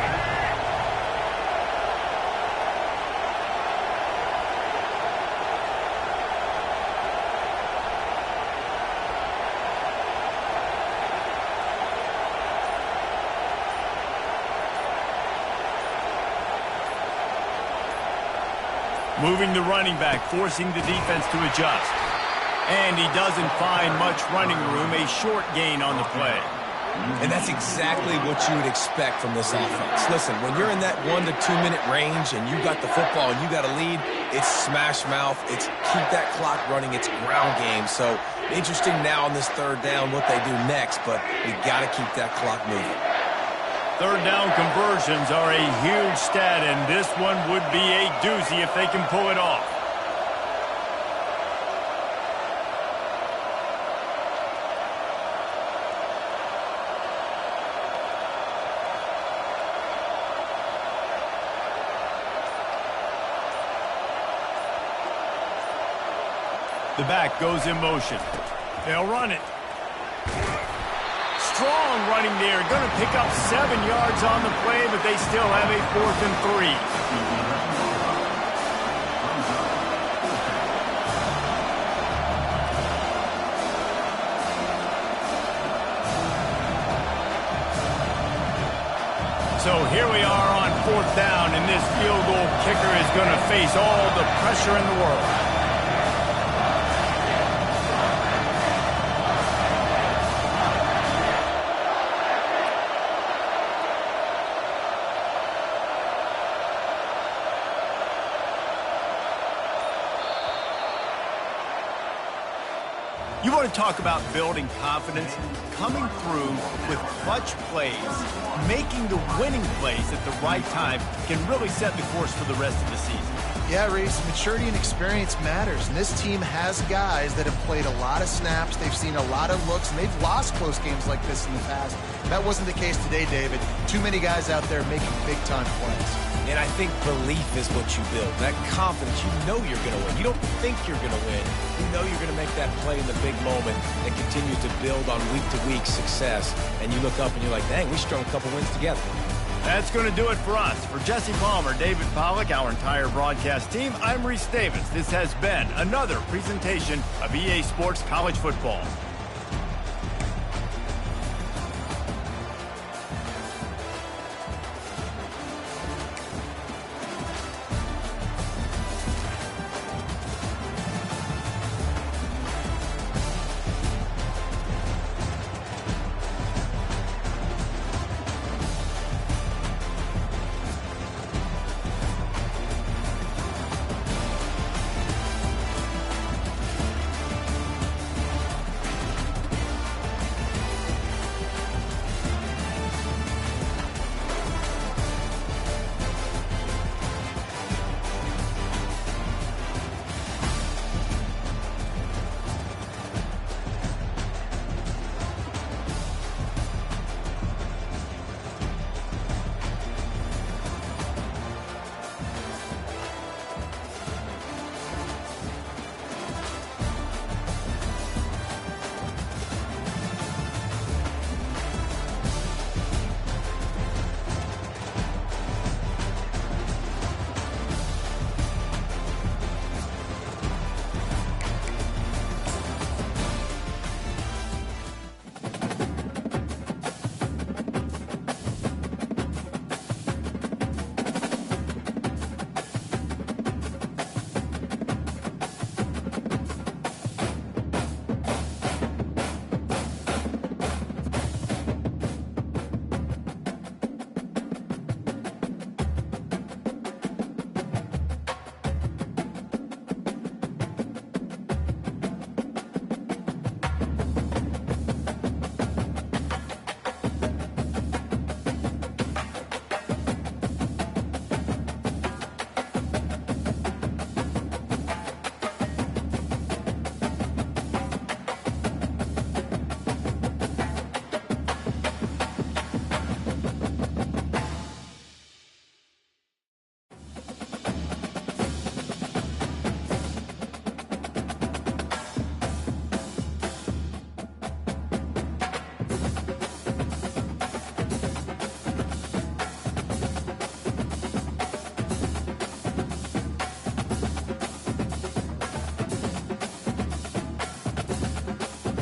Moving the running back, forcing the defense to adjust. And he doesn't find much running room, a short gain on the play. And that's exactly what you would expect from this offense. Listen, when you're in that 1 to 2 minute range and you got the football and you got a lead, it's smash mouth, it's keep that clock running, it's ground game. So interesting now on this third down what they do next, but we got to keep that clock moving. Third down conversions are a huge stat, and this one would be a doozy if they can pull it off. The back goes in motion. They'll run it. Strong running there. Going to pick up 7 yards on the play, but they still have a 4th and 3. So here we are on 4th down, and this field goal kicker is going to face all the pressure in the world. You want to talk about building confidence? Coming through with clutch plays, making the winning plays at the right time can really set the course for the rest of the season. Yeah, Reese, maturity and experience matters, and this team has guys that have played a lot of snaps, they've seen a lot of looks, and they've lost close games like this in the past. That wasn't the case today, David. Too many guys out there making big-time plays. And I think belief is what you build. That confidence, you know you're going to win. You don't think you're going to win. You know you're going to make that play in the big moment and continue to build on week-to-week success. And you look up and you're like, dang, we strung a couple wins together. That's going to do it for us. For Jesse Palmer, David Pollack, our entire broadcast team, I'm Reese Davis. This has been another presentation of EA Sports College Football.